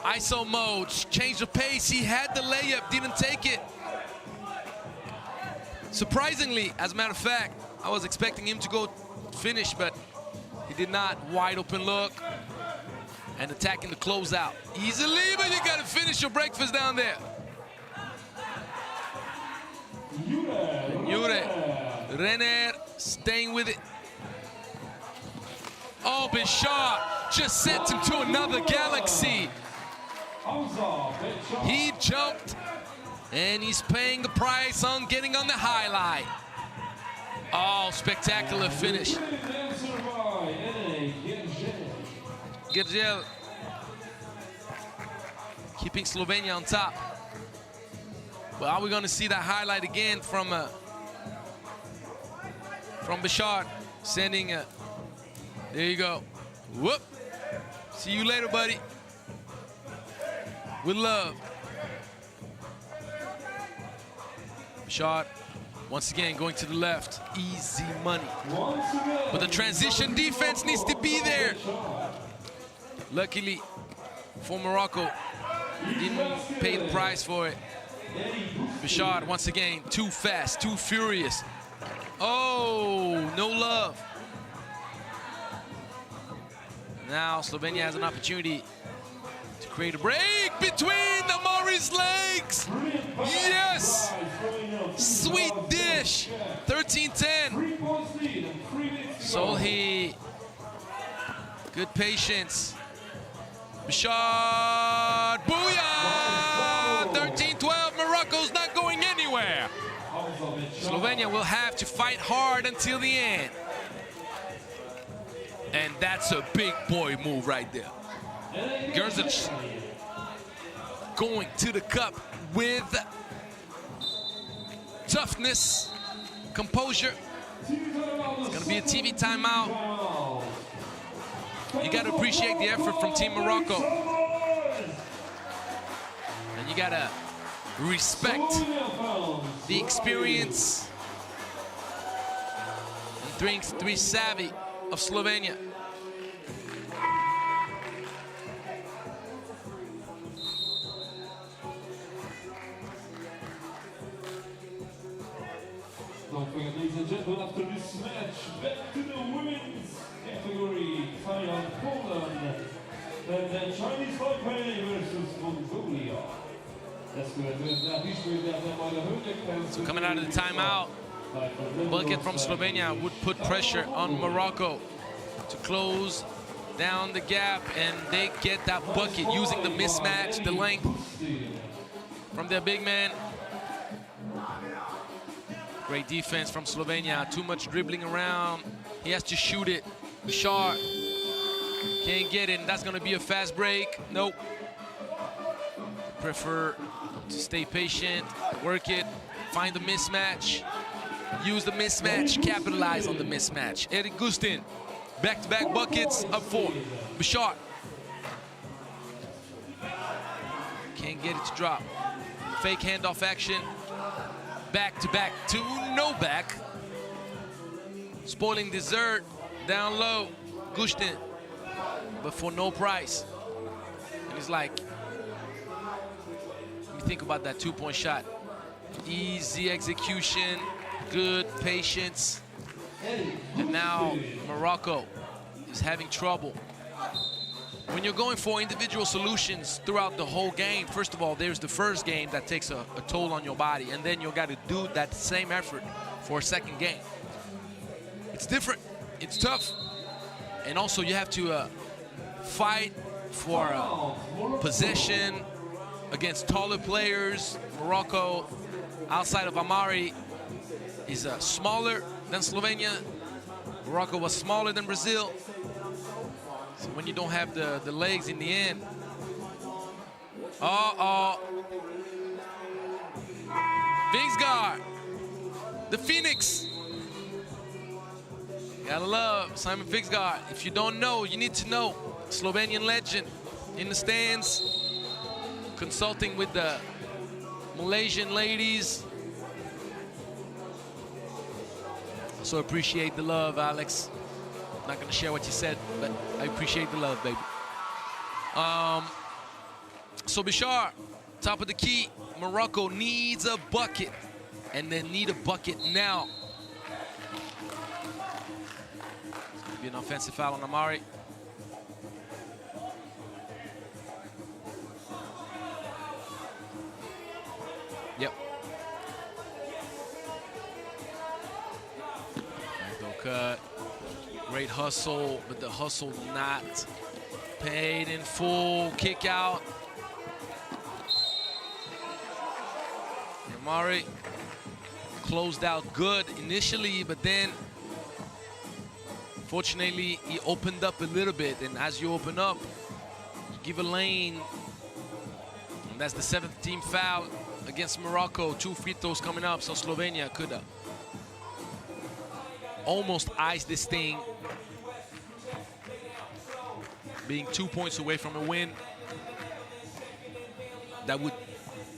S1: ISO mode, changed the pace. He had the layup, didn't take it. Surprisingly, as a matter of fact, I was expecting him to go finish, but he did not. Wide open look and attacking the closeout. Easily, but you gotta finish your breakfast down there. Renner staying with it. Oh, Bishar just sent him to another galaxy. He jumped, and he's paying the price on getting on the highlight. Oh, spectacular finish. Gergel keeping Slovenia on top. But are we going to see that highlight again from Bishar sending a, there you go. Whoop. See you later, buddy. With love. Bishar once again going to the left. Easy money. But the transition defense needs to be there. Luckily for Morocco, he didn't pay the price for it. Bishar once again too fast, too furious. Oh, no love. Now Slovenia has an opportunity to create a break between the Mari's legs. Yes! Sweet dish. 13-10. Solhi. Good patience. Bishar. Booyah! 13-12. Morocco's not going anywhere. Slovenia will have to fight hard until the end. And that's a big boy move right there. Gerzic going to the cup with toughness, composure. It's gonna be a TV timeout. You gotta appreciate the effort from Team Morocco. And you gotta respect the experience and 3x3 savvy of Slovenia.
S2: Don't forget, ladies and gentlemen, after this match, back to the women's category. Thailand, Poland, and then Chinese Taipei versus Mongolia.
S1: So coming out of the timeout, bucket from Slovenia would put pressure on Morocco to close down the gap, and they get that bucket using the mismatch, the length from their big man. Great defense from Slovenia, too much dribbling around. He has to shoot it. Bihar can't get it, and that's gonna be a fast break. Nope. Prefer to stay patient, work it, find the mismatch, use the mismatch, capitalize on the mismatch. Erik Gustin, back-to-back buckets, up 4. Bihar can't get it to drop. Fake handoff action, back-to-back to no back. Spoiling dessert, down low, Gustin, but for no price. And he's like, think about that two-point shot. Easy execution, good patience. And now Morocco is having trouble. When you're going for individual solutions throughout the whole game, first of all, there's the first game that takes a toll on your body, and then you got to do that same effort for a second game. It's different, it's tough. And also you have to fight for possession against taller players. Morocco, outside of Amari, is smaller than Slovenia. Morocco was smaller than Brazil. So when you don't have the legs in the end. Vingsgaard, the Phoenix. Gotta love Simon Vingsgaard. If you don't know, you need to know. Slovenian legend in the stands, consulting with the Malaysian ladies. So appreciate the love, Alex. I'm not gonna share what you said, but I appreciate the love, baby. So Bihar, top of the key. Morocco needs a bucket, and they need a bucket now. It's gonna be an offensive foul on Amari. Yep. Nice cut. Great hustle, but the hustle not paid in full. Kick out. Amari closed out good initially, but then fortunately he opened up a little bit, and as you open up, you give a lane, and that's the 7th team foul against Morocco. 2 free throws coming up, so Slovenia could almost ice this thing, being 2 points away from a win. That would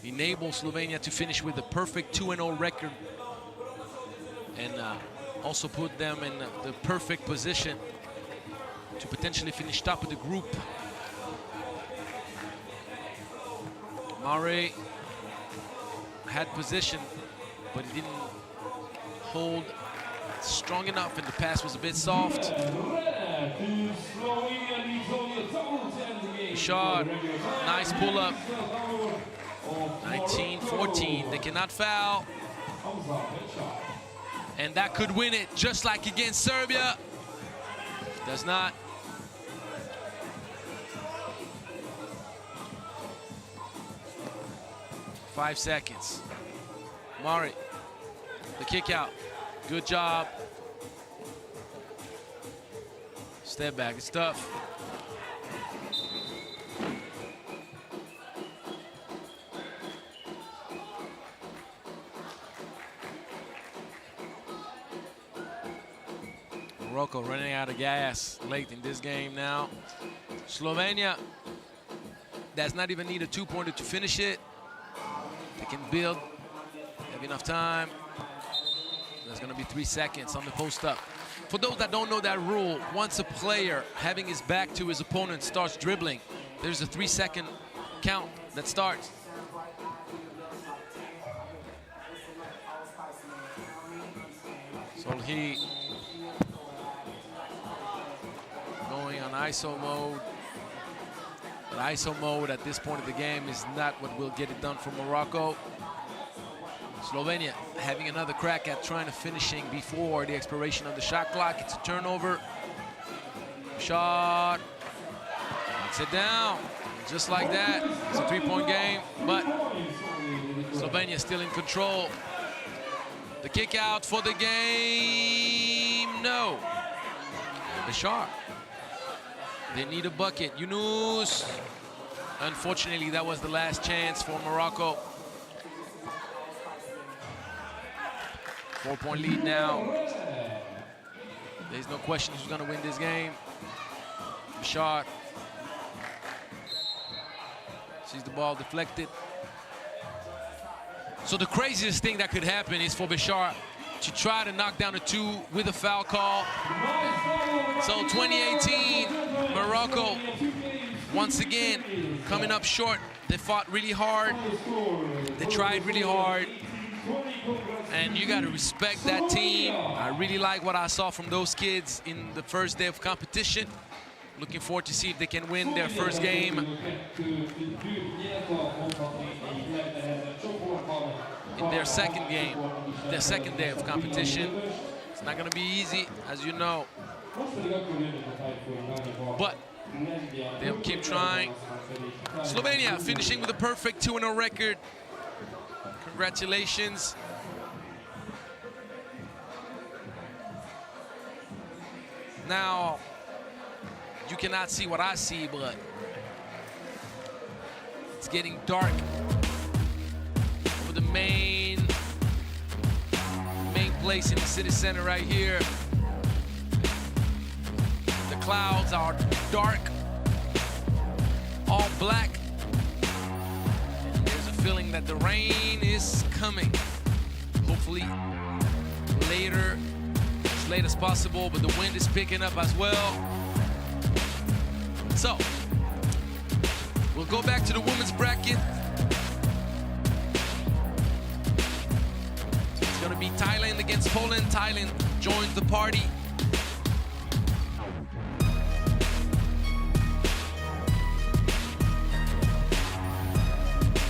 S1: enable Slovenia to finish with a perfect 2-0 record, and also put them in the perfect position to potentially finish top of the group. Murray had position, but he didn't hold strong enough, and the pass was a bit soft. Shot, nice pull-up. 19-14, they cannot foul. And that could win it, just like against Serbia. Does not. Five seconds. Murray, the kick out. Good job. Step back, it's tough. Morocco running out of gas late in this game now. Slovenia does not even need a 2-pointer to finish it. They can build, have enough time. There's gonna be 3 seconds on the post up. For those that don't know that rule, once a player having his back to his opponent starts dribbling, there's a 3-second count that starts. Solhi going on ISO mode. But ISO mode at this point of the game is not what will get it done for Morocco. Slovenia having another crack at trying to finishing before the expiration of the shot clock. It's a turnover. Shot. Knocks it down. Just like that. It's a three-point game, but Slovenia still in control. The kick out for the game. No. Bishar. They need a bucket. Yunus. Unfortunately, that was the last chance for Morocco. 4-point lead now. There's no question who's going to win this game. Bishar sees the ball deflected. So the craziest thing that could happen is for Bishar to try to knock down a two with a foul call. So 2018, Morocco, once again, coming up short. They fought really hard. They tried really hard. And you got to respect that team. I really like what I saw from those kids in the first day of competition. Looking forward to see if they can win their first game in their second game, their second day of competition. It's not going to be easy, as you know. But they'll keep trying. Slovenia finishing with a perfect 2-0 record. Congratulations. Now, you cannot see what I see, but it's getting dark over the main place in the city center right here. The clouds are dark, all black. There's a feeling that the rain is coming. Hopefully later, as late as possible, but the wind is picking up as well. So, we'll go back to the women's bracket. It's gonna be Thailand against Poland. Thailand joins the party.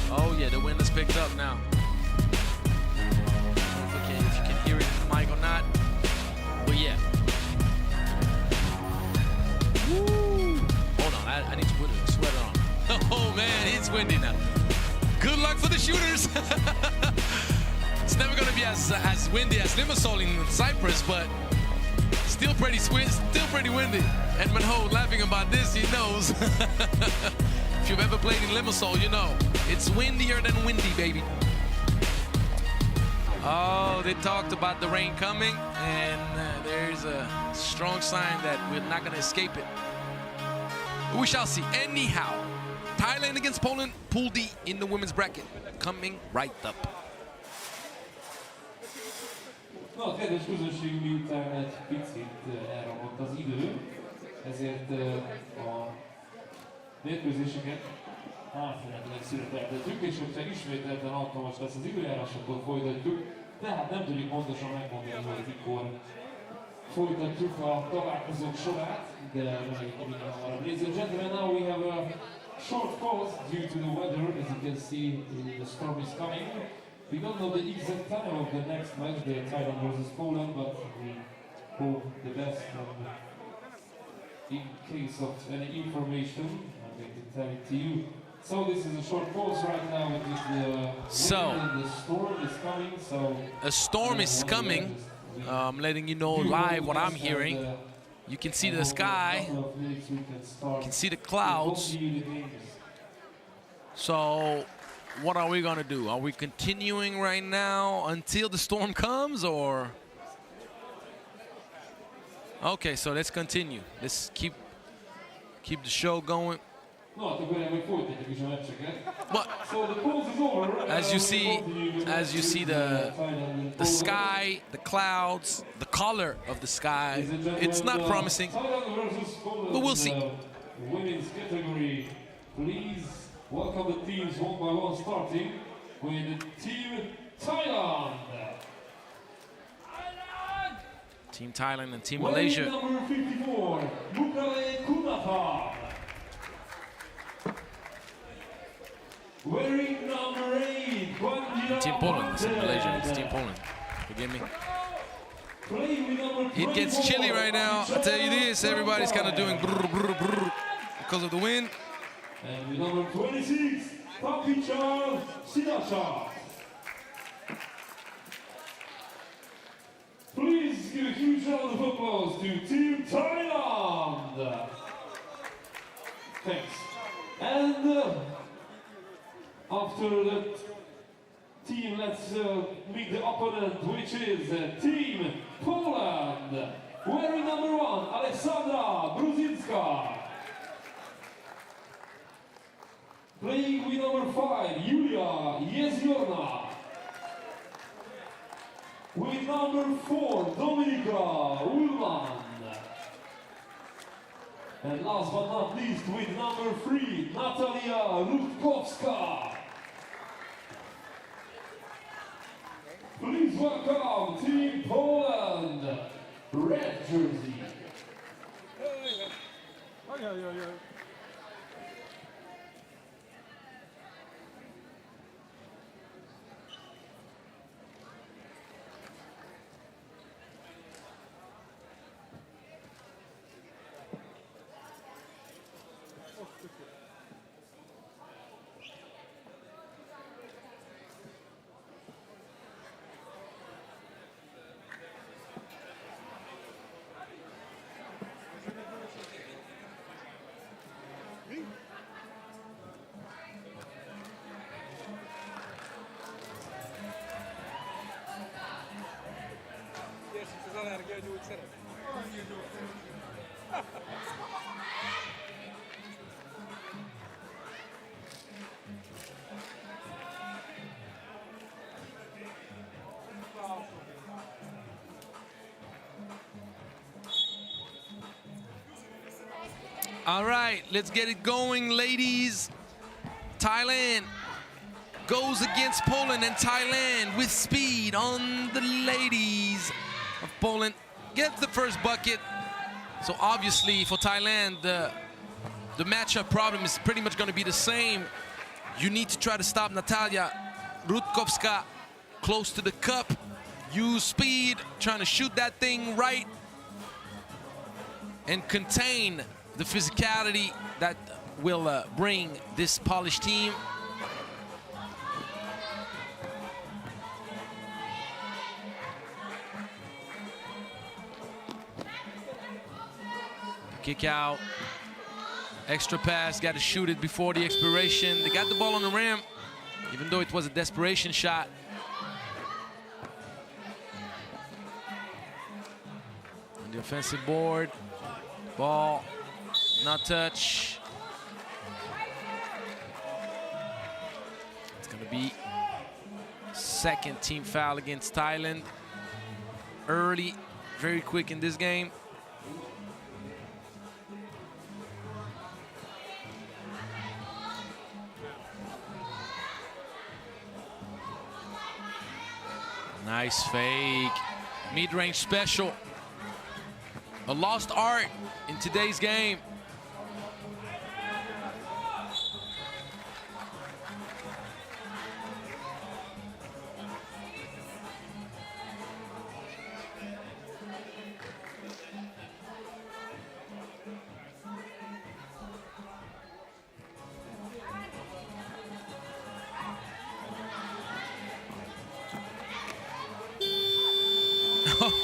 S1: Oh yeah, the wind has picked up now. Okay, if you can hear it in the mic or not. But yeah. Woo! Hold on, I need to put a sweater on. Oh man, it's windy now. Good luck for the shooters. It's never gonna be as windy as Limassol in Cyprus, but still pretty windy. Edmund Ho laughing about this, he knows. If you've ever played in Limassol, you know. It's windier than windy, baby. Oh, they talked about the rain coming, and there's a strong sign that we're not gonna escape it. But we shall see. Anyhow, Thailand against Poland, Pool D in the women's bracket, coming right up.
S2: Na, a kedves közönség, miután egy picit elromlott az idő, ezért a mérkőzéseket átmenetileg szüneteltetjük, és hogyha ismételten alkalmas lesz az időjárás, akkor folytatjuk. Tehát nem tudjuk pontosan megmondani, hogy mikor folytatjuk a találkozók sorát, de reméljük, hogy minden hamarabb. Ladies and gentlemen, now we have a short pause due to the weather. As you can see, the storm is coming. We don't know the exact time of the next match, the Thailand versus Poland, but we hope the best. In case of any information, I'm going to tell it to you. So this is a short pause right now. It is the storm is coming. So
S1: a storm is coming. I'm letting you know live what I'm hearing. You can see the sky. You can see the clouds. So what are we gonna do? Are we continuing right now until the storm comes, or? Okay, so let's continue. Let's keep the show going. But as you see the sky, the clouds, the color of the sky, it's not promising, but we'll see.
S2: Women's category, please welcome the teams one by one, starting with Team Thailand.
S1: Team Thailand and Team Malaysia.
S2: Number 54, Mukale Kunapa. Wearing number 8,
S1: Team Poland, it's Malaysia, it's Team Poland. Forgive me. It gets chilly right now. I tell you this, everybody's kind of doing brr, brr, brr because of the wind.
S2: And with number 26, Papichal Sidasha. Please give a huge round of applause to Team Thailand. Thanks. And after that team, let's meet the opponent, which is Team Poland. Wearing number 1, Alessandra Bruzinska. Playing with number 5, Julia Jeziorna. With number 4, Dominika Ullman. And last but not least, with number 3, Natalia Rutkowska. Please welcome Team Poland, red jersey.
S1: All right, let's get it going, ladies. Thailand goes against Poland, and Thailand with speed on the ladies of Poland get the first bucket. So obviously for Thailand, the matchup problem is pretty much going to be the same. You need to try to stop Natalia Rutkowska close to the cup. Use speed, trying to shoot that thing right and contain the physicality that will bring this Polish team. Kick out, extra pass, got to shoot it before the expiration. They got the ball on the rim, even though it was a desperation shot. On the offensive board, ball, not touch. It's gonna be second team foul against Thailand. Early, very quick in this game. Nice fake, mid-range special. A lost art in today's game.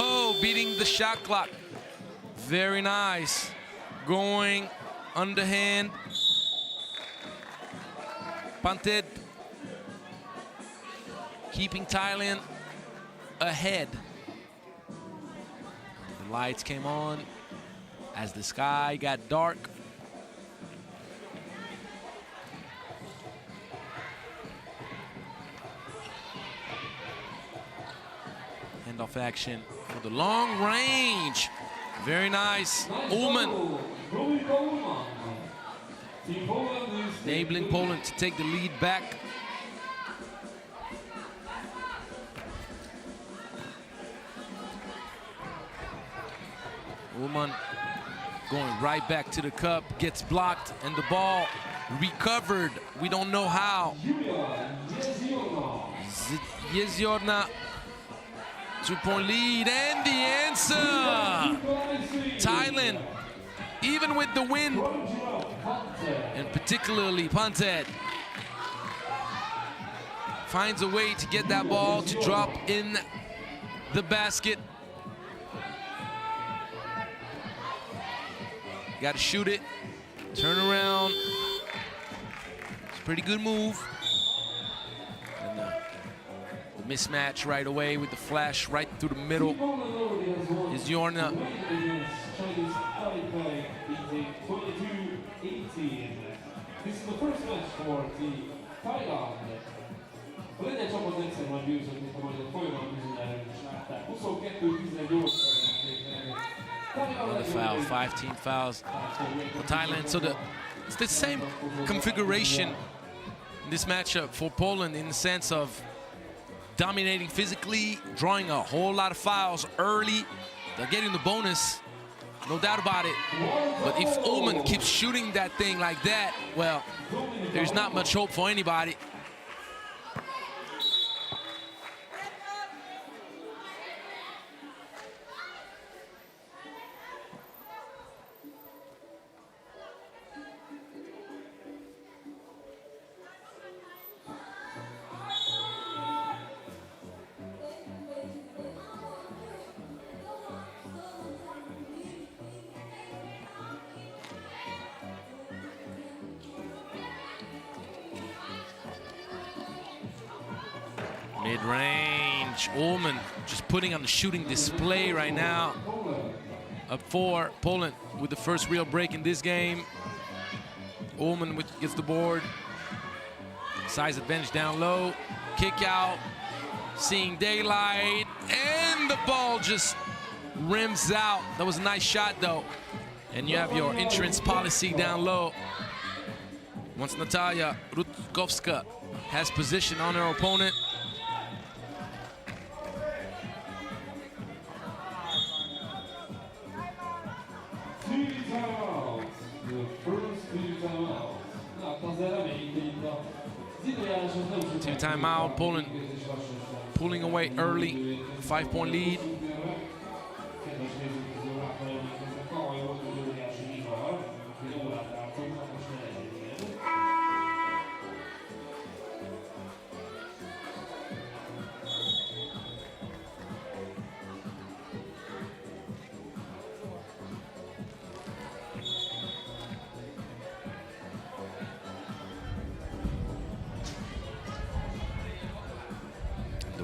S1: Oh, beating the shot clock. Very nice. Going underhand. Punted. Keeping Thailand ahead. The lights came on as the sky got dark. Handoff action for the long range. Very nice. Ullman. Enabling Poland to take the lead back. Ullman going right back to the cup, gets blocked, and the ball recovered. We don't know how. Yeziorna, 2-point lead, and the answer. Thailand, even with the wind, and particularly Pantet, finds a way to get that ball to drop in the basket. Got to shoot it, turn around. It's a pretty good move. And the mismatch right away with the flash right through the middle is Yorna.
S2: This is the first match for the Thailand. A lengyel csapat egyszerűen győzött, mint ahogy a folyamat bizonyára is látták. 22-18
S1: Another foul, 5 team fouls for Thailand. So it's the same configuration in this matchup for Poland in the sense of dominating physically, drawing a whole lot of fouls early. They're getting the bonus, no doubt about it. But if Ullman keeps shooting that thing like that, well, there's not much hope for anybody. Mid-range, Ullman just putting on the shooting display right now. Up 4, Poland with the first real break in this game. Ullman gets the board. Size advantage down low. Kick out, seeing daylight, and the ball just rims out. That was a nice shot though. And you have your insurance policy down low. Once Natalia Rutkowska has position on her opponent, two timeout, Poland pulling away early, 5-point lead.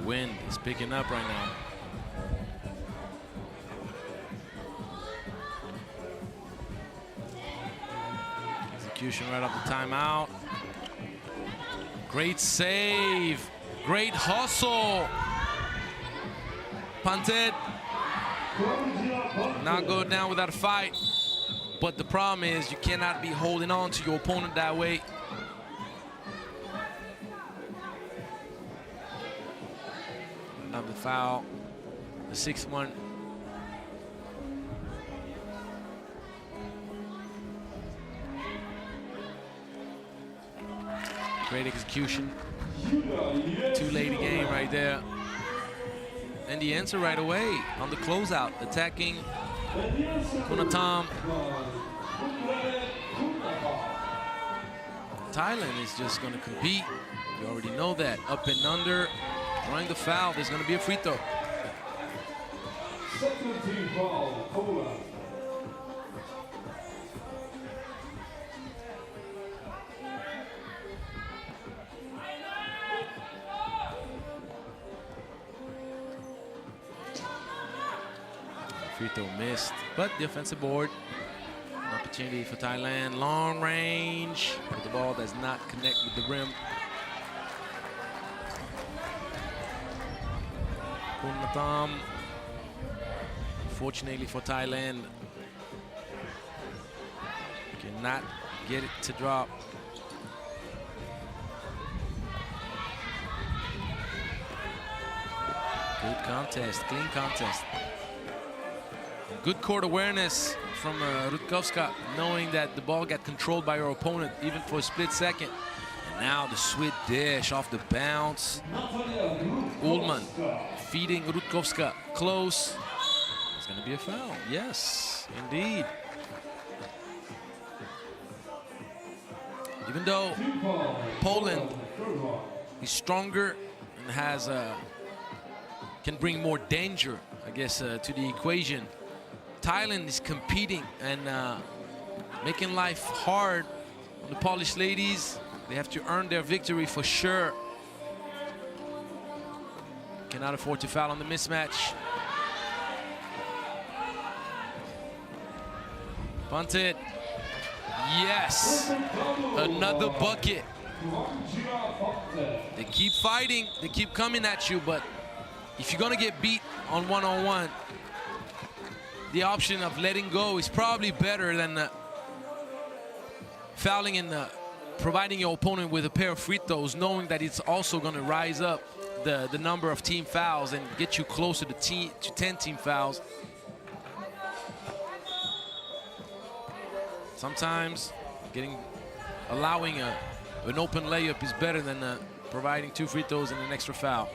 S1: Wind is picking up right now. Execution right off the timeout. Great save. Great hustle. Pantet not go down without a fight. But the problem is you cannot be holding on to your opponent that way. The foul, the 6th one. Great execution. Too late a game right there. And the answer right away on the closeout, attacking Kunatam. Thailand is just going to compete. You already know that. Up and under. Drawing the foul, there's going to be a free throw.
S2: Second team foul, Poland.
S1: Free throw missed, but the offensive board. An opportunity for Thailand. Long range, but the ball does not connect with the rim. Kunatam, fortunately for Thailand, cannot get it to drop. Good contest, clean contest. Good court awareness from Rutkowska, knowing that the ball got controlled by her opponent even for a split second. And now the sweet dish off the bounce. Ullman feeding Rutkowska close. It's going to be a foul. Yes, indeed. Even though Poland is stronger and has can bring more danger, I guess, to the equation, Thailand is competing and making life hard on the Polish ladies. They have to earn their victory for sure. Cannot afford to foul on the mismatch. Punted. Yes, another bucket. They keep fighting, they keep coming at you, but if you're gonna get beat on one-on-one, the option of letting go is probably better than fouling and providing your opponent with a pair of free throws, knowing that it's also gonna rise up the number of team fouls and get you closer to 10 team fouls. Sometimes allowing an open layup is better than providing 2 free throws and an extra foul.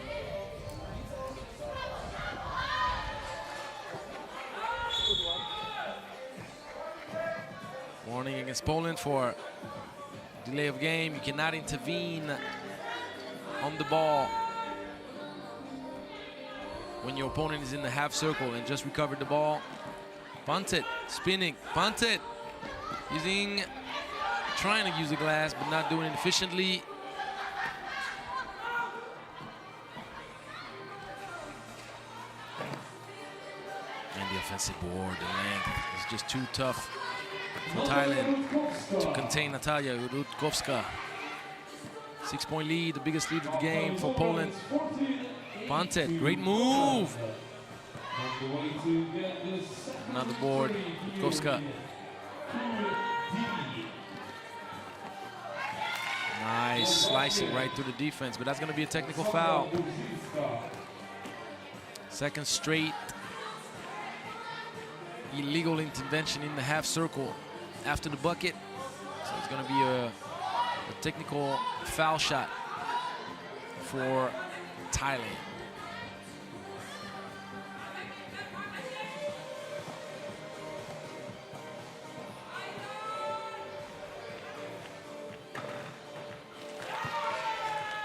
S1: Warning against Poland for delay of game. You cannot intervene on the ball when your opponent is in the half circle and just recovered the ball. Punted, spinning, punted. Trying to use the glass, but not doing it efficiently. And the offensive board, the length is just too tough for Thailand to contain Natalia Rutkowska. 6-point lead, the biggest lead of the game for Poland. Punted, great move. Another board, Rutkowska. Nice slicing right through the defense, but that's going to be a technical foul. Second straight illegal intervention in the half circle after the bucket. So it's going to be a technical foul shot for Thailand.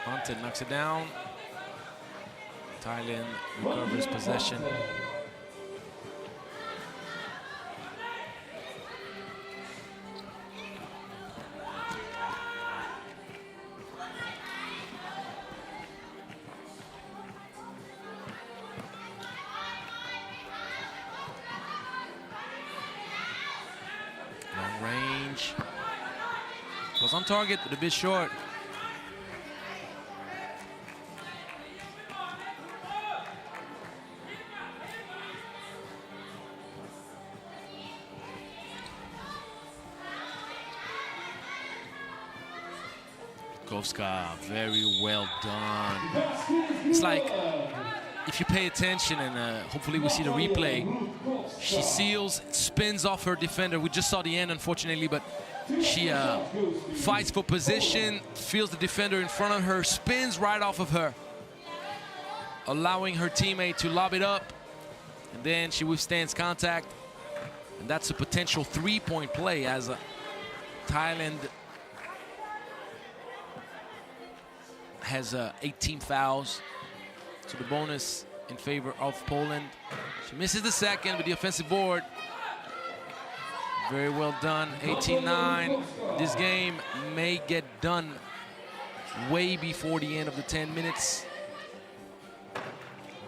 S1: Punted, knocks it down. Thailand recovers possession. Long range. Was on target, but a bit short. Very well done. It's like, if you pay attention, and hopefully we see the replay, she seals, spins off her defender. We just saw the end, unfortunately, but she fights for position, feels the defender in front of her, spins right off of her, allowing her teammate to lob it up, and then she withstands contact. And that's a potential 3-point play as Thailand has 18 fouls, so the bonus in favor of Poland. She misses the second with the offensive board. Very well done, 18-9. This game may get done way before the end of the 10 minutes.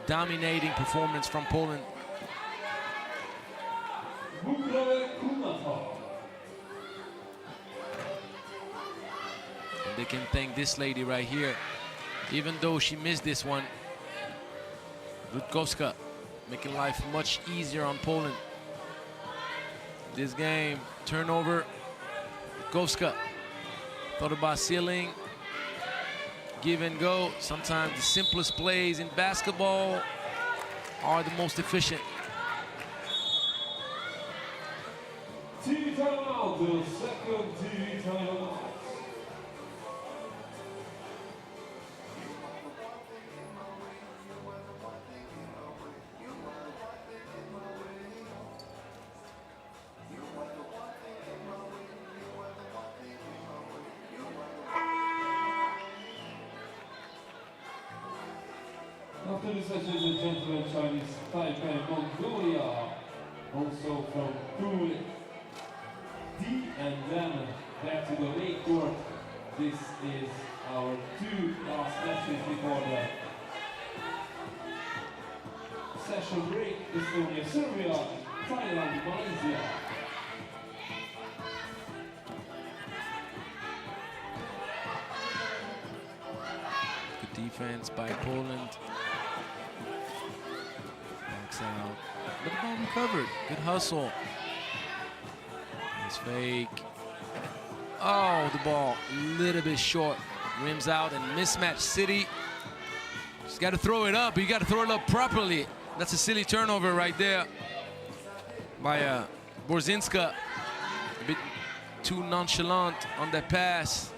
S1: Dominating performance from Poland. They can thank this lady right here. Even though she missed this one, Rutkowska making life much easier on Poland. This game, turnover, Rutkowska thought about sealing, give and go. Sometimes the simplest plays in basketball are the most efficient.
S2: TV timeout, the second TV timeout. After this session is a gentleman Chinese Taipei, Mongolia, also from Pool D, and then back to the late court. This is our two last matches before the session break. Estonia, Serbia, Thailand, Malaysia.
S1: Good defense by Poland. Backs out. But the ball recovered. Good hustle. Nice fake. Oh, the ball a little bit short. Rims out and mismatch City. Just got to throw it up. You got to throw it up properly. That's a silly turnover right there by Borzinska. A bit too nonchalant on that pass.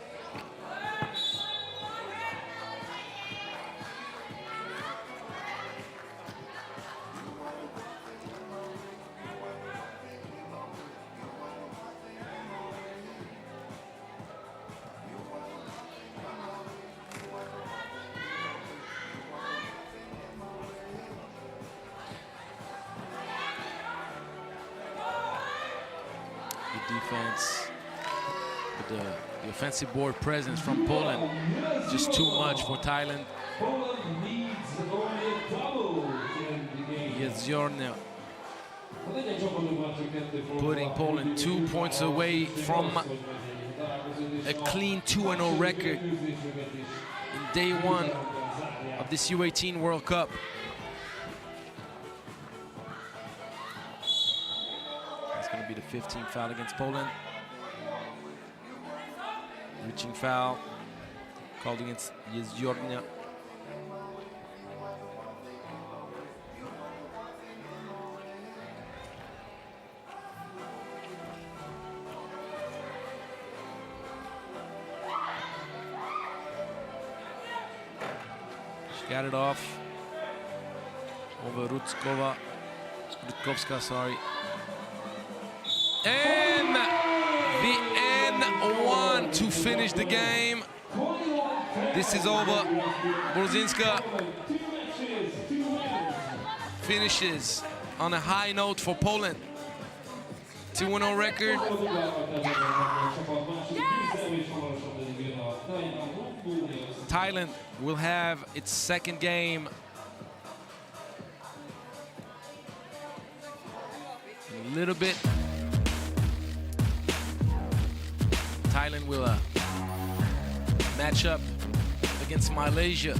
S1: Defense, but the offensive board presence from Poland just too much for Thailand.
S2: Poland needs only a double to end the game.
S1: Jezornia putting Poland 2 points away from a clean 2-0 record in day one of this U18 World Cup. Going to be the 15th foul against Poland. Reaching foul called against Jezornia. She got it off over Rutkowska, sorry. And the N1 to finish the game. This is over. Borzinska finishes on a high note for Poland. 2-0 record. Thailand will have its second game in a little bit. Thailand will match up against Malaysia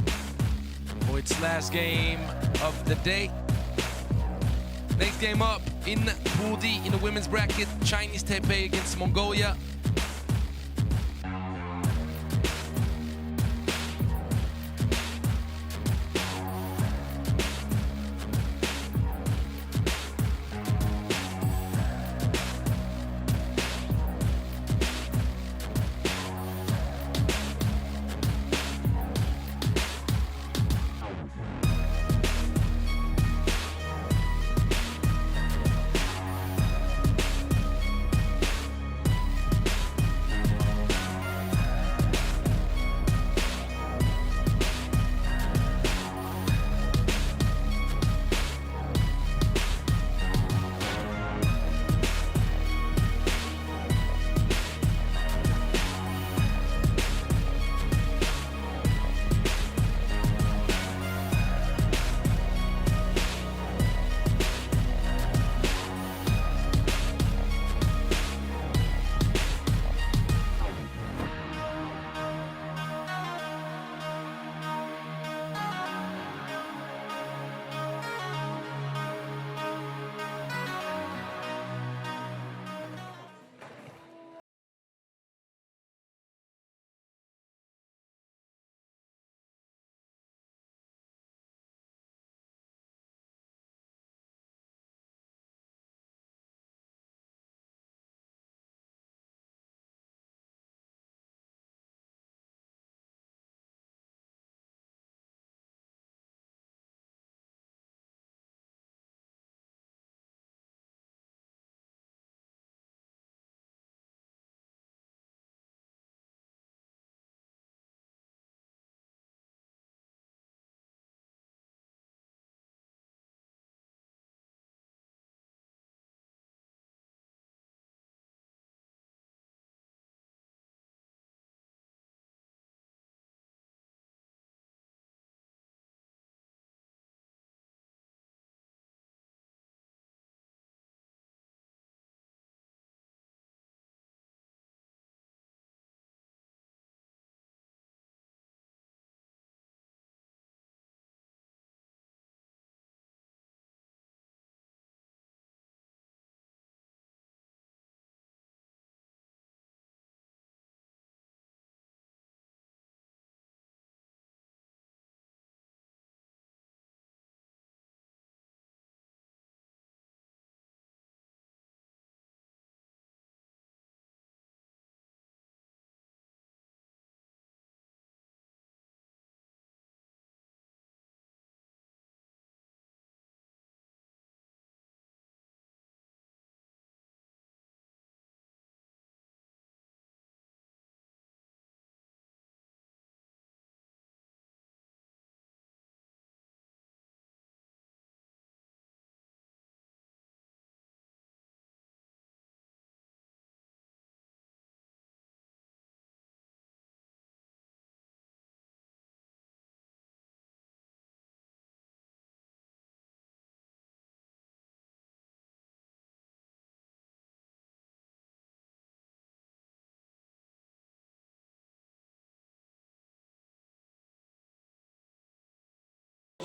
S1: for its last game of the day. Next game up in Pool D in the women's bracket, Chinese Taipei against Mongolia.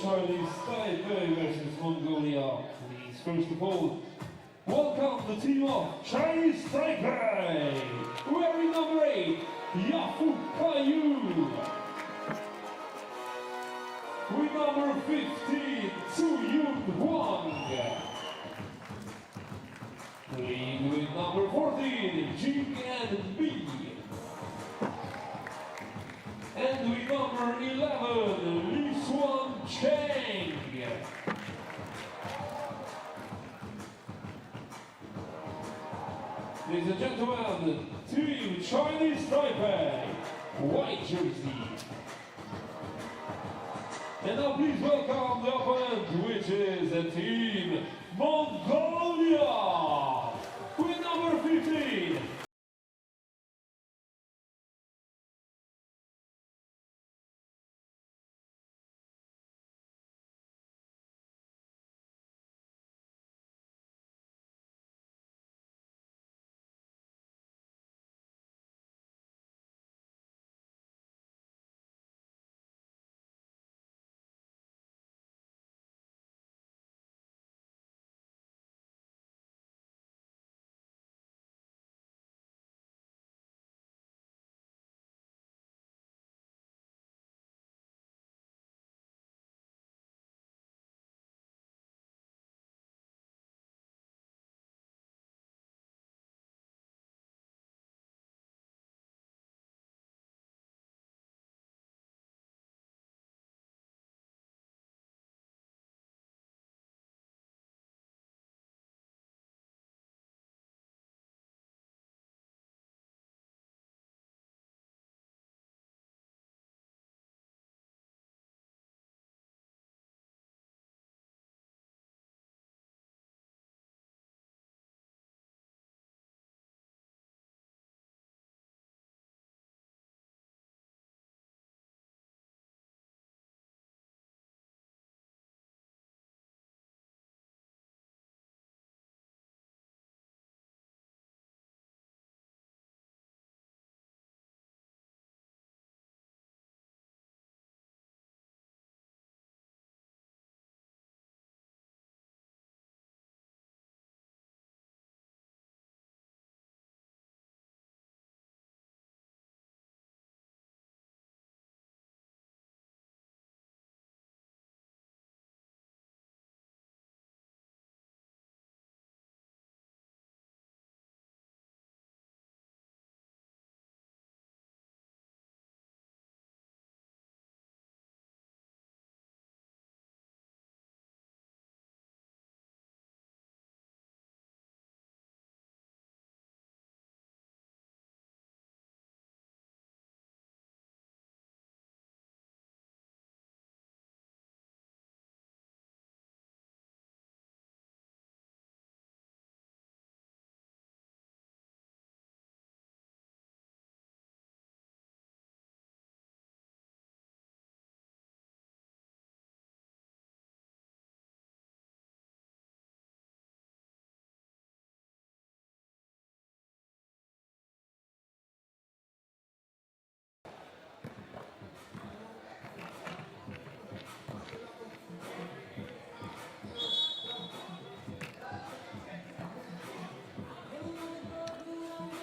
S2: Chinese Taipei versus Mongolia. Please, first of all, welcome the team of Chinese Taipei. Wearing number 8, Yafu Kayu. With number 15, Yun Huang. Playing with number 14, Jing and B. And with number 11, Li Xuan Cheng. Ladies and gentlemen, Team Chinese Taipei, white jersey. And now please welcome the opponent, which is the Team Mongolia, with number 15.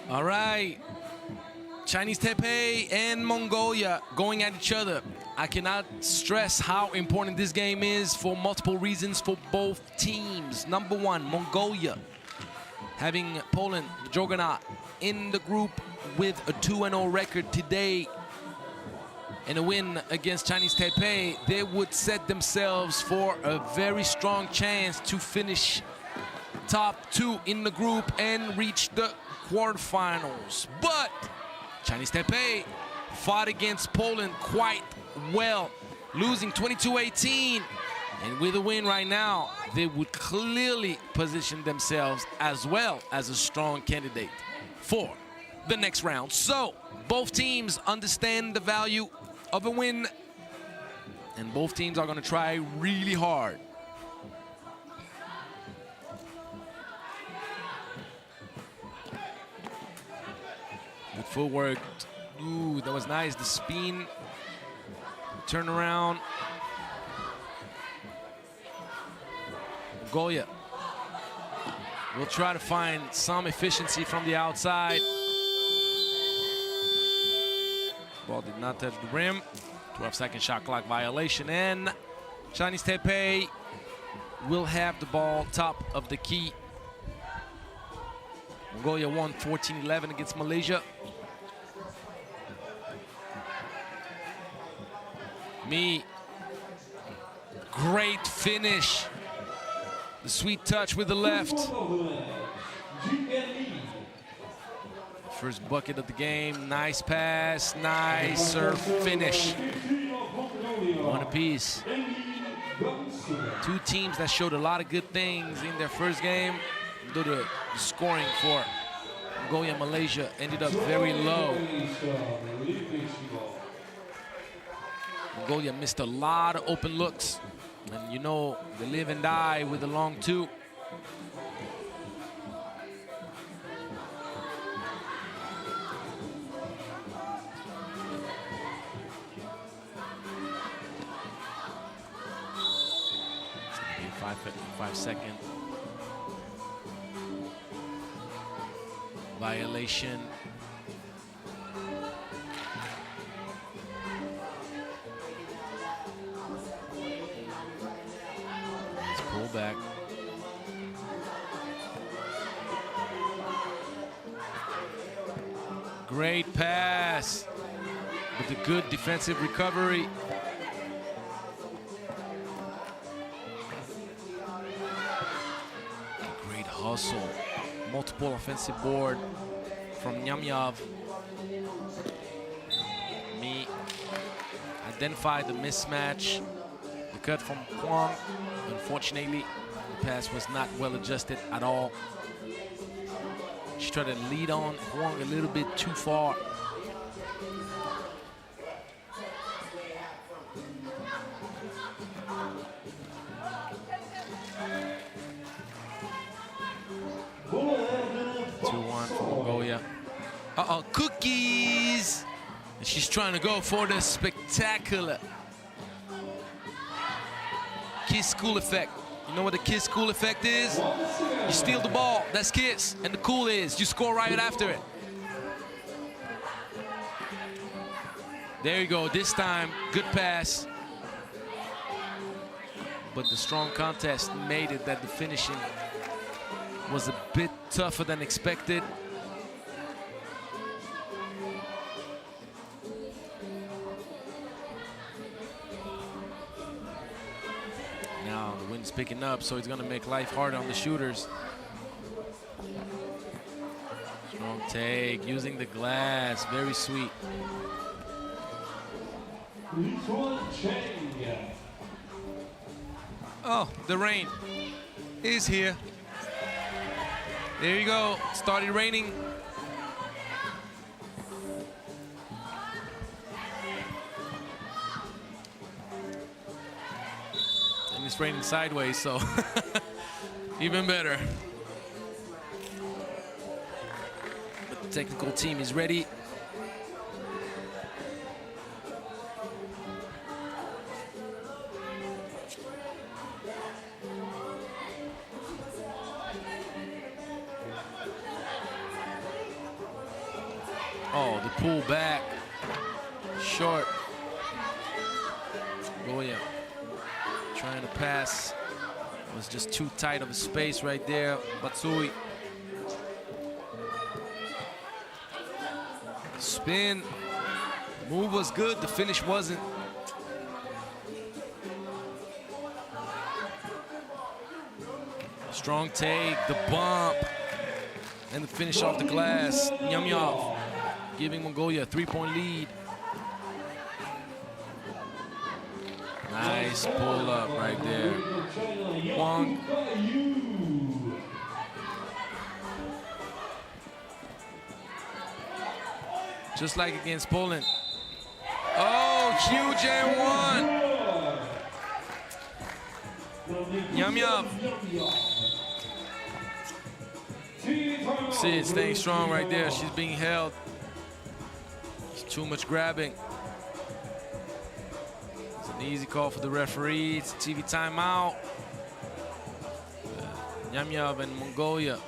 S1: All right, Chinese Taipei and Mongolia going at each other. I cannot stress how important this game is for multiple reasons for both teams. Number one, Mongolia, having Poland, the juggernaut, in the group with a 2-0 record today and a win against Chinese Taipei, they would set themselves for a very strong chance to finish top 2 in the group and reach the quarterfinals. But Chinese Taipei fought against Poland quite well, losing 22-18. And with a win right now, they would clearly position themselves as well as a strong candidate for the next round. So both teams understand the value of a win, and both teams are going to try really hard. Good footwork. Ooh, that was nice. The spin, turn around. Mongolia will try to find some efficiency from the outside. Ball did not touch the rim. 12-second shot clock violation, and Chinese Taipei will have the ball top of the key. Mongolia won 14-11 against Malaysia. Great finish. The sweet touch with the left. First bucket of the game. Nice pass, nice serve finish. One apiece. Two teams that showed a lot of good things in their first game, though the scoring for Mongolia and Malaysia ended up very low. Mongolia missed a lot of open looks, and you know they live and die with the long two. Five-second violation. Let's pull back. Great pass with a good defensive recovery. Hustle. Multiple offensive board from Nyamyav. Identified the mismatch. The cut from Kwang. Unfortunately, the pass was not well adjusted at all. She tried to lead on Kwang a little bit too far. Uh-oh, cookies! And she's trying to go for the spectacular kiss school effect. You know what the kiss school effect is? You steal the ball, that's kiss. And the cool is you score right after it. There you go, this time, good pass. But the strong contest made it that the finishing was a bit tougher than expected. Now the wind's picking up, so it's gonna make life hard on the shooters. Strong take, using the glass, very sweet. Oh, the rain is here. There you go, started raining. And it's raining sideways, so even better. But the technical team is ready. Oh, the pull back, short. Mongolia trying to pass, was just too tight of a space right there. Batsui. Spin, move was good, the finish wasn't. Strong take, the bump, and the finish off the glass. Nyamyav giving Mongolia a 3-point lead. Nice pull up right there. Kwang. Just like against Poland. Oh, huge and one. Nyamyav. See it staying strong right there. She's being held. Too much grabbing. It's an easy call for the referee. It's a TV timeout. Yamyav and Mongolia.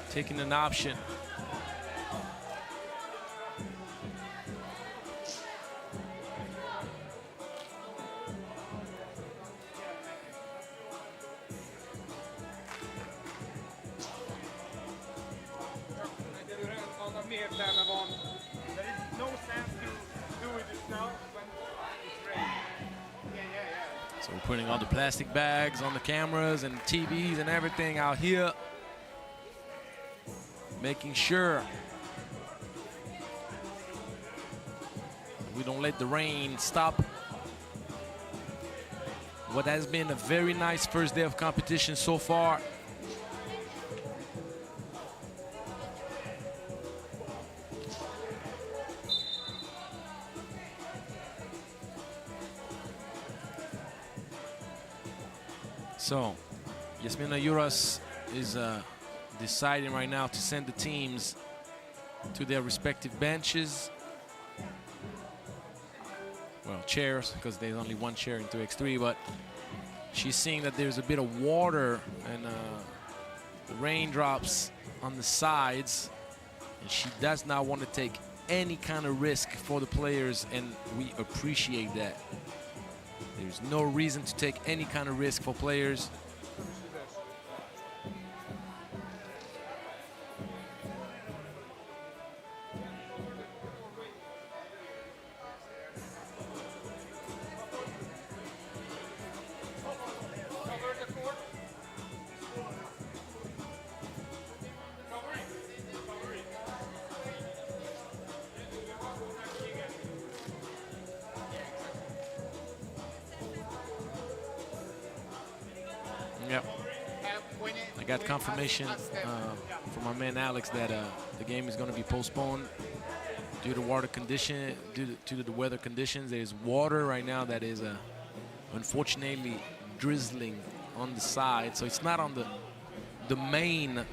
S1: Taking an option. So we're putting all the plastic bags on the cameras and TVs and everything out here, making sure we don't let the rain stop what has been a very nice first day of competition so far. So, Yasmina Uras is deciding right now to send the teams to their respective benches. Well, chairs, because there's only one chair in 3x3, but she's seeing that there's a bit of water and the raindrops on the sides, and she does not want to take any kind of risk for the players, and we appreciate that. There's no reason to take any kind of risk for players. Yep. I got confirmation from my man Alex that the game is going to be postponed due to water condition, due to the weather conditions. There's water right now that is unfortunately drizzling on the side, so it's not on the main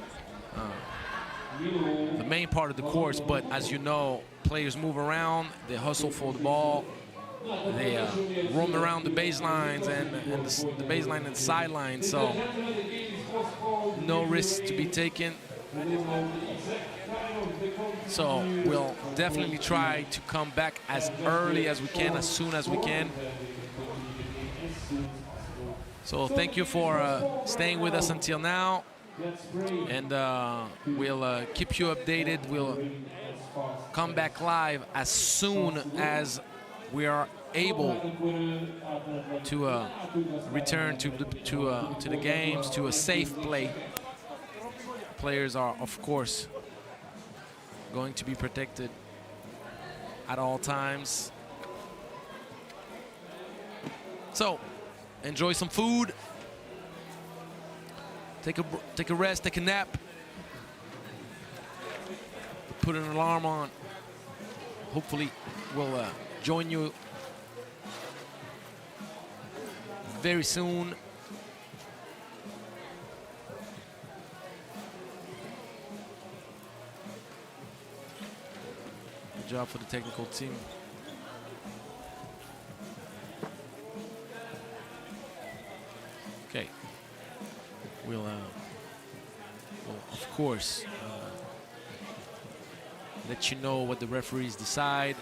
S1: part of the course. But as you know, players move around, they hustle for the ball. They roam around the baselines and the baseline and sideline, so no risks to be taken. So we'll definitely try to come back as early as we can, as soon as we can. So thank you for staying with us until now, and we'll keep you updated. We'll come back live as soon as we are able to return to the games, to a safe play. Players are, of course, going to be protected at all times. So, enjoy some food. Take a rest, take a nap. Put an alarm on. Hopefully, we'll join you very soon. Good job for the technical team. Okay, we'll of course let you know what the referees decide.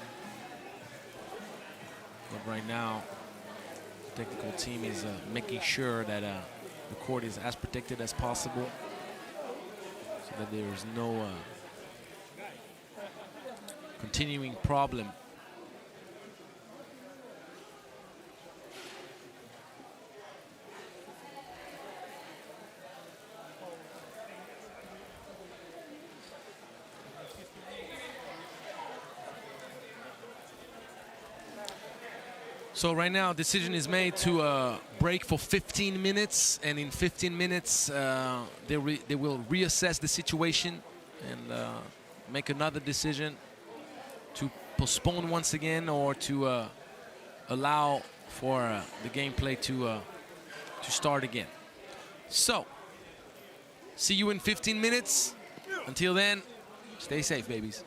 S1: But right now, the technical team is making sure that the court is as protected as possible, so that there is no continuing problem. So right now, decision is made to break for 15 minutes, and in 15 minutes, they will reassess the situation and make another decision to postpone once again, or to allow for the gameplay to start again. So, see you in 15 minutes. Until then, stay safe, babies.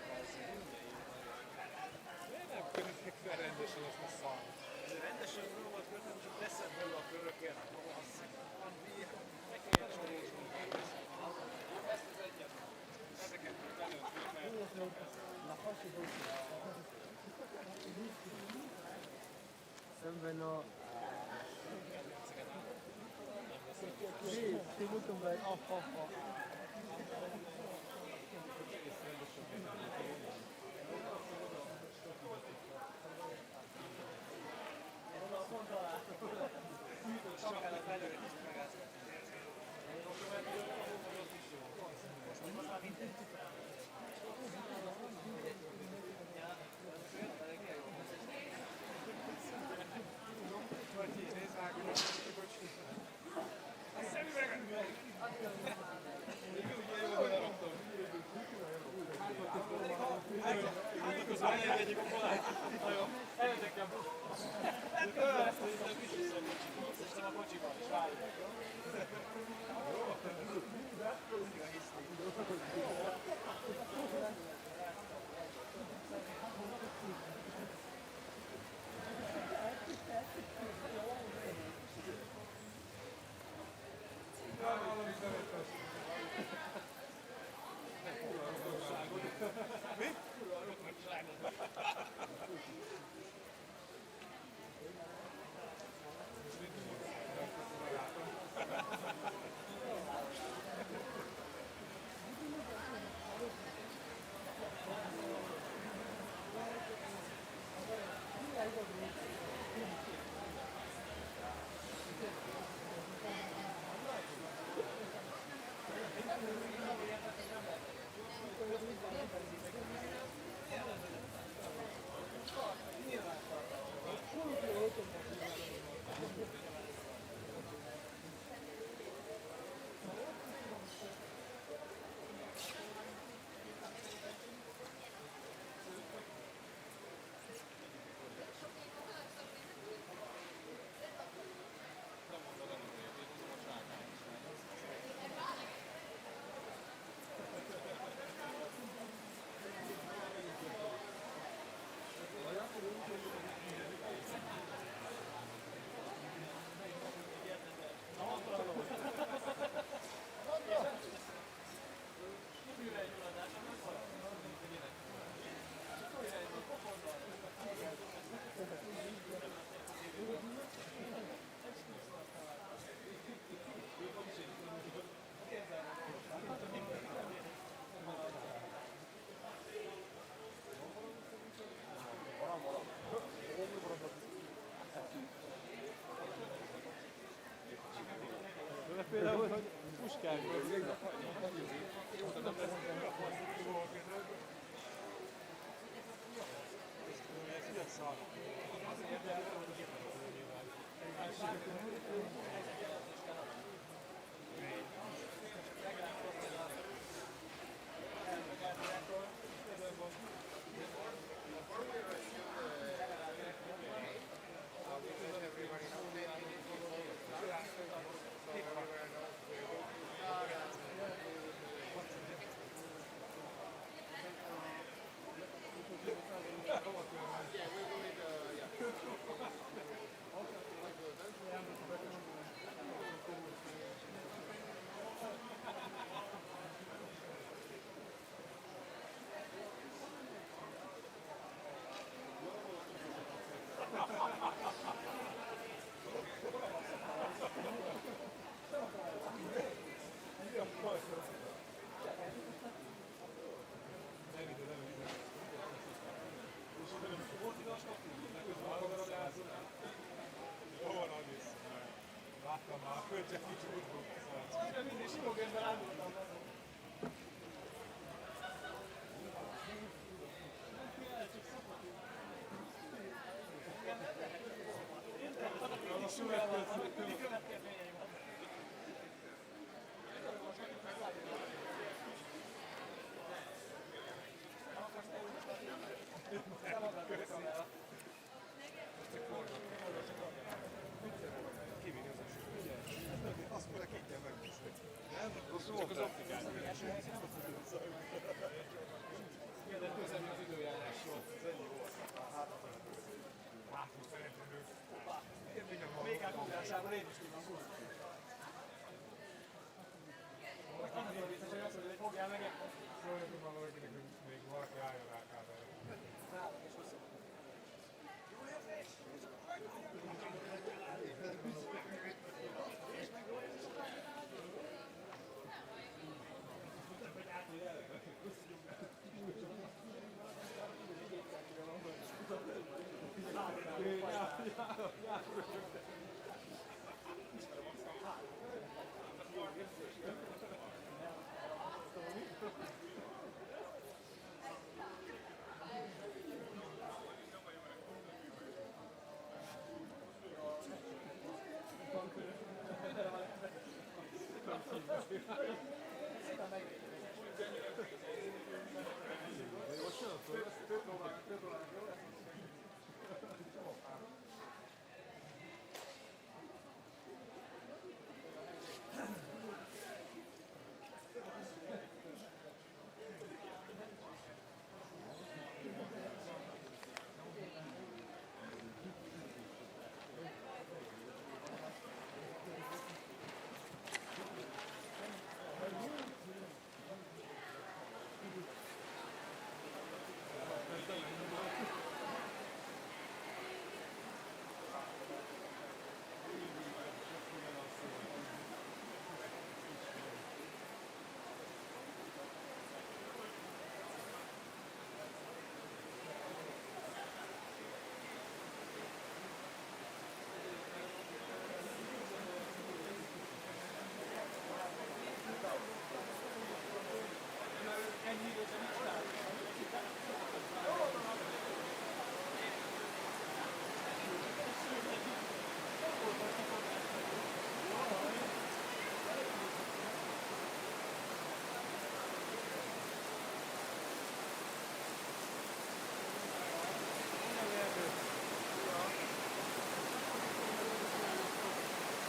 S3: Sembrano... Sì, ti butto un bel... Oh. Például, hogy puskákból. Csak az optikát. Igen, de közben az időjárás volt. Ez ennyi volt. Hátul szeretném ők. Még elkondásában én is tudom. Annyira biztos, hogy azt mondja, hogy fogjál meg egy. Szóljatok már valakinek, hogy még valaki álljon rá kádára. Nálak is hosszú.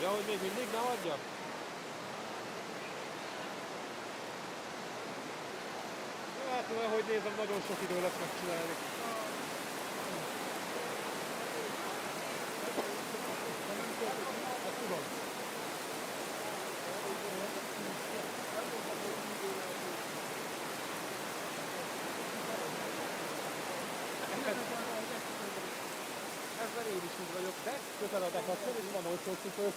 S3: Ja, hogy még mindig ne adja? Hát, ahogy nézem, nagyon sok idő lesz megcsinálni. Hát tudom. Ezzel én is úgy vagyok, de közel a dekatszor, és van olcsó cipő.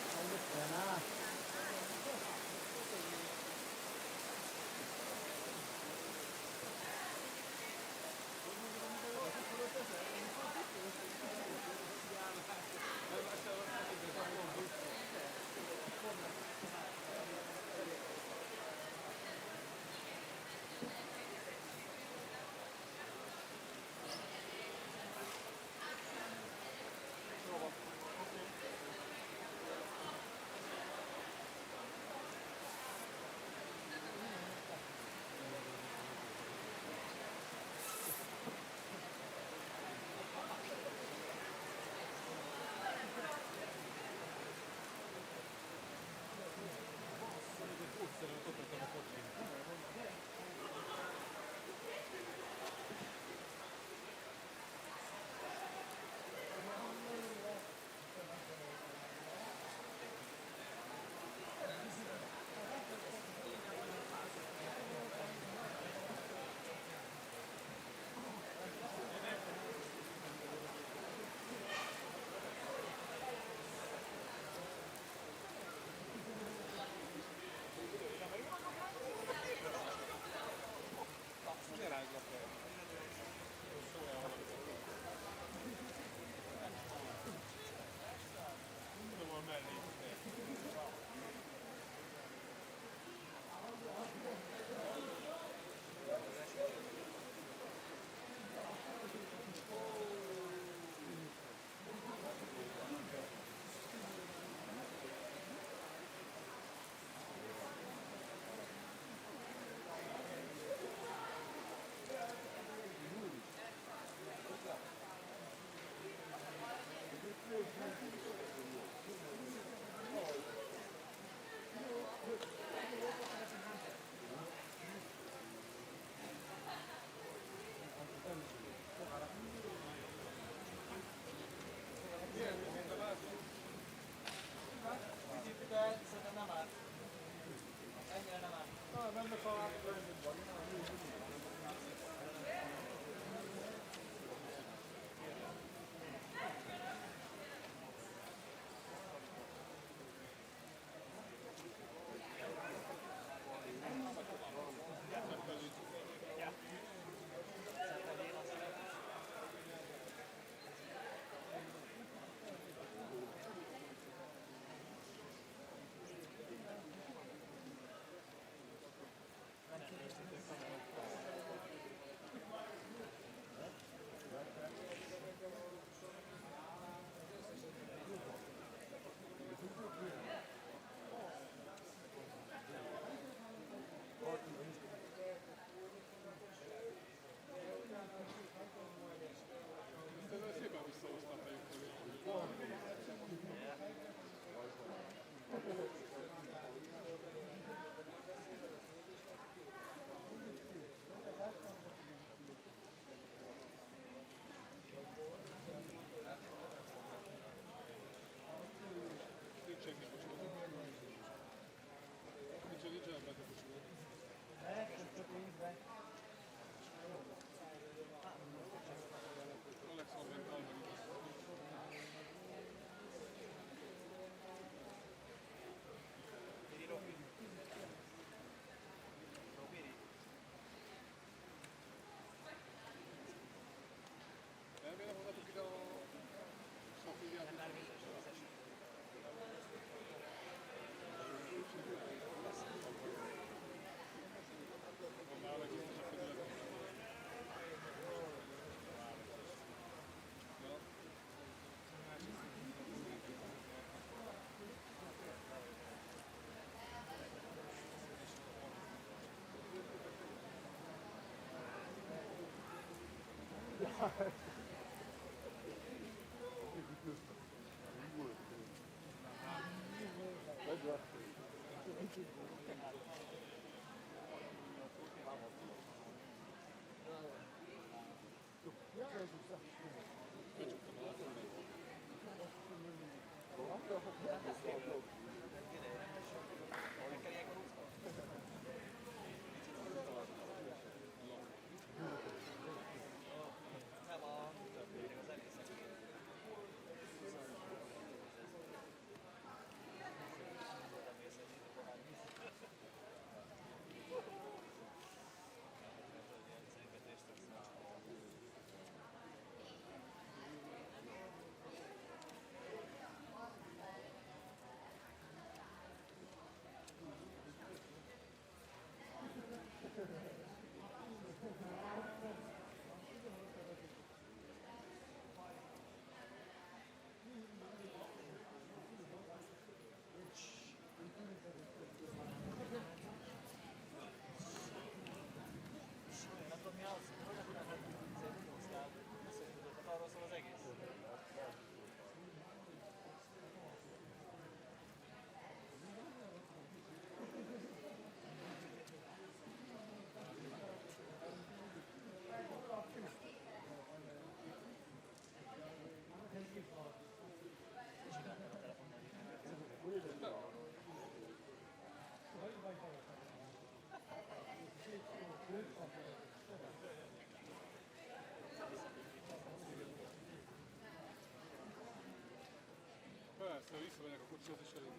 S3: Persze, visszamegyek a kocsihoz és elég.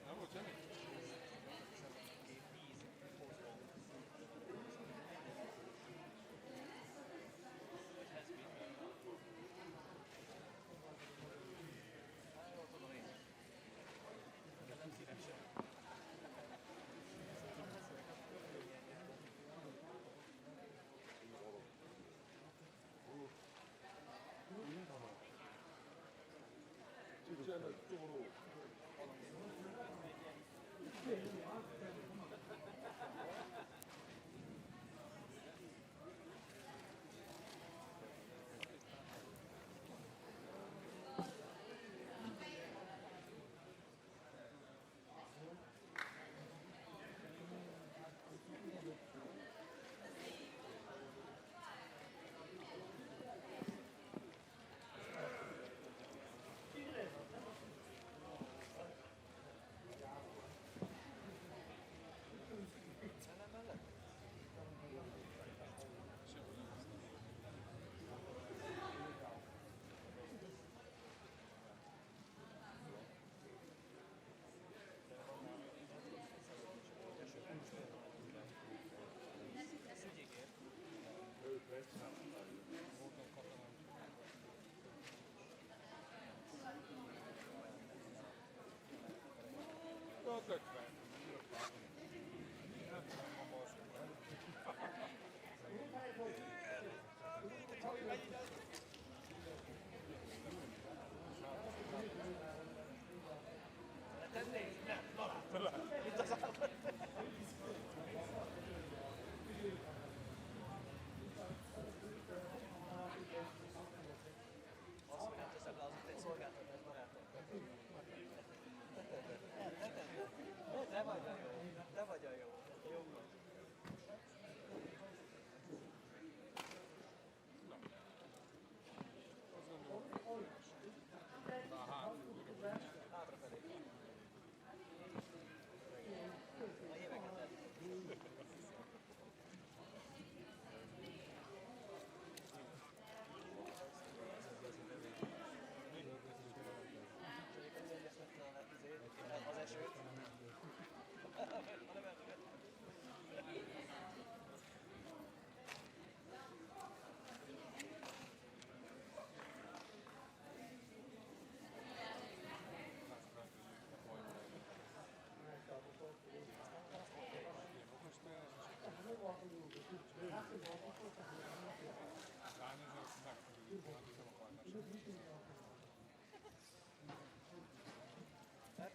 S3: Nem volt semmi?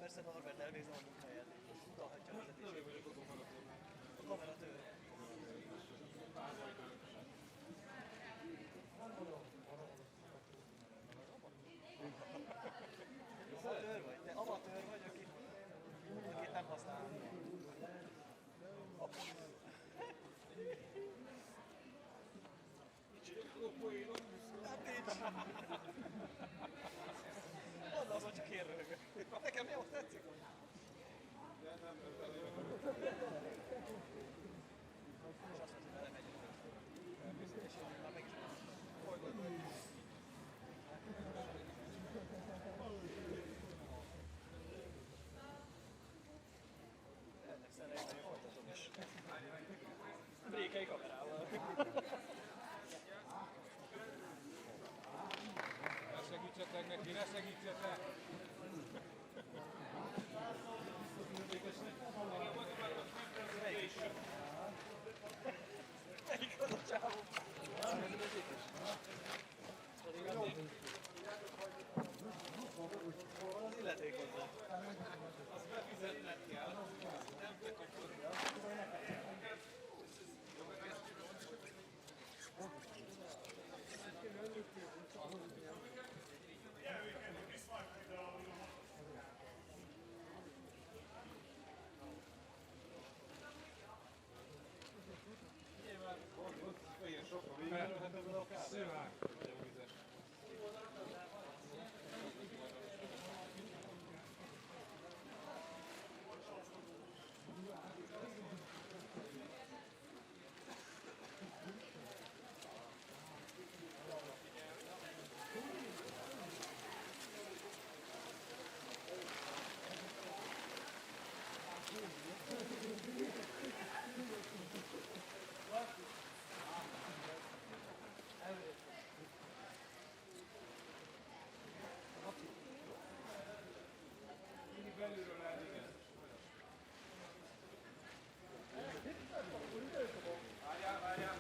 S4: Persze Norbert elvégzem a munkáját, és utalhatja a vezetését. A kamera tőle. használni. Hát így. Mondd az, hogy csak én röhögök. Nekem jó, tetszik. És azt mondja, belemegy. És én már meg is folytatom. Ennek szerelően folytatom is. Brékei kamerával.
S3: Ne segítsetek neki, ne segítsetek!
S4: Melyik az a csávó? Hol van az illeték hozzá? Azt befizetned kell. Nem te kapod.
S3: Szilván! Nagyon vizes. Belülről el, igen. Várjál!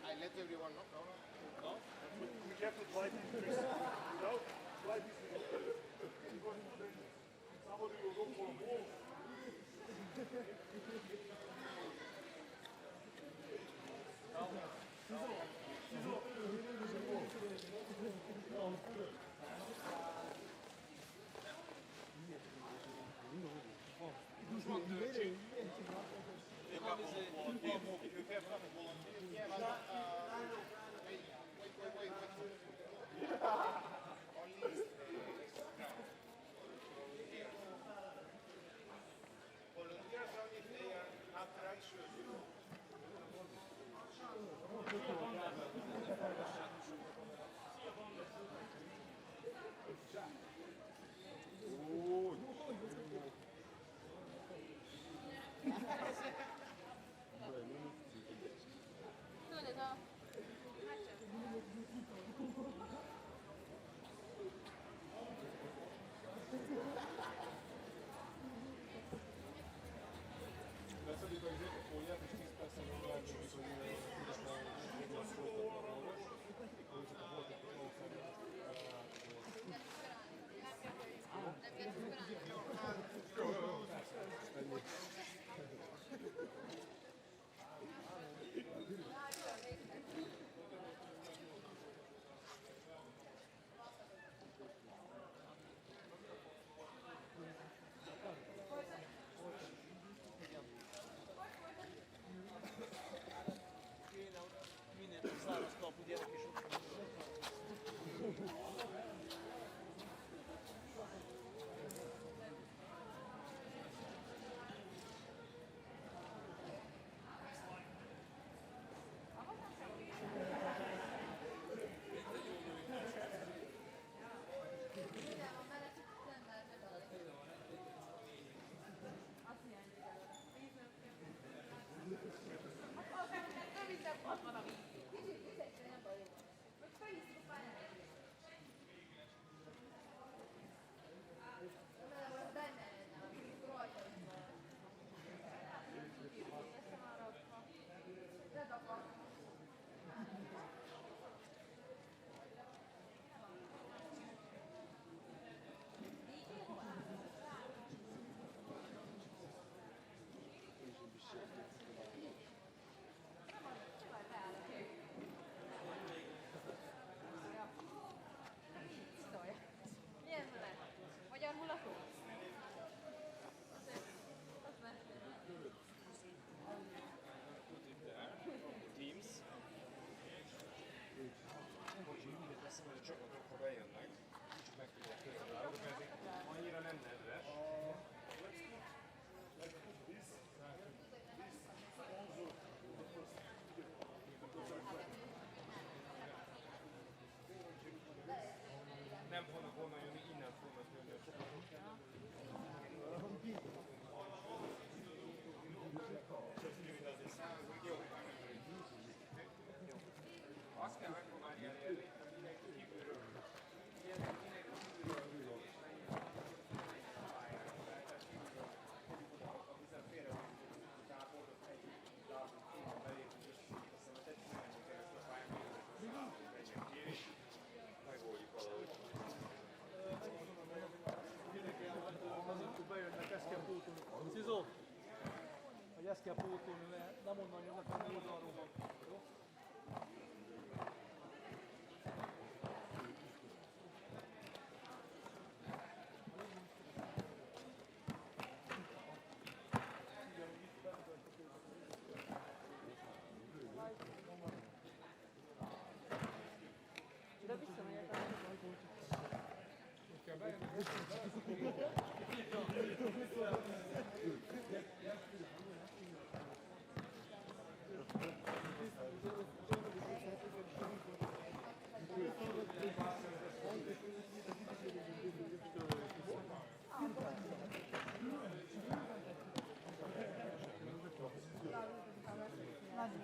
S5: I let everyone know. No?
S6: We have to try this without try this. Somebody will go for a wall.
S5: Volunteers only if they are authorized shoes.
S3: nem nedves. Nem fognak onnan jönni, innen fognak jönni a csapatok. Azt kell megpróbálni elérni, hogy mindenki kívülről.
S7: Bejönnek, ezt kell pótolni. Cizó, hogy ezt kell pótolni, mert nem onnan jönnek, hanem oldalról van. Jó?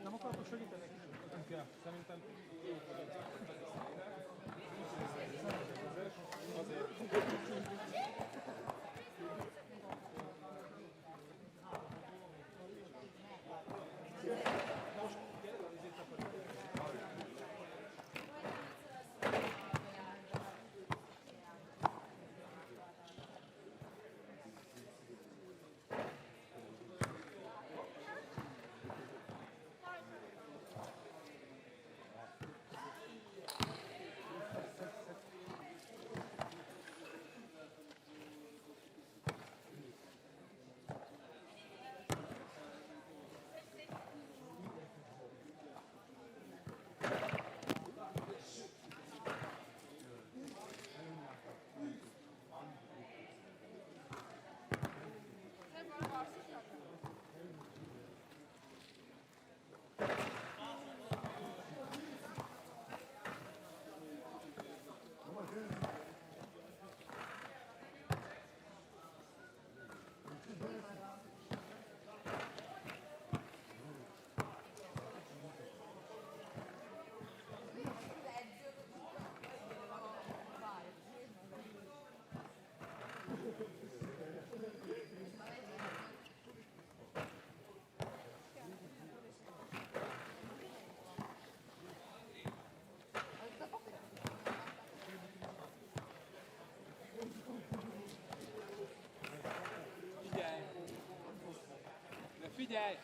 S7: Nem akartok segíteni? Nem kell. Szerintem jó. Azért. Most gyere le, azért akarjuk. Figyelj!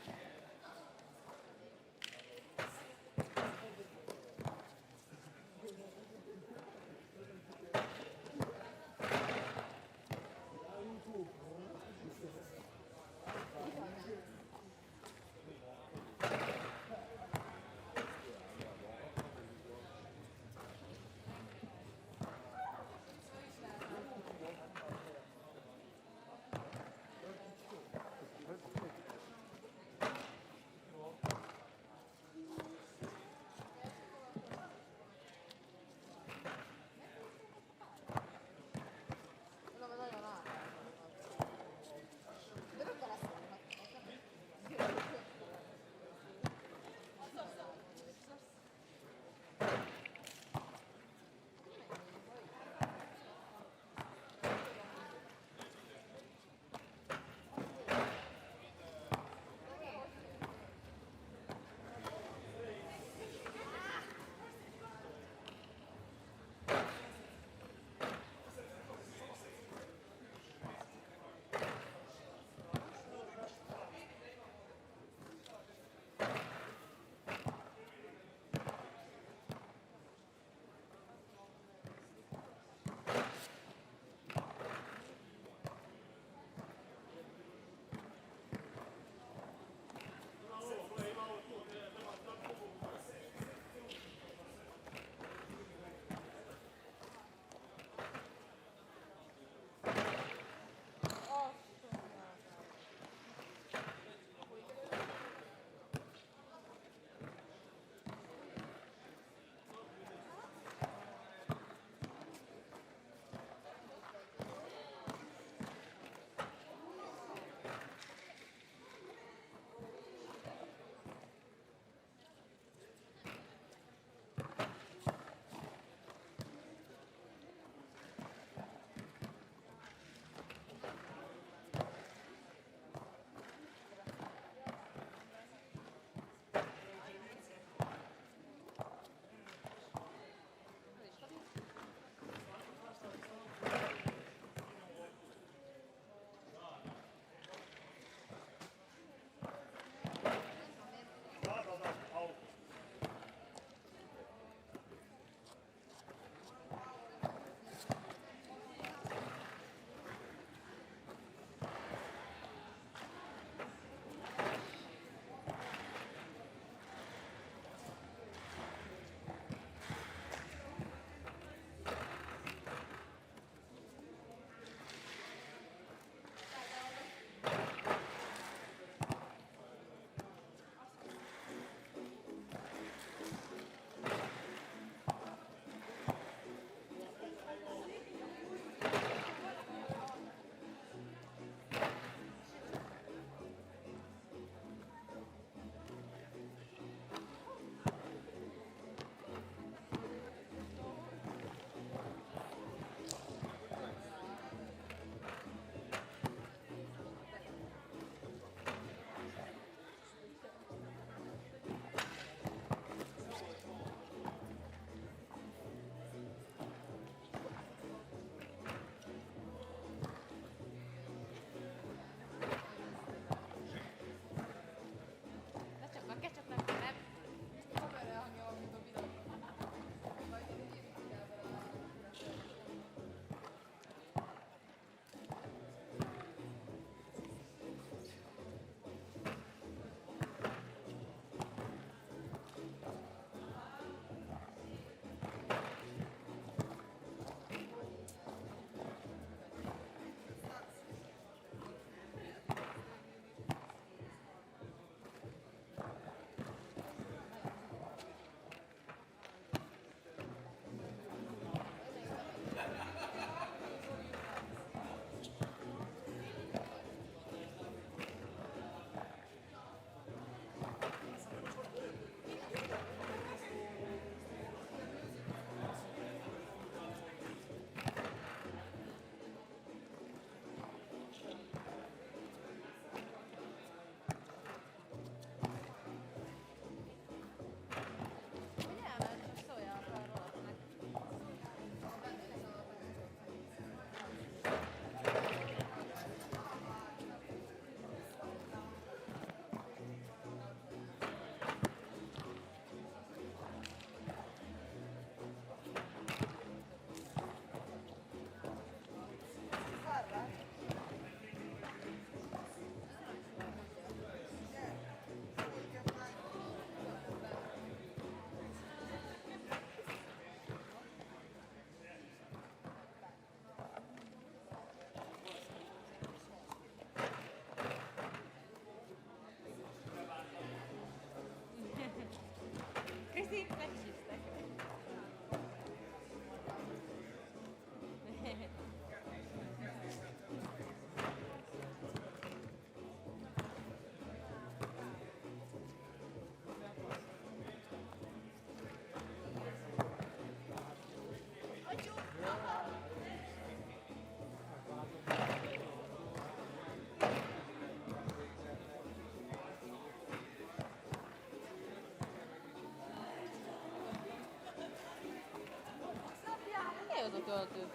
S8: töltő.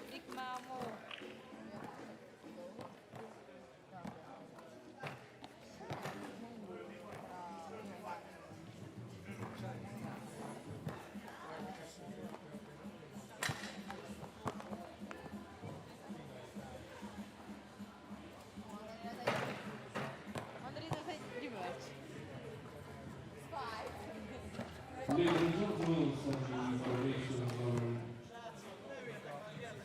S8: Dick Mamo. Andréz, ez egy gyümölcs.
S2: Ladies and gentlemen, some information on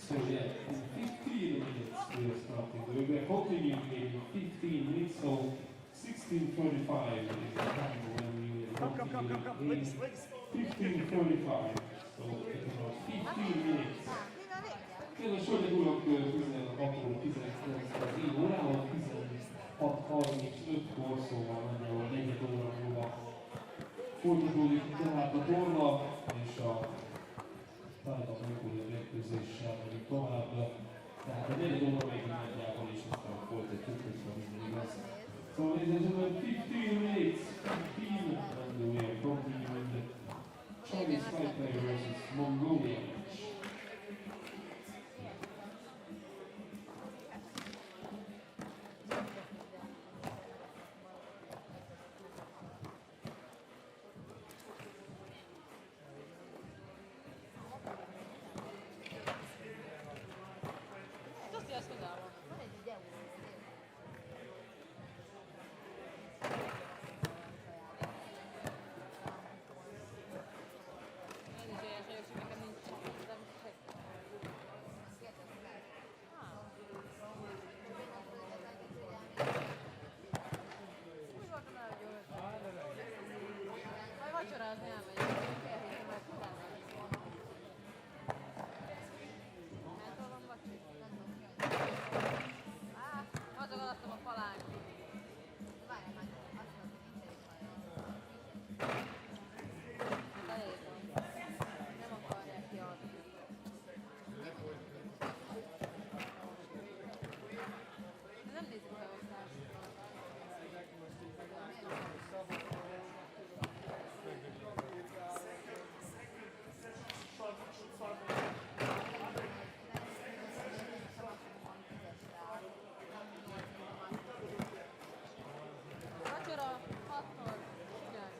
S2: so yeah, in 15 minutes we are starting. We will continue in 15 minutes, so 16:35 is the time when we will continue in 15:35. So it's about 15 minutes. Kedves hölgyek, urak, 16-ról 19-ig órával, 16:35-kor, szóval nagyjából 4 óra múlva folytatódik tehát a torna, és a Thailand-Mongolia mérkőzéssel megyünk tovább. Tehát a 4 óra még nagyjából is aztán folytatjuk, hogyha minden igaz. So ladies and gentlemen, 15 minutes, 15, and we are continuing the Chinese Taipei versus Mongolia match.
S8: Azt jössz közel van. Én is éhes vagyok, csak nekem nincs. Nem úgy voltam el, hogy jól majd vacsorázni elmegyek. Elhívni meg utána. Hánytól van vacsi? Azok alattam a palánk. Várjál már, azt mondom, hogy nincs elég van. Nem akarják kiadni. De nem nézik a beosztást. Vacsora 6-tól 9.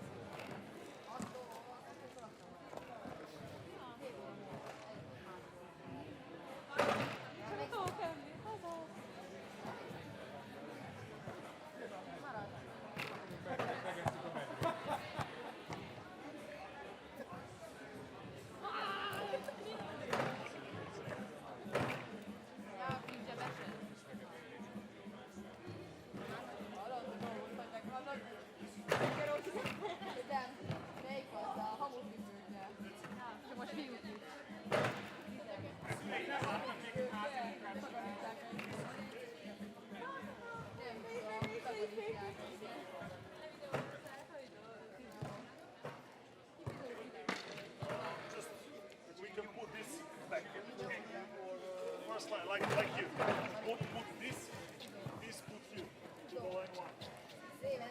S8: Csak tudok enni, haza. Marad.
S3: Megettük a menüt.
S8: Ja, Debrecen. Hallod, hogy dolgoztak meg, hallod? Nem, melyik az a hamusütőkkel? Csak most fiúk is. Nem tudom, tagadítják.
S6: We can put this back. First line, like you. Put this put you. To the line one.
S8: Szépen,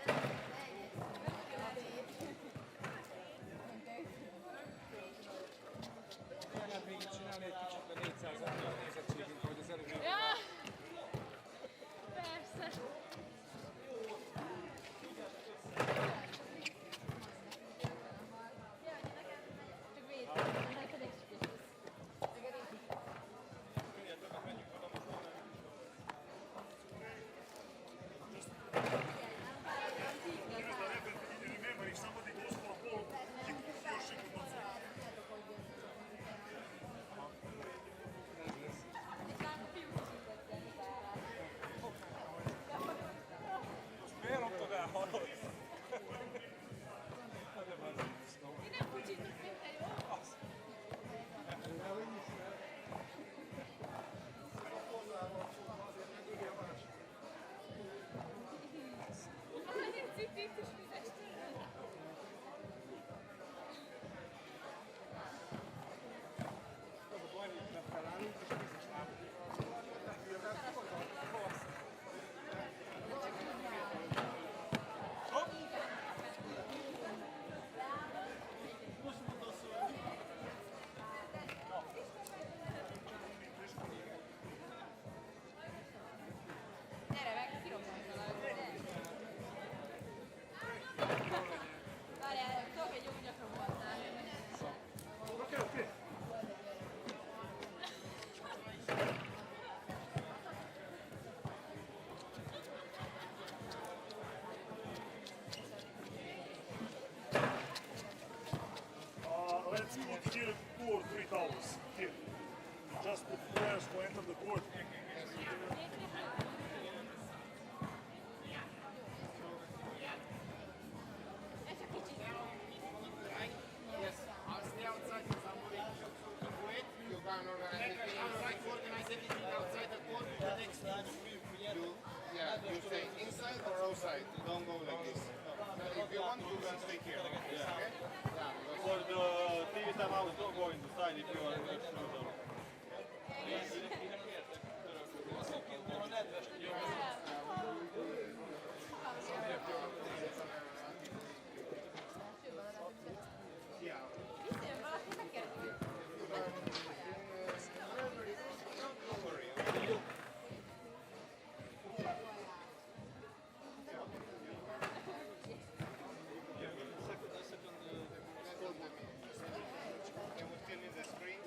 S3: Lehet még itt csinálni egy kicsit, mert 400 a nézettségünk, hogy az előbb.
S8: ja! Persze. Csak véd, neked egy kicsit.
S6: Remember, if somebody goes for a ball, keep your shit with one side.
S3: Miért roptad el, hallod?
S8: Én nem kocsitok szinte, jó? Hát én cipit is fizestem.
S3: Az a baj, hogy lefelállunk, és biztos lábunk.
S6: 2 or 3 towels here. Just put players who enter the court.
S5: Yes, I'll stay outside because I'm waiting to wait. You can organize everything outside the court. The next thing you stay inside or outside. Don't go like this. If you want, you can stay here. Okay? Yeah.
S3: For the TV timeout, don't go inside if you are next to the...
S8: Viszont valaki megkérdezi.
S5: Can we fill in the screen?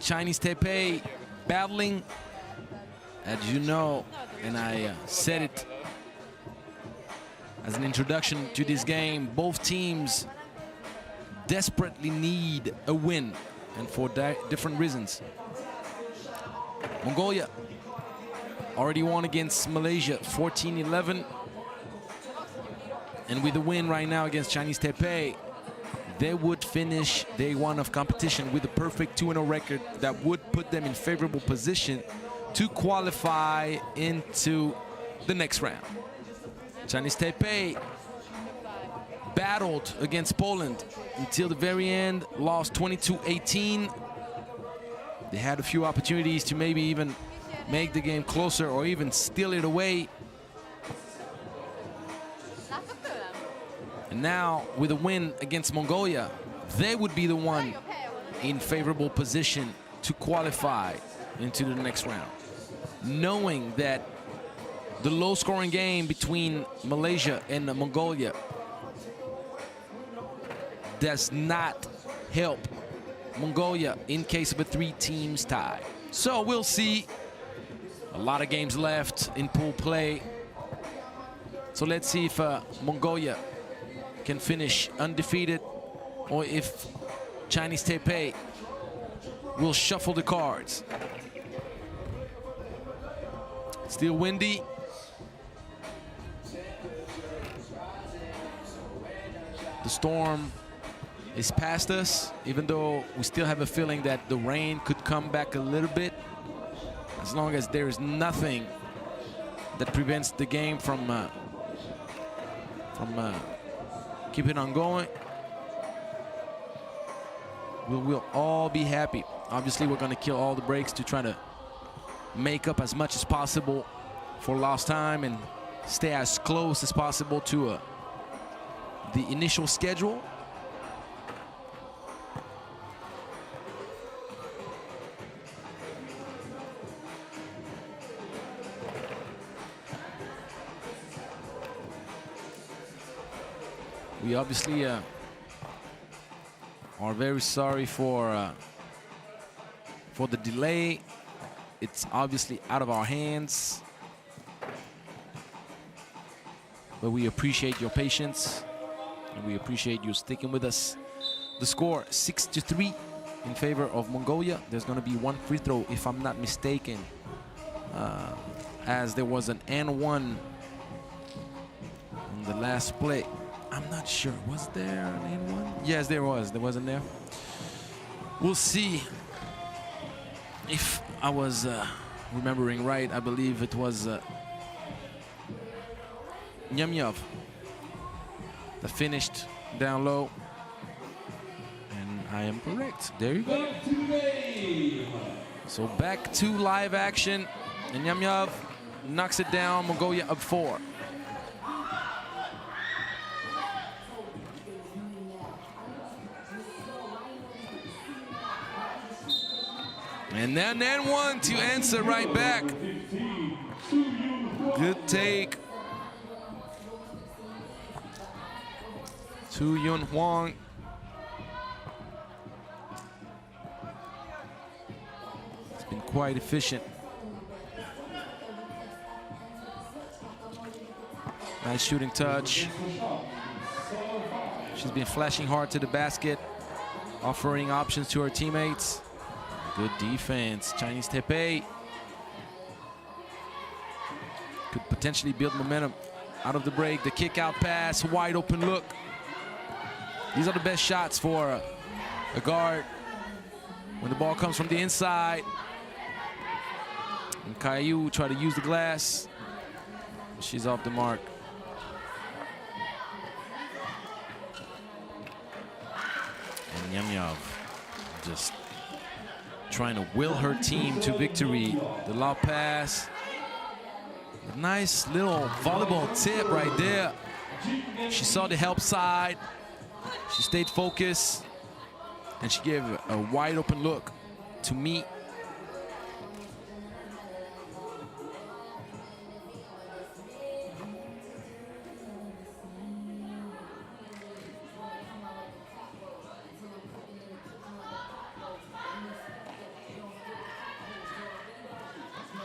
S1: Chinese Taipei battling, as you know, and I said it as an introduction to this game, both teams desperately need a win, and for different reasons. Mongolia already won against Malaysia 14-11, and with a win right now against Chinese Taipei, they would finish day one of competition with a perfect 2-0 record that would put them in favorable position to qualify into the next round. Chinese Taipei battled against Poland until the very end, lost 22-18. They had a few opportunities to maybe even make the game closer or even steal it away. And now, with a win against Mongolia, they would be the one in favorable position to qualify into the next round, knowing that the low-scoring game between Malaysia and Mongolia does not help Mongolia in case of a three-teams tie. So we'll see. A lot of games left in pool play. So let's see if Mongolia can finish undefeated, or if Chinese Taipei will shuffle the cards. Still windy. The storm is past us, even though we still have a feeling that the rain could come back a little bit, as long as there is nothing that prevents the game from keeping on going. We'll all be happy. Obviously, we're going to kill all the breaks to try to make up as much as possible for lost time and stay as close as possible to the initial schedule. We obviously are very sorry for the delay. It's obviously out of our hands, but we appreciate your patience and we appreciate you sticking with us. The score 6-3 in favor of Mongolia. There's going to be one free throw, if I'm not mistaken, as there was an N1 in the last play. I'm not sure. Was there an N1? Yes, there was. There wasn't there. We'll see if I was remembering right. I believe it was Nyamyov that finished down low. And I am correct. There you go. So back to live action. And Nyamyov knocks it down. Mongolia up 4. And then one to answer right back. Good take. To Yun Hwang. It's been quite efficient. Nice shooting touch. She's been flashing hard to the basket, offering options to her teammates. Good defense. Chinese Taipei could potentially build momentum out of the break. The kick out pass, wide open look. These are the best shots for a guard when the ball comes from the inside. And Caillou try to use the glass. She's off the mark. And Nyamyov just trying to will her team to victory. The lob pass. A nice little volleyball tip right there. She saw the help side. She stayed focused. And she gave a wide open look to me.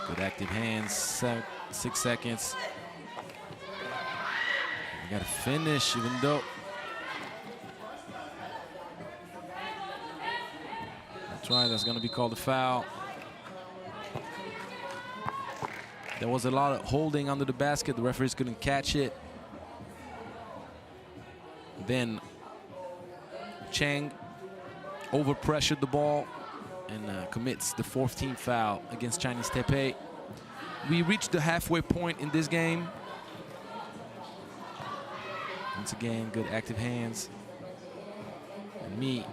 S1: Good active hands, 6 seconds. We gotta finish, even though. That's right, that's gonna be called a foul. There was a lot of holding under the basket. The referees couldn't catch it. Then Chang over-pressured the ball and commits the 4th team foul against Chinese Taipei. We reached the halfway point in this game. Once again, good active hands. And me.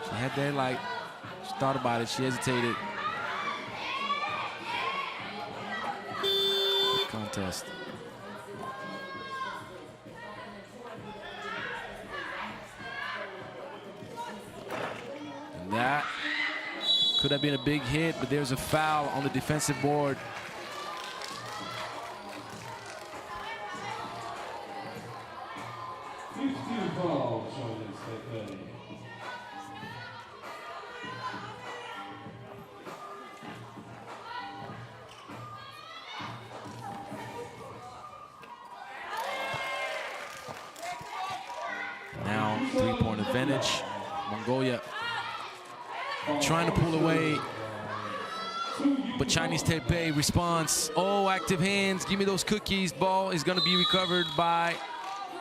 S1: She had that, like, she thought about it, she hesitated. Good contest. And that could have been a big hit, but there's a foul on the defensive board. Now 3-point advantage. Mongolia trying to pull away, but Chinese Taipei responds. Oh, active hands, give me those cookies. Ball is gonna be recovered by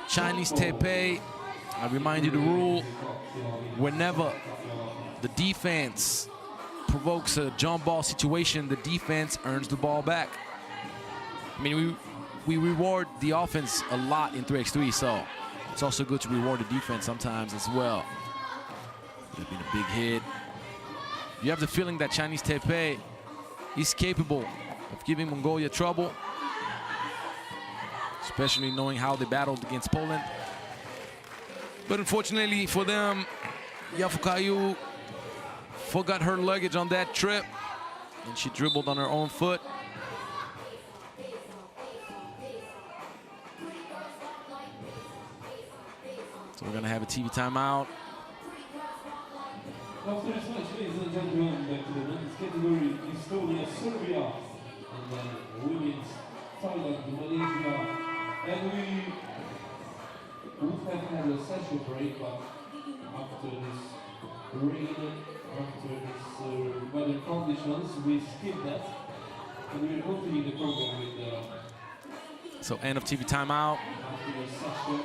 S1: Chinese Taipei. I remind you the rule: whenever the defense provokes a jump ball situation, the defense earns the ball back. I mean, we reward the offense a lot in 3x3, so it's also good to reward the defense sometimes as well. Could have been a big hit. You have the feeling that Chinese Taipei is capable of giving Mongolia trouble, especially knowing how they battled against Poland. But unfortunately for them, Yafukayu forgot her luggage on that trip, and she dribbled on her own foot. So we're gonna have a TV timeout.
S2: After this match, ladies and gentlemen, back to the men's category, Estonia, Serbia, and then women's Thailand, Malaysia, and we would have had a session break, but after this rain, after this weather conditions, we skipped that, and we will continue the program with the.
S1: So end of TV timeout.
S2: After the session,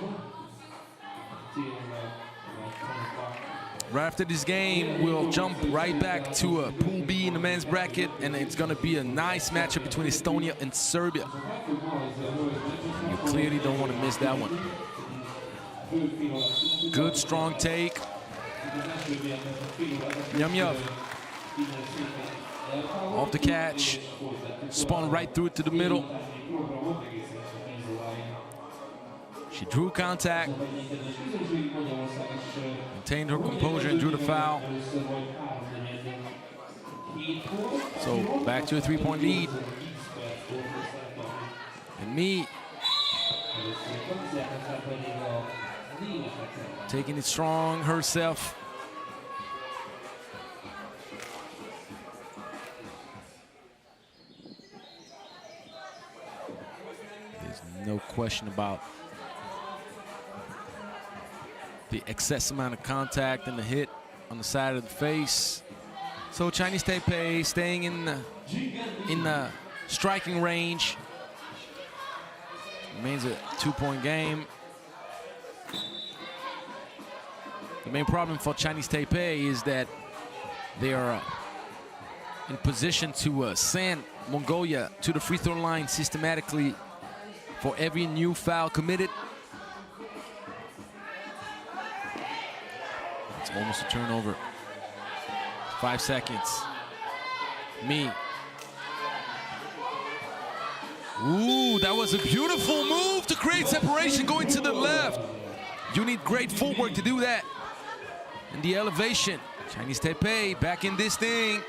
S2: till 10 o'clock.
S1: Right after this game, we'll jump right back to a Pool B in the men's bracket, and it's going to be a nice matchup between Estonia and Serbia. You clearly don't want to miss that one. Good, strong take. Yamyev off the catch, spun right through it to the middle. She drew contact, maintained her composure and drew the foul. So back to a 3-point lead. And me taking it strong herself. There's no question about the excess amount of contact and the hit on the side of the face. So Chinese Taipei staying in the striking range. Remains a 2-point game. The main problem for Chinese Taipei is that they are in position to send Mongolia to the free throw line systematically for every new foul committed. It's almost a turnover. 5 seconds. Me. Ooh, that was a beautiful move to create separation going to the left. You need great footwork to do that. And the elevation. Chinese Taipei back in this thing.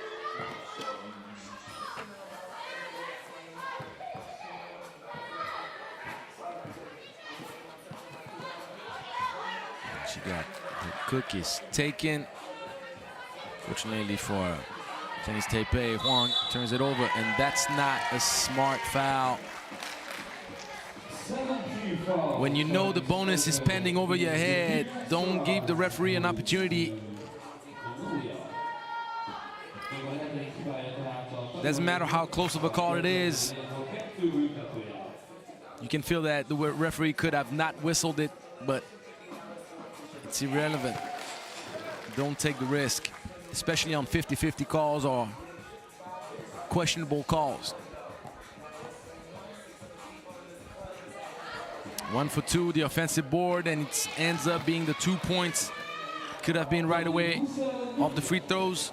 S1: She got her cookies taken. Fortunately for Chinese Taipei, Huang turns it over, and that's not a smart foul. When you know the bonus is pending over your head, don't give the referee an opportunity. Doesn't matter how close of a call it is. You can feel that the referee could have not whistled it, but it's irrelevant. Don't take the risk, especially on 50-50 calls or questionable calls. 1 for 2, the offensive board, and it ends up being the 2 points. Could have been right away off the free throws.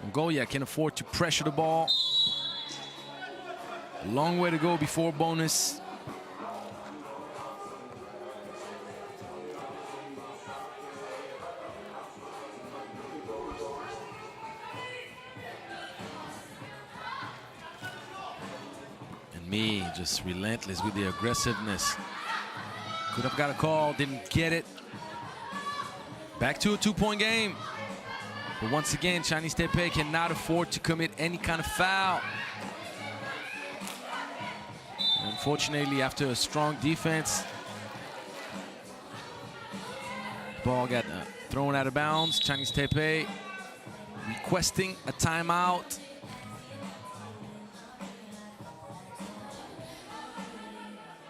S1: Mongolia can afford to pressure the ball. A long way to go before bonus. And me just relentless with the aggressiveness. Could have got a call, didn't get it. Back to a 2-point game. But once again, Chinese Taipei cannot afford to commit any kind of foul. Unfortunately, after a strong defense, ball got thrown out of bounds. Chinese Taipei requesting a timeout.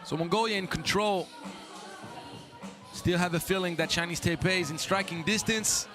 S1: So Mongolia in control. Still have a feeling that Chinese Taipei is in striking distance.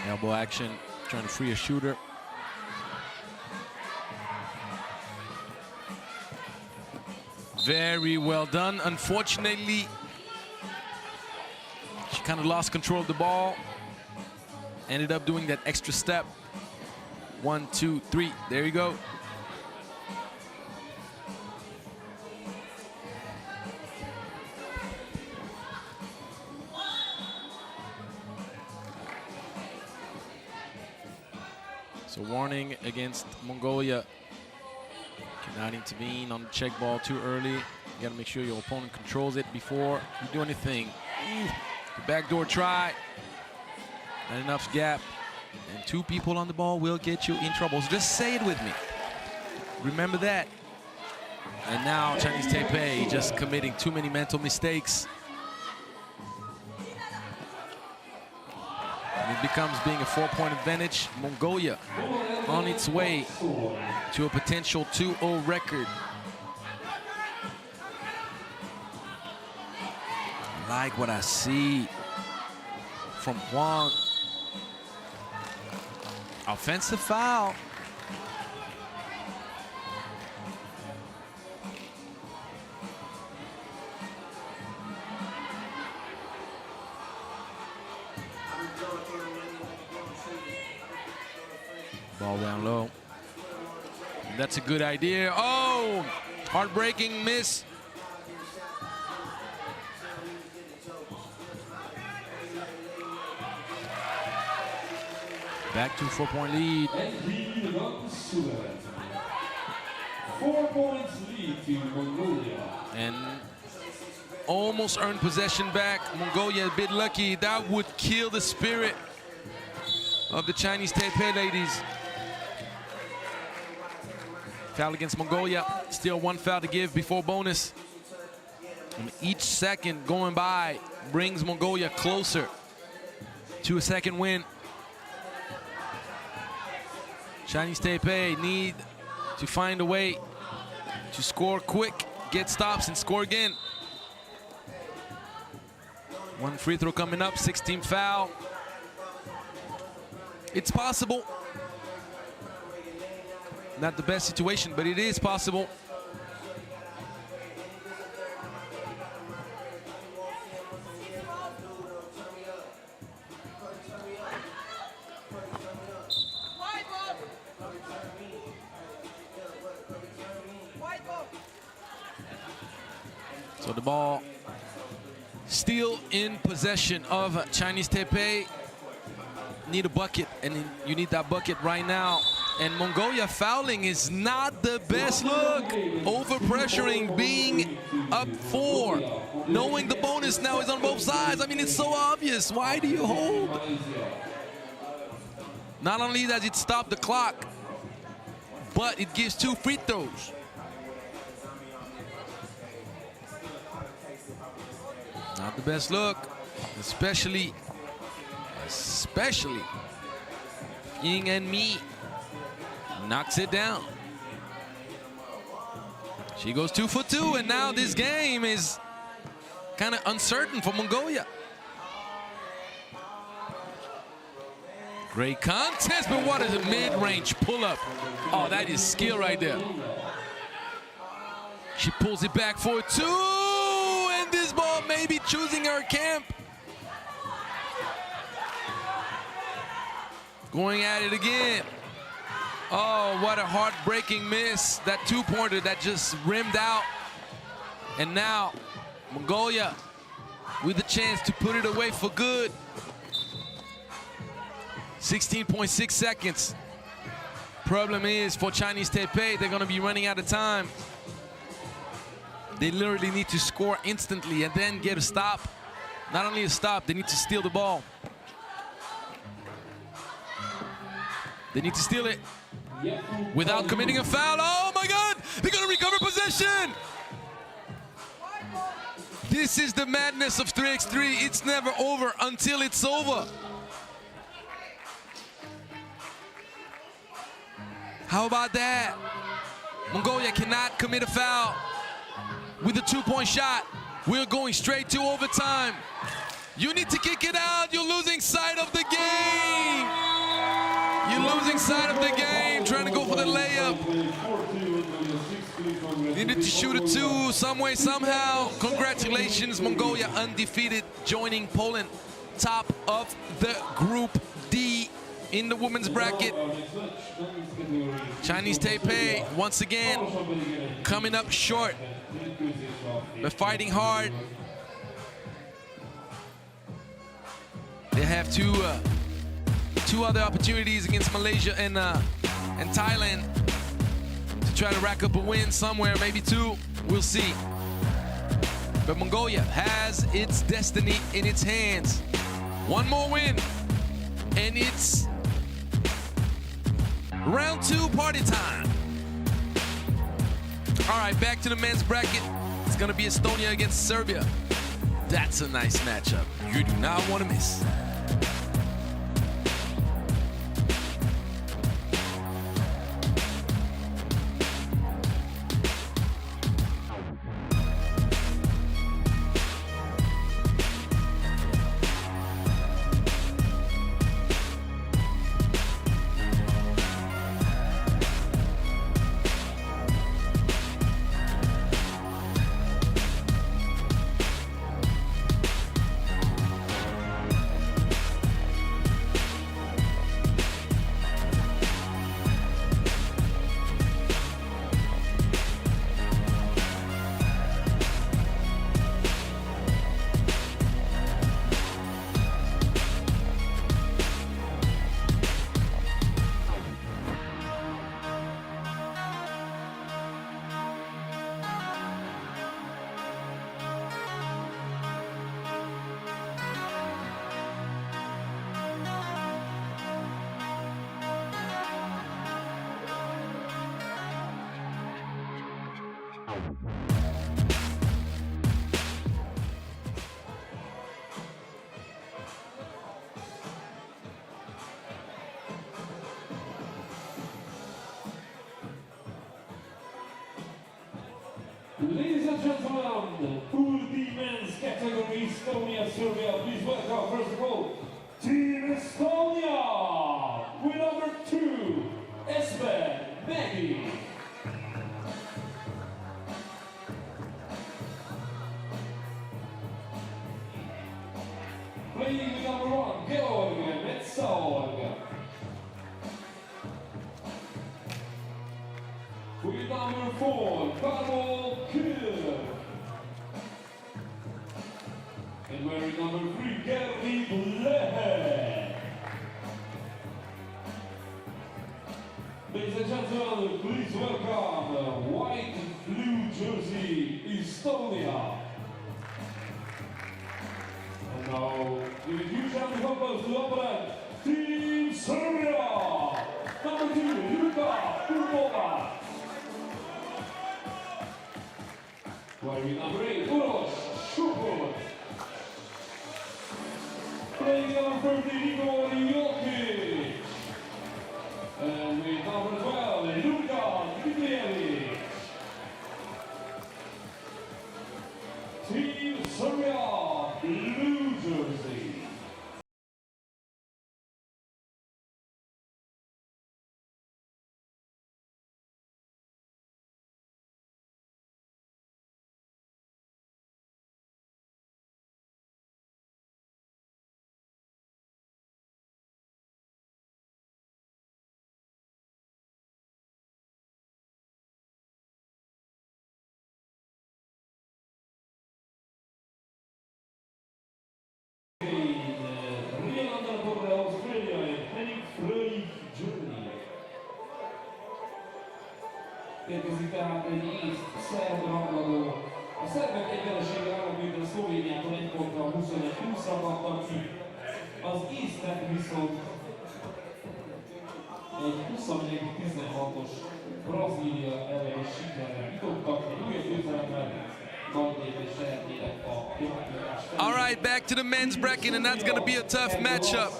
S1: Elbow action, trying to free a shooter. Very well done. Unfortunately, she kind of lost control of the ball. Ended up doing that extra step. 1, 2, 3, there you go. So warning against Mongolia. Cannot intervene on the check ball too early. You gotta make sure your opponent controls it before you do anything. The backdoor try. Not enough gap. And 2 people on the ball will get you in trouble. So just say it with me. Remember that. And now Chinese Taipei just committing too many mental mistakes. And it becomes being a 4-point advantage. Mongolia on its way to a potential 2-0 record. I like what I see from Huang. Offensive foul. Ball down low. And that's a good idea. Oh, heartbreaking miss. Back to 4-point lead.
S2: 4 points lead to Mongolia.
S1: And almost earned possession back. Mongolia a bit lucky. That would kill the spirit of the Chinese Taipei ladies. Foul against Mongolia. Still 1 foul to give before bonus. And each second going by brings Mongolia closer to a second win. Chinese Taipei need to find a way to score quick, get stops, and score again. 1 free throw coming up, 16 foul. It's possible. Not the best situation, but it is possible. So the ball still in possession of Chinese Taipei. Need a bucket, and you need that bucket right now. And Mongolia fouling is not the best look. Over-pressuring, being up 4. Knowing the bonus now is on both sides. I mean, it's so obvious. Why do you hold? Not only does it stop the clock, but it gives 2 free throws. Not the best look, especially Ying and Mi knocks it down. She goes 2 for 2, and now this game is kind of uncertain for Mongolia. Great contest, but what is a mid-range pull-up? Oh, that is skill right there. She pulls it back for 2, and this ball may be choosing her camp. Going at it again. Oh, what a heartbreaking miss. That 2-pointer that just rimmed out. And now, Mongolia with the chance to put it away for good. 16.6 seconds. Problem is, for Chinese Taipei, they're gonna be running out of time. They literally need to score instantly and then get a stop. Not only a stop, they need to steal the ball. They need to steal it without committing a foul. Oh my God, they're gonna recover possession. This is the madness of 3x3. It's never over until it's over. How about that? Mongolia cannot commit a foul with a 2-point shot. We're going straight to overtime. You need to kick it out. You're losing sight of the game. You're losing sight of the game, trying to go for the layup. You need to shoot a 2 some way, somehow. Congratulations, Mongolia, undefeated, joining Poland, top of the Group D in the women's bracket. Chinese Taipei, once again, coming up short, but fighting hard. They have two other opportunities against Malaysia and Thailand to try to rack up a win somewhere, maybe 2. We'll see. But Mongolia has its destiny in its hands. One more win, and it's round 2 party time. All right, back to the men's bracket. It's gonna be Estonia against Serbia. That's a nice matchup. You do not want to miss.
S2: Ladies and gentlemen, Pool D men's category, Estonia, Serbia, please welcome first of all, Team Estonia, with number 2, Esben Nagy. Playing with number 1, Georg Metsaorg. With number 4, Pavel Kuhl. Wearing number 3, Debrecen. Ladies and gentlemen, please welcome white and blue jersey, Estonia. And now, give a huge round of applause to the opponent, Team Serbia. Number 2, Hajdú-Bihar. Wearing number 8, U18. Playing number 30, U18. And with number 12, U18. Team Serbia, blue jersey. Érkezik tehát egy észt szerb rangadó. A szerbek egy vereséggel állapítva Szlovéniától egy ponttal 21-20-ra kaptak ki. Az észtek viszont egy 24-16-os Brazília elleni sikerrel jutottak, egy újabb győzelemmel.
S1: All right, back to the men's bracket, and that's going to be a tough matchup.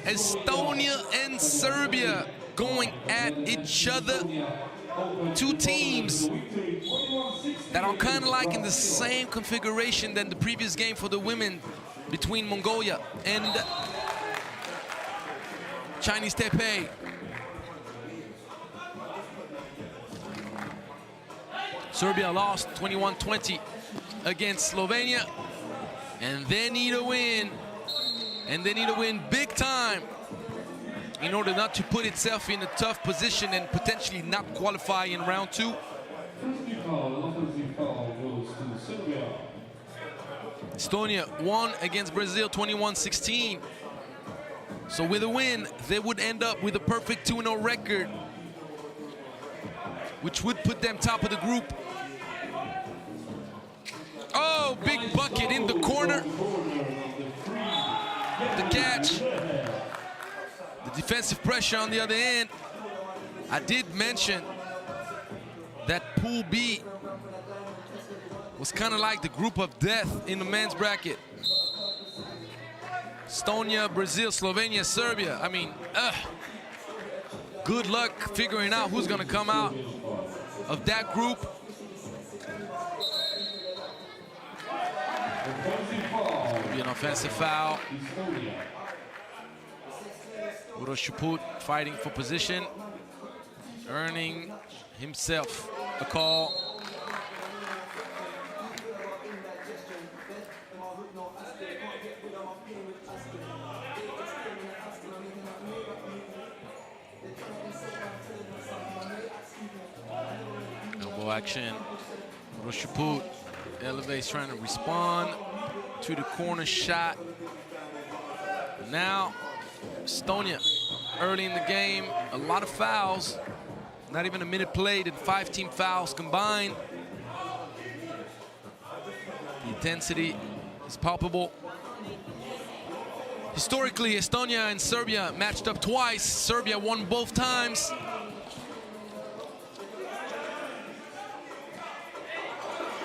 S1: Estonia and Serbia going at each other. Two teams that are kind of like in the same configuration than the previous game for the women between Mongolia and Chinese Taipei. Serbia lost 21-20 against Slovenia, and they need a win, and they need to win big time in order not to put itself in a tough position and potentially not qualify in round 2. Estonia won against Brazil 21-16. So with a win, they would end up with a perfect 2-0 record, which would put them top of the group. Oh, big bucket in the corner. The catch. The defensive pressure on the other end. I did mention that Pool B was kind of like the group of death in the men's bracket. Estonia, Brazil, Slovenia, Serbia. I mean, good luck figuring out who's gonna come out of that group. Be an offensive foul. Uroshuput fighting for position, earning himself a call. Elbow action. Uroshuput elevates, trying to respond to the corner shot. Now, Estonia, early in the game, a lot of fouls. Not even a minute played, and 5 team fouls combined. The intensity is palpable. Historically, Estonia and Serbia matched up twice. Serbia won both times.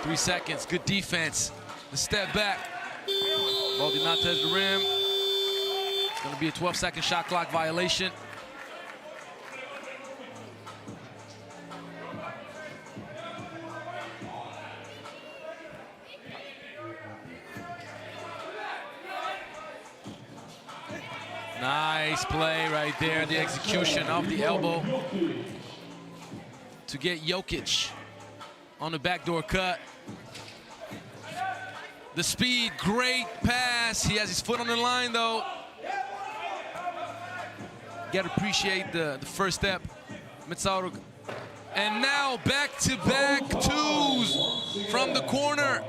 S1: Three seconds, good defense. The step back. Ball did not touch the rim. It's going to be a 12-second shot clock violation. Nice play right there, the execution of the elbow to get Jokic on the backdoor cut. The speed, great pass. He has his foot on the line though. You gotta appreciate the first step, Metsauruk. And now back-to-back twos from the corner.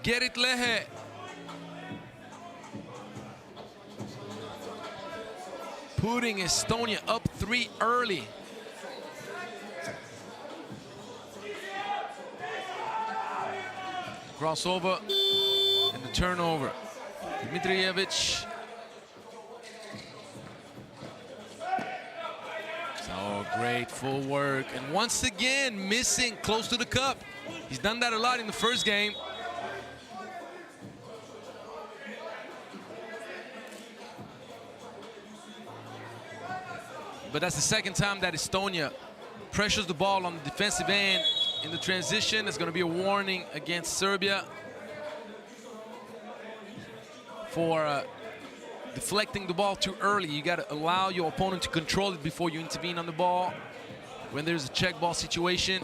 S1: Gerrit Lehe. Putting Estonia up 3 early. Crossover and the turnover. Dmitrijevic. So great full work. And once again, missing close to the cup. He's done that a lot in the first game. But that's the second time that Estonia pressures the ball on the defensive end in the transition. It's going to be a warning against Serbia for deflecting the ball too early. You got to allow your opponent to control it before you intervene on the ball when there's a check ball situation.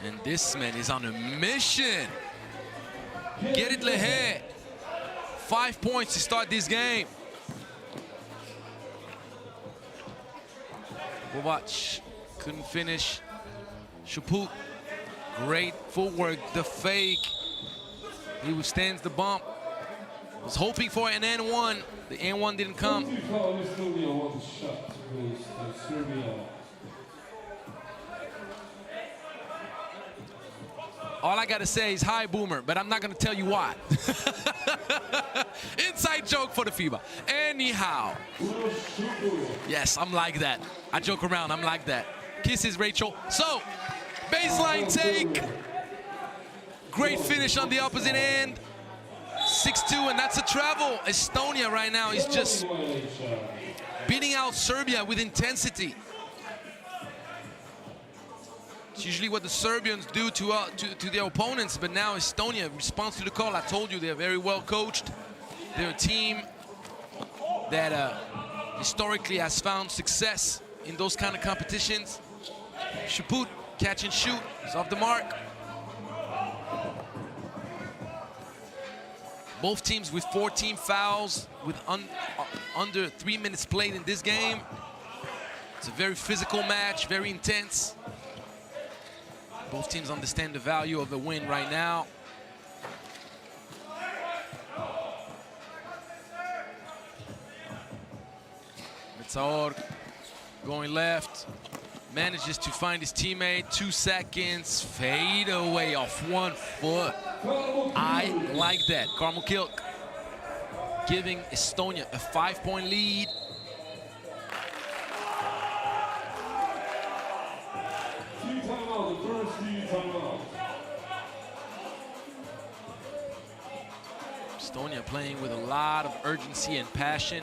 S1: And this man is on a mission. Gerrit Lehe. 5 points to start this game. Bovac couldn't finish. Chaput, great footwork, the fake. He withstands the bump. Was hoping for an N1. The N1 didn't come. All I gotta say is hi, Boomer, but I'm not gonna tell you why. Inside joke for the FIBA. Anyhow. Yes, I'm like that. I joke around, I'm like that. Kisses, Rachel. So, baseline take. Great finish on the opposite end. 6-2, and that's a travel. Estonia right now is just beating out Serbia with intensity. It's usually what the Serbians do to their opponents, but now Estonia responds to the call. I told you they're very well coached. They're a team that historically has found success in those kind of competitions. Chaput, catch and shoot, is off the mark. Both teams with 14 fouls with under 3 minutes played in this game. It's a very physical match, very intense. Both teams understand the value of the win right now. Metsaor going left, manages to find his teammate. 2 seconds, fade away off 1 foot. I like that. Karmukilk giving Estonia a 5-point lead. Estonia playing with a lot of urgency and passion.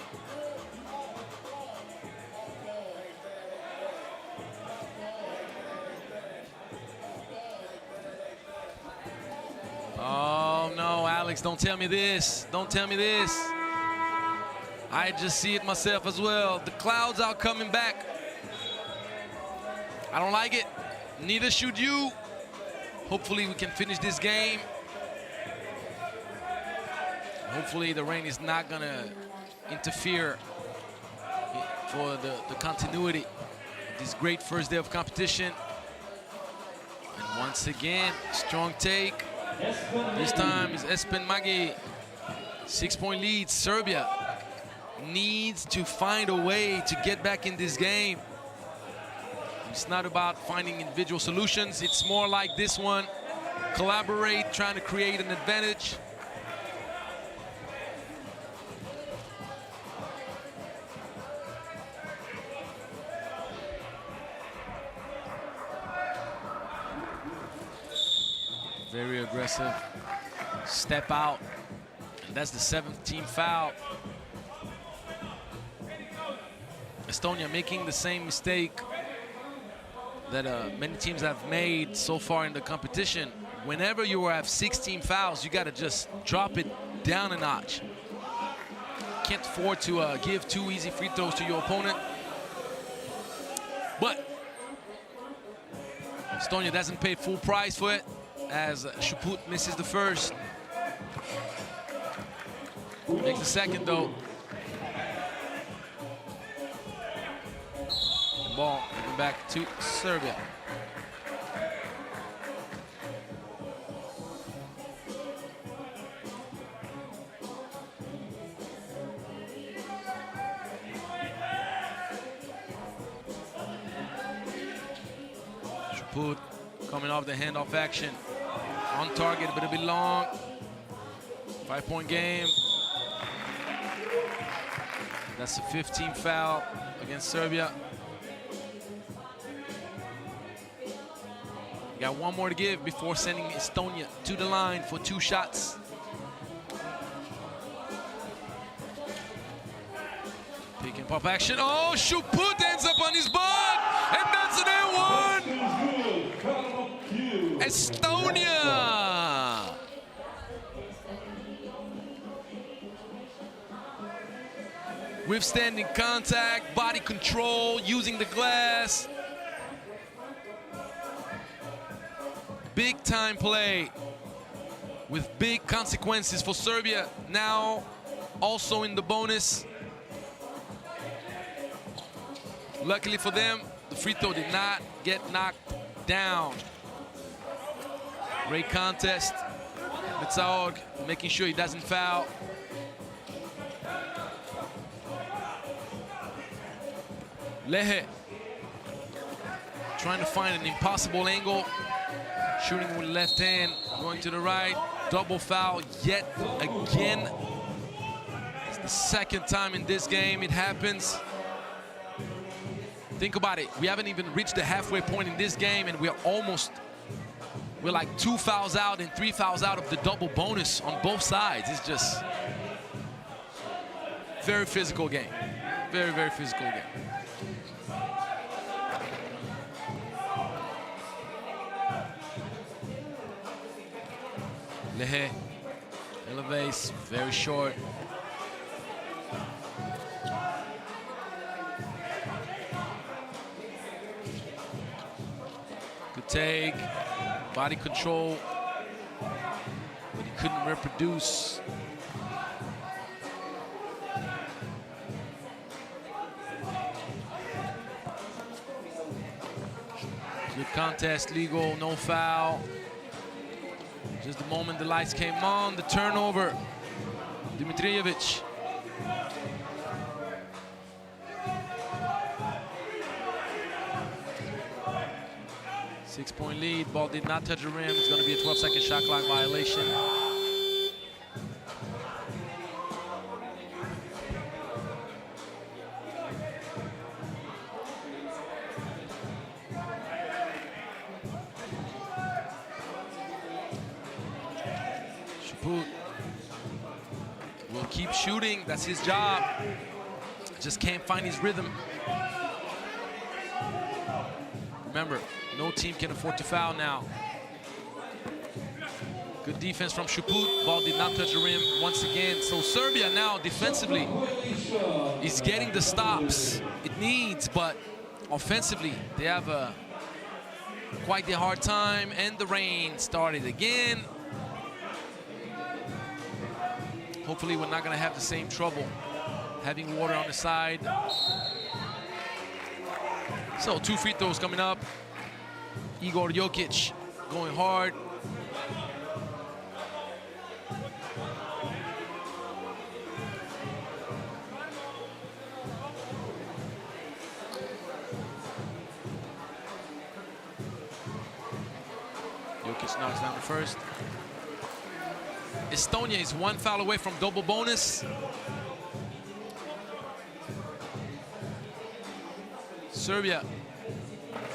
S1: Oh no, Alex, don't tell me this. Don't tell me this. I just see it myself as well. The clouds are coming back. I don't like it. Neither should you. Hopefully we can finish this game. Hopefully the rain is not gonna interfere for the continuity of this great first day of competition. And once again, strong take. This time is Espen Magi. 6-point lead. Serbia needs to find a way to get back in this game. It's not about finding individual solutions. It's more like this one. Collaborate, trying to create an advantage. Very aggressive. Step out. And that's the 7th team foul. Estonia making the same mistake that many teams have made so far in the competition. Whenever you have 16 fouls, you got to just drop it down a notch. Can't afford to give 2 easy free throws to your opponent. But Estonia doesn't pay full price for it, as Chaput misses the first. Makes the second, though. The ball moving back to Serbia. Shaput coming off the handoff action. On target, but a bit long. 5-point game. That's a 15th foul against Serbia. Got one more to give before sending Estonia to the line for 2 shots. Pick and pop action. Oh, Shaput ends up on his butt, and that's an and 1. Estonia. Withstanding contact, body control, using the glass. Big time play with big consequences for Serbia. Now also in the bonus. Luckily for them, the free throw did not get knocked down. Great contest. Mitsaog making sure he doesn't foul. Lehe trying to find an impossible angle. Shooting with left hand, going to the right. Double foul yet again. It's the second time in this game it happens. Think about it. We haven't even reached the halfway point in this game, and we're like 2 fouls out and 3 fouls out of the double bonus on both sides. It's just very physical game. Very, very physical game. Lehe elevates, very short. Good take, body control, but he couldn't reproduce. Good contest, legal, no foul. Just the moment the lights came on, the turnover. Dimitrijevic. Six-point lead, ball did not touch the rim. It's gonna be a 12-second shot clock violation. Will keep shooting, that's his job. Just can't find his rhythm. Remember, no team can afford to foul now. Good defense from Shaput. Ball did not touch the rim once again. So Serbia now defensively is getting the stops it needs, but offensively they have quite the hard time, and the rain started again. Hopefully we're not gonna have the same trouble having water on the side. So 2 free throws coming up. Igor Jokic going hard. Jokic knocks down the first. Estonia is 1 foul away from double bonus. Serbia,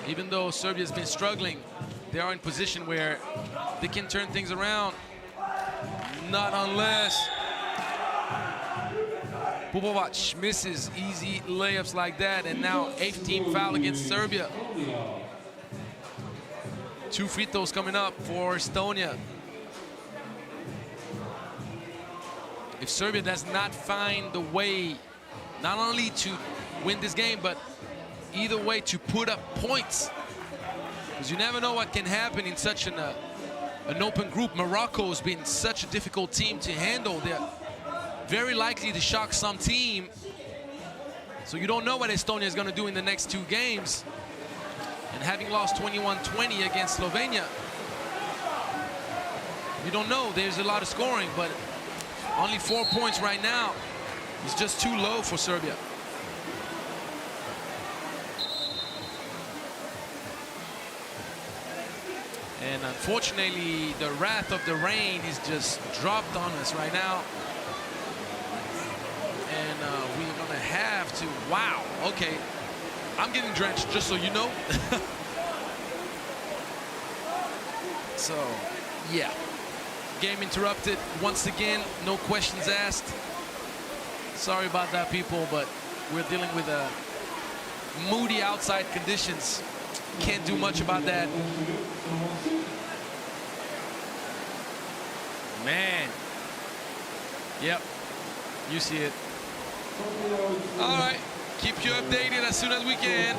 S1: even though Serbia's been struggling, they are in position where they can turn things around. Not unless Pupovac misses easy layups like that, and now 8th team foul against Serbia. 2 free throws coming up for Estonia. If Serbia does not find the way, not only to win this game, but either way to put up points, because you never know what can happen in such an open group. Morocco's been such a difficult team to handle. They're very likely to shock some team. So you don't know what Estonia is going to do in the next 2 games. And having lost 21-20 against Slovenia, you don't know. There's a lot of scoring, but only 4 points right now is just too low for Serbia. And unfortunately, the wrath of the rain is just dropped on us right now. And we're gonna have to, wow, okay. I'm getting drenched, just so you know. So, yeah. Game interrupted once again, no questions asked. Sorry about that, people, but we're dealing with moody outside conditions. Can't do much about that. Man. Yep. You see it. All right. Keep you updated as soon as we can.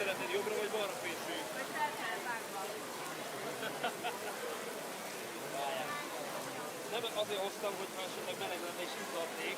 S4: szeretnéd jobbra vagy balra fésüljük?
S8: Vagy felfelvágva.
S4: Nem, azért hoztam, hogyha esetleg meleg lenne és izzadnék.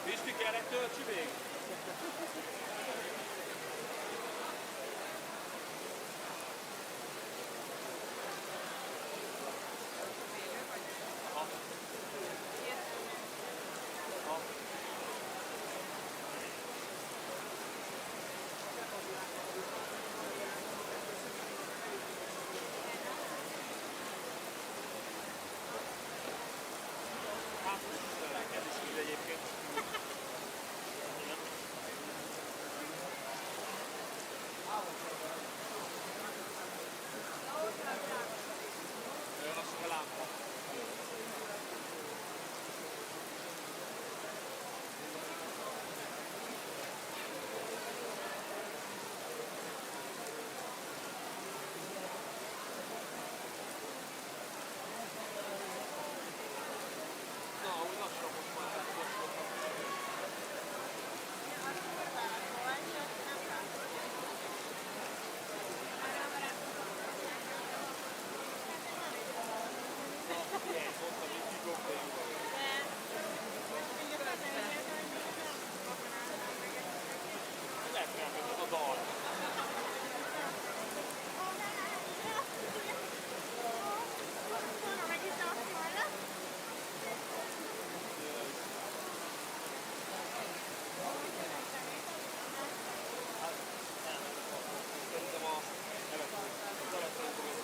S4: Pisti, kell egy töltsi még?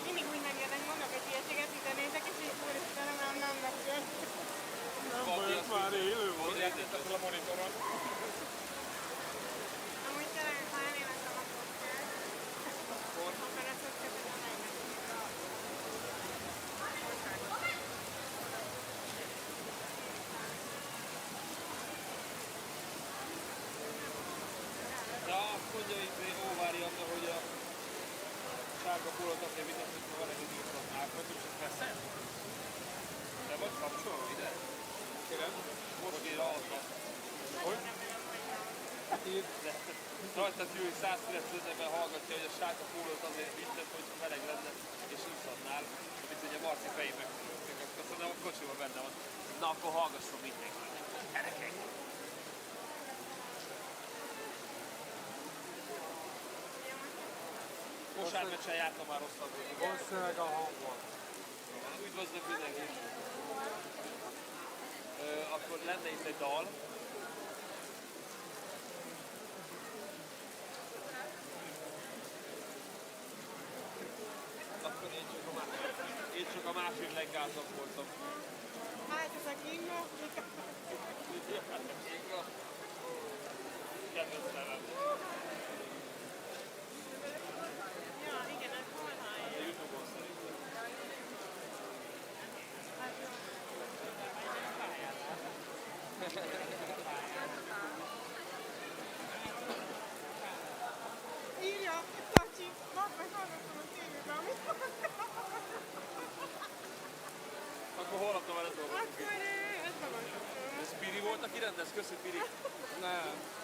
S9: Mindig úgy megérnek, mondok egy ilyeséget, üzenétek, és így úristen, nem megjön.
S3: Nem baj, ez már élő volt.
S4: Hogy eltettek fel a monitoron?
S9: Amúgy talán, ha eléleztem a podcast, akkor ezt ott kötődöm megnézni a
S4: De azt mondja, hogy óvárja, hogy a sárga pólót azért vizetni, hogy van egy ízlat átmet, és ezt veszed? Te vagy kapcsolva ide? Kérem? Most ide adva. Hogy? Rajtad jó, hogy 190-ben hallgatja, hogy a sárga pólót azért vitted, hogy meleg lenne és izzadnál, amit ugye Marci fejébe küldtük. Azt mondom, a kocsiban benne van. Na akkor hallgasson mindenki. Gyerekek! Kosármeccsen jártam már rosszabb.
S3: Hozd meg a hangot.
S4: Üdvözlök mindenkit! Akkor lenne itt egy dal. Akkor én csak a másik leggázabb voltam.
S9: Hát ez a Kinga,
S4: Kedves nevem.
S9: ja, igen, ez hol hallja?
S4: A Youtube-on szerintem.
S9: Hát jó. Írja, Tacsi, mondd meg, hallgatom a tévében, amit mondtam.
S4: Akkor holnaptól már ez dolgozunk.
S9: Akkor ez magasodom.
S4: Ez Piri volt, aki rendez? Köszi, Piri.
S3: Nem.